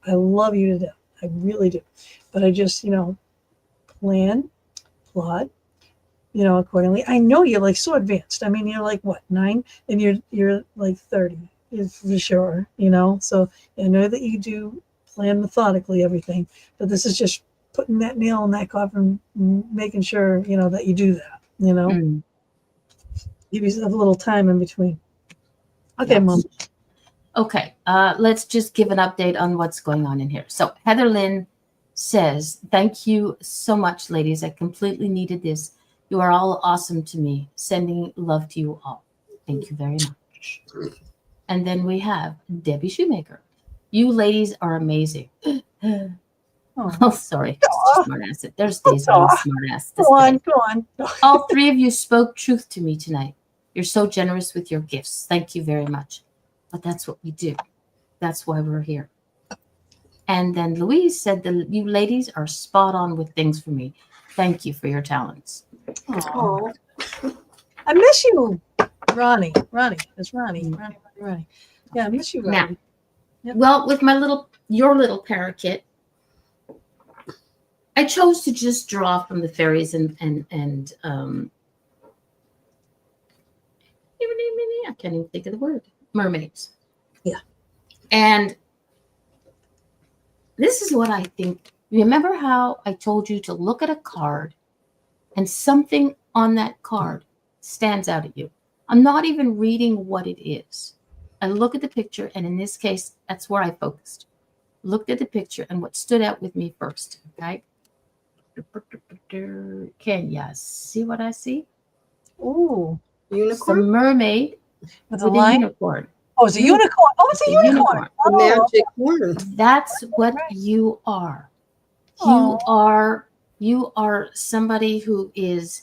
I love you to death. I really do. But I just, plan, plot, accordingly. I know you're like so advanced. I mean, you're like what, 9 and you're like 30 for sure, So I know that you do plan methodically everything, but this is just putting that nail in that coffin, making sure, that you do that, mm, give yourself a little time in between. Okay, yes. Mom. Okay, let's just give an update on what's going on in here. So Heather Lynn says, thank you so much, ladies. I completely needed this. You are all awesome to me. Sending love to you all. Thank you very much. And then we have Debbie Shoemaker. You ladies are amazing. Oh, sorry. Smart ass. There's days when I'm smart ass. Go on. All three of you spoke truth to me tonight. You're so generous with your gifts. Thank you very much. But that's what we do. That's why we're here. And then Louise said, you ladies are spot on with things for me. Thank you for your talents. Oh, I miss you, Ronnie. It's Ronnie. Ronnie. Yeah, I miss you, Ronnie. Now, well, with your little parakeet, I chose to just draw from the fairies and I can't even think of the word. Mermaids. Yeah. And this is what I think. Remember how I told you to look at a card and something on that card stands out at you? I'm not even reading what it is. I look at the picture, and in this case, that's where I focused. Looked at the picture and what stood out with me first. Okay. Can you see what I see? Ooh. Unicorn? It's a mermaid with a unicorn. Oh, it's a unicorn. Oh, it's a unicorn. The magic horn. That's what you are. You are somebody who is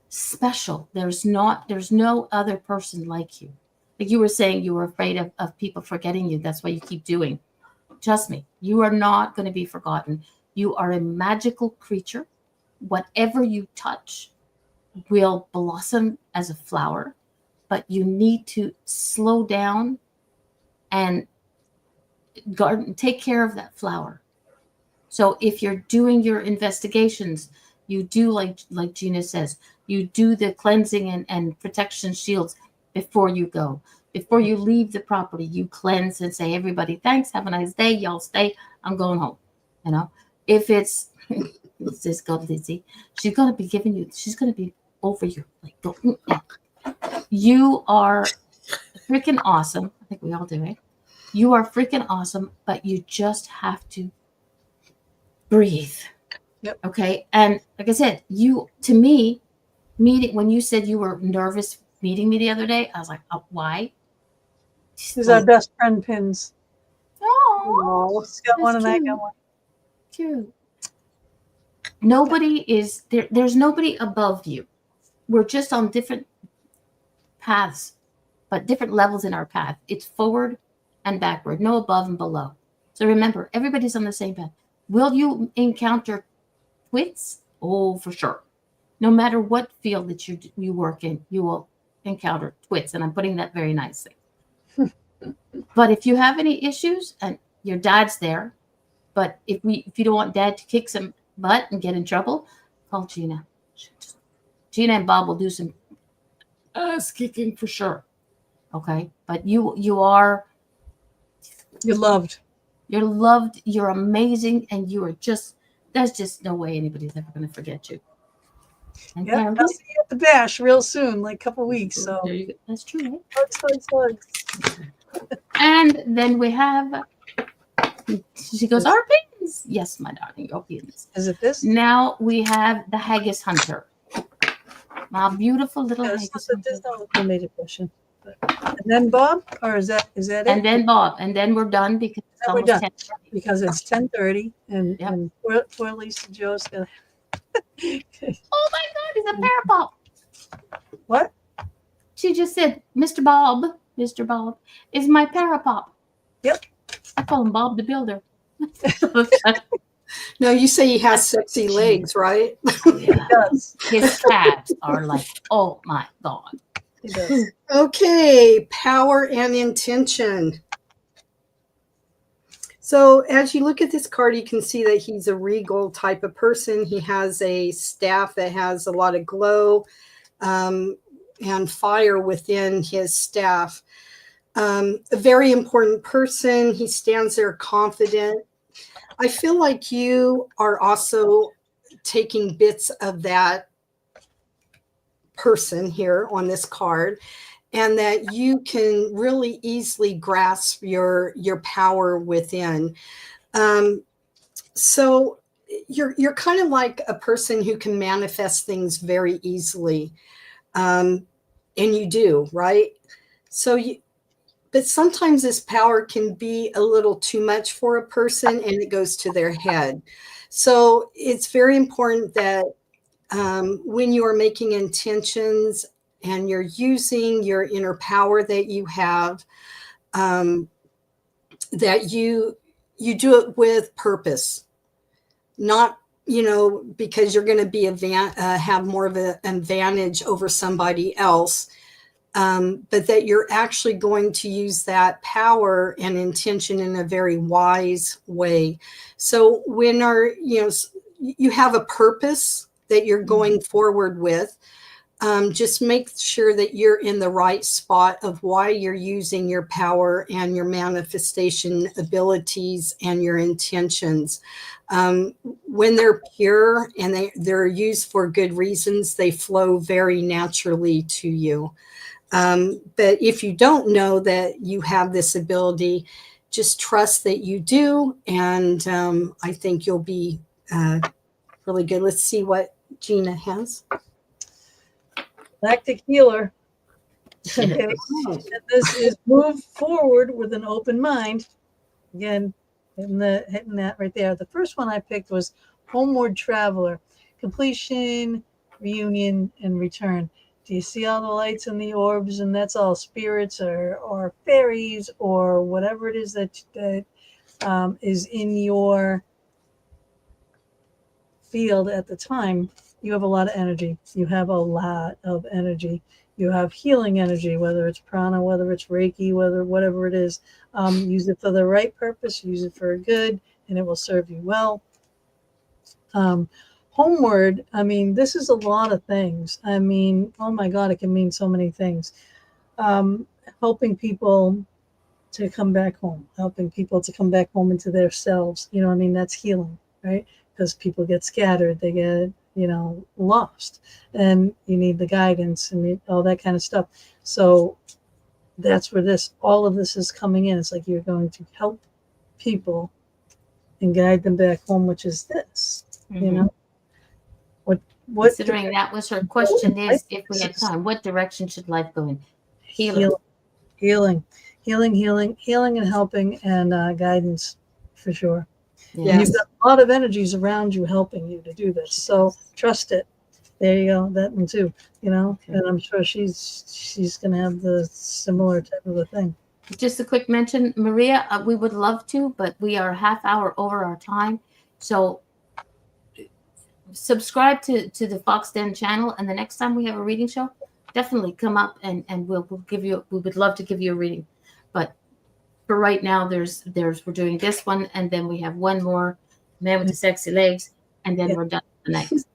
special. There's no other person like you. Like you were saying, you were afraid of people forgetting you. That's why you keep doing. Trust me, you are not going to be forgotten. You are a magical creature. Whatever you touch will blossom as a flower, but you need to slow down and take care of that flower. So if you're doing your investigations, you do like Gina says, you do the cleansing and protection shields before you go. Before you leave the property, you cleanse and say, everybody, thanks, have a nice day, y'all stay, I'm going home. If it's this girl Lizzie, she's going to be over you. Like, you are freaking awesome. I think we all do, right? You are freaking awesome, but you just have to breathe. Yep. Okay. And like I said, to me, when you said you were nervous meeting me the other day, I was like, oh, why? These are best friend pins. Oh, she's got one and I got one. Cute. Nobody is there. There's nobody above you. we're just on different paths, but different levels in our path. It's forward and backward, no above and below. So remember, everybody's on the same path. Will you encounter twits? Oh, for sure. No matter what field that you work in, you will encounter twits, and I'm putting that very nicely. But if you have any issues, and your dad's there, but if you don't want dad to kick some butt and get in trouble, call Gina. Gina and Bob will do some ass kicking for sure. Okay, but you're loved. You're loved. You're amazing, and you are just. There's just no way anybody's ever going to forget you. And Yeah, I'll see you at the bash real soon, like a couple weeks. So there you go. That's true. Right? Hugs. And then we have. She goes, our pins. Yes, my darling, your pins. Is it this? Now we have the Haggis Hunter. My beautiful little Yeah, Haggis there's Hunter. no major question. And then Bob, or is that it? And then Bob, and then we're done because it's Then we're almost done. 10. Because it's 10:30, and Yep. and poor Lisa Joe's gonna. Oh my God, he's a parapop. What? She just said, Mr. Bob is my parapop. Yep. I call him Bob the Builder. No, you say he has sexy legs, right? He does. His calves are like, oh my God. He does. Okay, power and intention. So as you look at this card, you can see that he's a regal type of person. He has a staff that has a lot of glow and fire within his staff. A very important person. He stands there confident. I feel like you are also taking bits of that person here on this card, and that you can really easily grasp your power within. So you're kind of like a person who can manifest things very easily, and you do, right? So but sometimes this power can be a little too much for a person, and it goes to their head. So it's very important that when you are making intentions and you're using your inner power that you have, that you do it with purpose, not because you're going to be have more of an advantage over somebody else, but that you're actually going to use that power and intention in a very wise way. So when you have a purpose that you're going forward with, just make sure that you're in the right spot of why you're using your power and your manifestation abilities and your intentions. When they're pure and they're used for good reasons, they flow very naturally to you. But if you don't know that you have this ability, just trust that you do. And I think you'll be really good. Let's see what Gina has. Galactic Healer. Okay. And this is move forward with an open mind. Again, hitting that right there. The first one I picked was Homeward Traveler. Completion, reunion, and return. Do you see all the lights and the orbs? And that's all spirits or fairies or whatever it is that is in your field at the time. You have a lot of energy. You have a lot of energy. You have healing energy, whether it's prana, whether it's Reiki, whatever it is. Use it for the right purpose. Use it for good, and it will serve you well. Homeward, I mean, this is a lot of things. I mean, oh my God, it can mean so many things. Helping people to come back home, helping people to come back home into their selves. You know what I mean? That's healing, right? Because people get scattered, they get, lost, and you need the guidance and all that kind of stuff. So that's where all of this is coming in. It's like you're going to help people and guide them back home, which is this, What Considering that was her question is, if we had time, what direction should life go in? Healing, and helping and guidance for sure. Yeah. And you've got a lot of energies around you helping you to do this. So trust it. There you go. That one too. Okay. And I'm sure she's gonna have the similar type of a thing. Just a quick mention, Maria, we would love to, but we are a half hour over our time. So subscribe to the Fox Den channel, and the next time we have a reading show, definitely come up and we'll give you, we would love to give you a reading. But for right now, there's we're doing this one, and then we have one more, Man with the Sexy Legs, and then we're done with the next.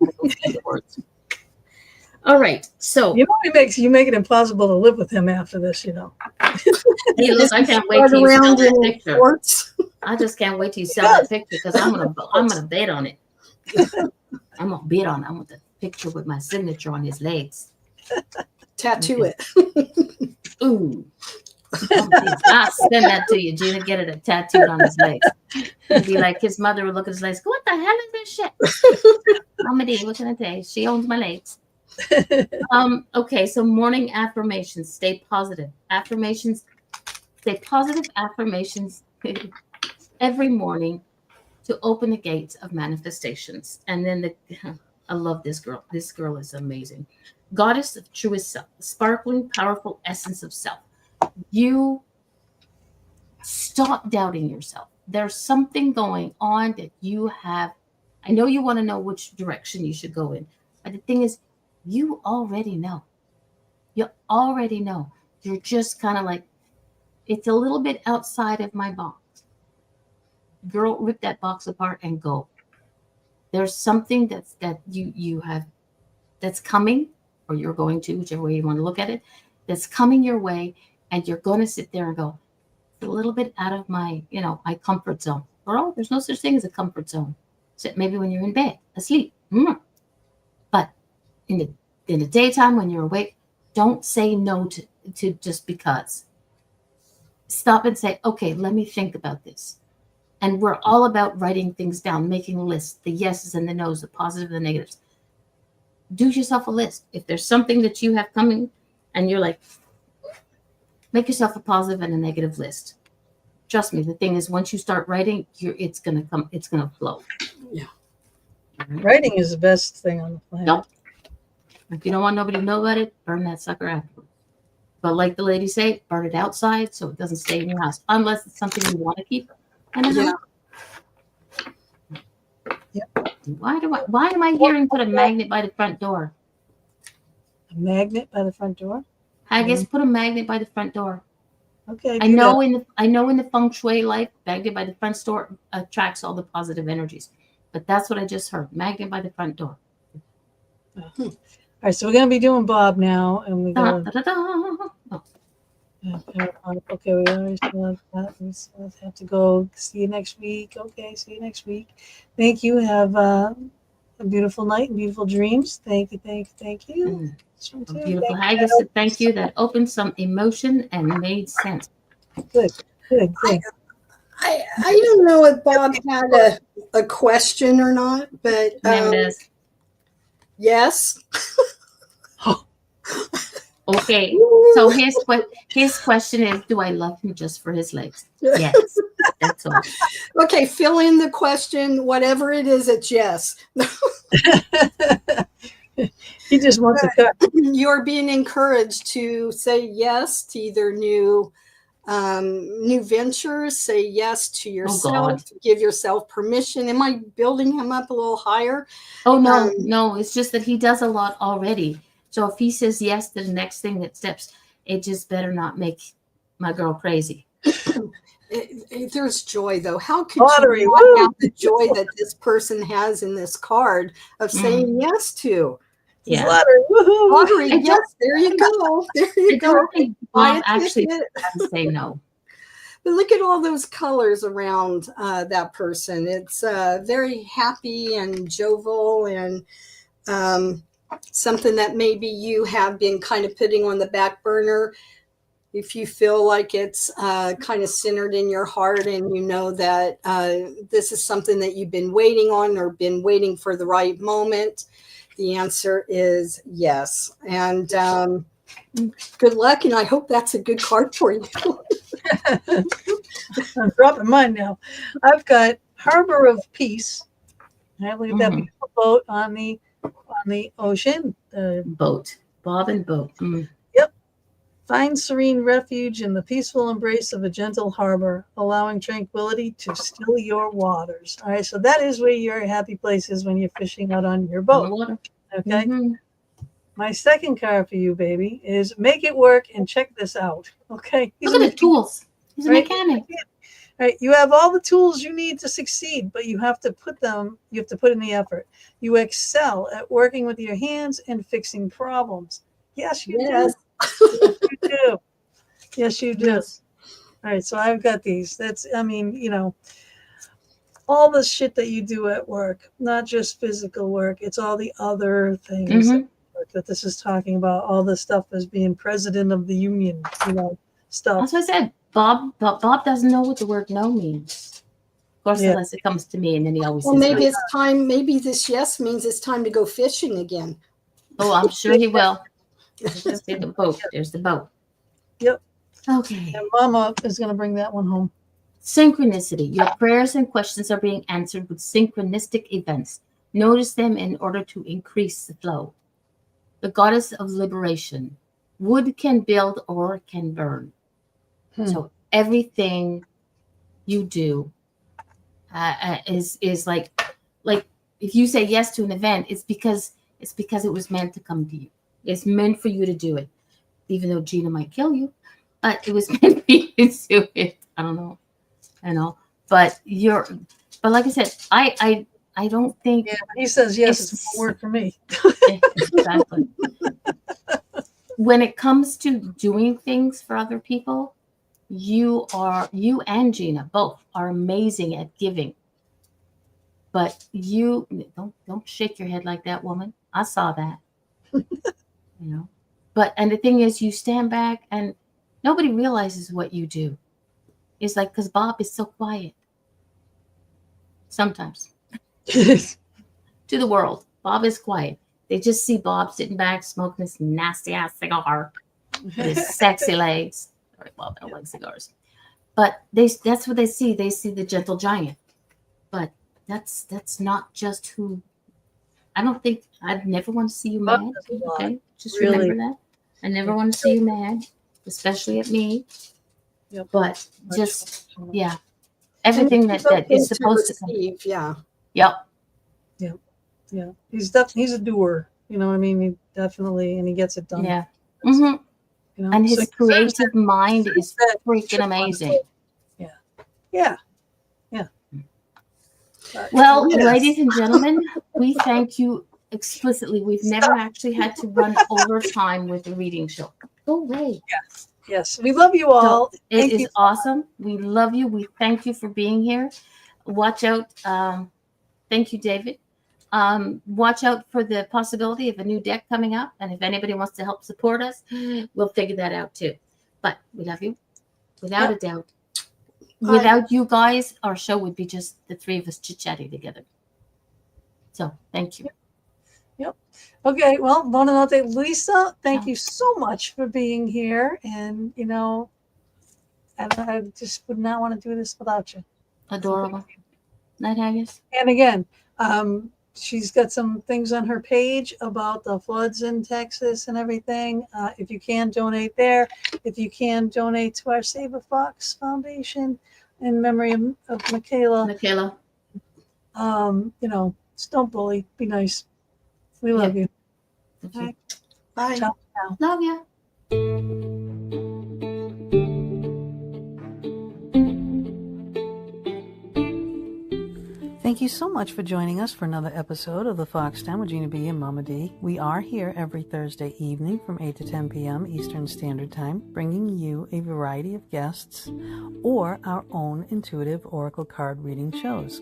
Words. All right, so You make it impossible to live with him after this. hey, look, I can't wait till you sell around that in picture. reports. I just can't wait till you sell that picture, because I'm gonna bid on it. I'm gonna bid on it. I want the picture with my signature on his legs. Tattoo it. Ooh. I'll send that to you, Gina. Get it tattooed on his legs. It'd be like his mother would look at his legs. What the hell is this shit? Mama D, what can I tell you? She owns my legs. Okay, so morning affirmations. Stay positive. Affirmations. Stay positive affirmations every morning to open the gates of manifestations. And then I love this girl. This girl is amazing. Goddess of truest self, sparkling, powerful essence of self. You stop doubting yourself. There's something going on that you have. I know you want to know which direction you should go in, but the thing is, you already know. You already know. You're just kind of like, it's a little bit outside of my box. Girl, rip that box apart and go. There's something that you have that's coming, or you're going to, whichever way you want to look at it, that's coming your way, and you're going to sit there and go, it's a little bit out of my, my comfort zone. Girl, there's no such thing as a comfort zone. Except maybe when you're in bed, asleep. But in the daytime when you're awake, don't say no to just because. Stop and say, okay, let me think about this. And we're all about writing things down, making lists, the yeses and the nos, the positive and the negatives. Do yourself a list. If there's something that you have coming and you're like, make yourself a positive and a negative list. Trust me, the thing is, once you start writing, it's gonna come, it's gonna flow. Yeah. Writing is the best thing on the planet. Nope. If you don't want nobody to know about it, burn that sucker afterwards. But like the lady say, burn it outside so it doesn't stay in your house, unless it's something you want to keep. Yeah. Why am I hearing put a magnet by the front door? A magnet by the front door. I guess put a magnet by the front door. Okay. I know in the feng shui life, magnet by the front door attracts all the positive energies. But that's what I just heard. Magnet by the front door. All right, so we're gonna be doing Bob now, and we go. Oh, Okay, we already said that. We still have to go. See you next week. Okay, see you next week. Thank you. Have a beautiful night and beautiful dreams. Thank you. a beautiful haggis. Thank you. That opened some emotion and made sense. Good. I don't know if Bob had a question or not, but yes. Okay, so his question is, do I love him just for his legs? Yes, that's all. Okay, fill in the question, whatever it is, it's yes. He just wants to cut. You're being encouraged to say yes to either new ventures, say yes to yourself, give yourself permission. Am I building him up a little higher? Oh, no, it's just that he does a lot already. So if he says yes to the next thing that steps, it just better not make my girl crazy. There's joy, though. How could you not have the joy that this person has in this card of saying yes to? Yeah. Lottery, yes, there you go. There you go. I don't think Bob actually has to say no. But look at all those colors around that person. It's very happy and jovial, and something that maybe you have been kind of putting on the back burner. If you feel like it's kind of centered in your heart, and you know that this is something that you've been waiting on or been waiting for the right moment, the answer is yes. And good luck, and I hope that's a good card for you. I'm dropping mine now. I've got Harbor of Peace. I look at that beautiful boat on the ocean. Boat. Bob and boat. Mm. Find serene refuge in the peaceful embrace of a gentle harbor, allowing tranquility to still your waters. All right, so that is where your happy place is when you're fishing out on your On the boat. water. Okay. Mhm. My second card for you, baby, is make it work and check this out. Okay. Look at the tools. He's a Right? mechanic. Right. You have all the tools you need to succeed, but you have to put in the effort. You excel at working with your hands and fixing problems. Yes, you Yes. do. Yes, you do. Yes, you do. Yes. All right, so I've got these. All the shit that you do at work, not just physical work, it's all the other things Mhm. that this is talking about. All the stuff as being president of the union, stuff. That's what I said. Bob doesn't know what the word no means. Of course, Yeah. unless it comes to me, and then he always Well, says, maybe no. it's time. Maybe this yes means it's time to go fishing again. "Oh, I'm sure he will." Just see the boat. There's the boat. Yep. Okay. And Mama is going to bring that one home. Synchronicity. Your prayers and questions are being answered with synchronistic events. Notice them in order to increase the flow. The goddess of liberation. Wood can build or can burn. So everything you do is like if you say yes to an event, it's because it was meant to come to you. It's meant for you to do it, even though Gina might kill you, but it was meant for you to do it. I don't know, but like I said, I don't think Yeah, he says yes, it's It's- more work for me. exactly. When it comes to doing things for other people, you and Gina both are amazing at giving. But you don't shake your head like that, woman. I saw that. But and the thing is, you stand back and nobody realizes what you do. It's like because Bob is so quiet. Sometimes to the world, Bob is quiet. They just see Bob sitting back smoking this nasty ass cigar with his sexy legs. All right, well, I don't like cigars. But that's what they see. They see the gentle giant. But that's not just who. I don't think I'd never want to see you Bob mad. does a lot. Okay, just Really. remember that. I never want to see you mad, especially at me. Yep. But Much, just much, much. yeah, everything that is supposed to come. receive. Yeah. Yep. Yeah, he's a doer. You know what I mean? He definitely, and he gets it done. Yeah. hmm And So his he deserves creative mind deserves is that freaking trip on amazing. Yeah. Well, Yes. ladies and gentlemen, we thank you explicitly. We've never actually had to run over time with the reading show. Go away. Yes, we love you all. It Thank is you. awesome. We love you. We thank you for being here. Watch out. Thank you, David. Watch out for the possibility of a new deck coming up. And if anybody wants to help support us, we'll figure that out too. But we love you without a doubt. Without you guys, our show would be just the three of us chit-chatting together. So thank you. Okay, well, buonanotte, Lisa. Thank you so much for being here. And, I just would not want to do this without you. Adorable. Night, Haggis. And again, she's got some things on her page about the floods in Texas and everything. If you can donate there, if you can donate to our Save a Fox Foundation in memory of Michaela, just don't bully. Be nice. We love you. Okay. Bye. Ciao. Love ya. Thank you so much for joining us for another episode of the Fox Time with Gina B and Mama D. We are here every Thursday evening from 8 to 10 p.m. Eastern Standard Time, bringing you a variety of guests or our own intuitive oracle card reading shows.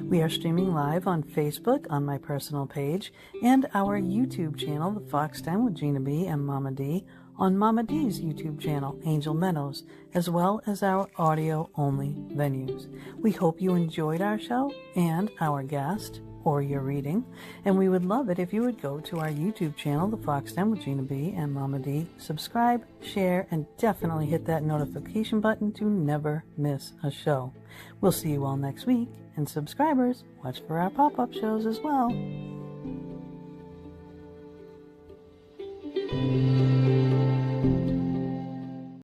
We are streaming live on Facebook on my personal page and our YouTube channel, The Fox Time with Gina B and Mama D, on Mama D's YouTube channel, Angel Meadows, as well as our audio-only venues. We hope you enjoyed our show and our guest or your reading, and we would love it if you would go to our YouTube channel, The Fox Den with Gina B and Mama D, subscribe, share, and definitely hit that notification button to never miss a show. We'll see you all next week, and subscribers, watch for our pop-up shows as well.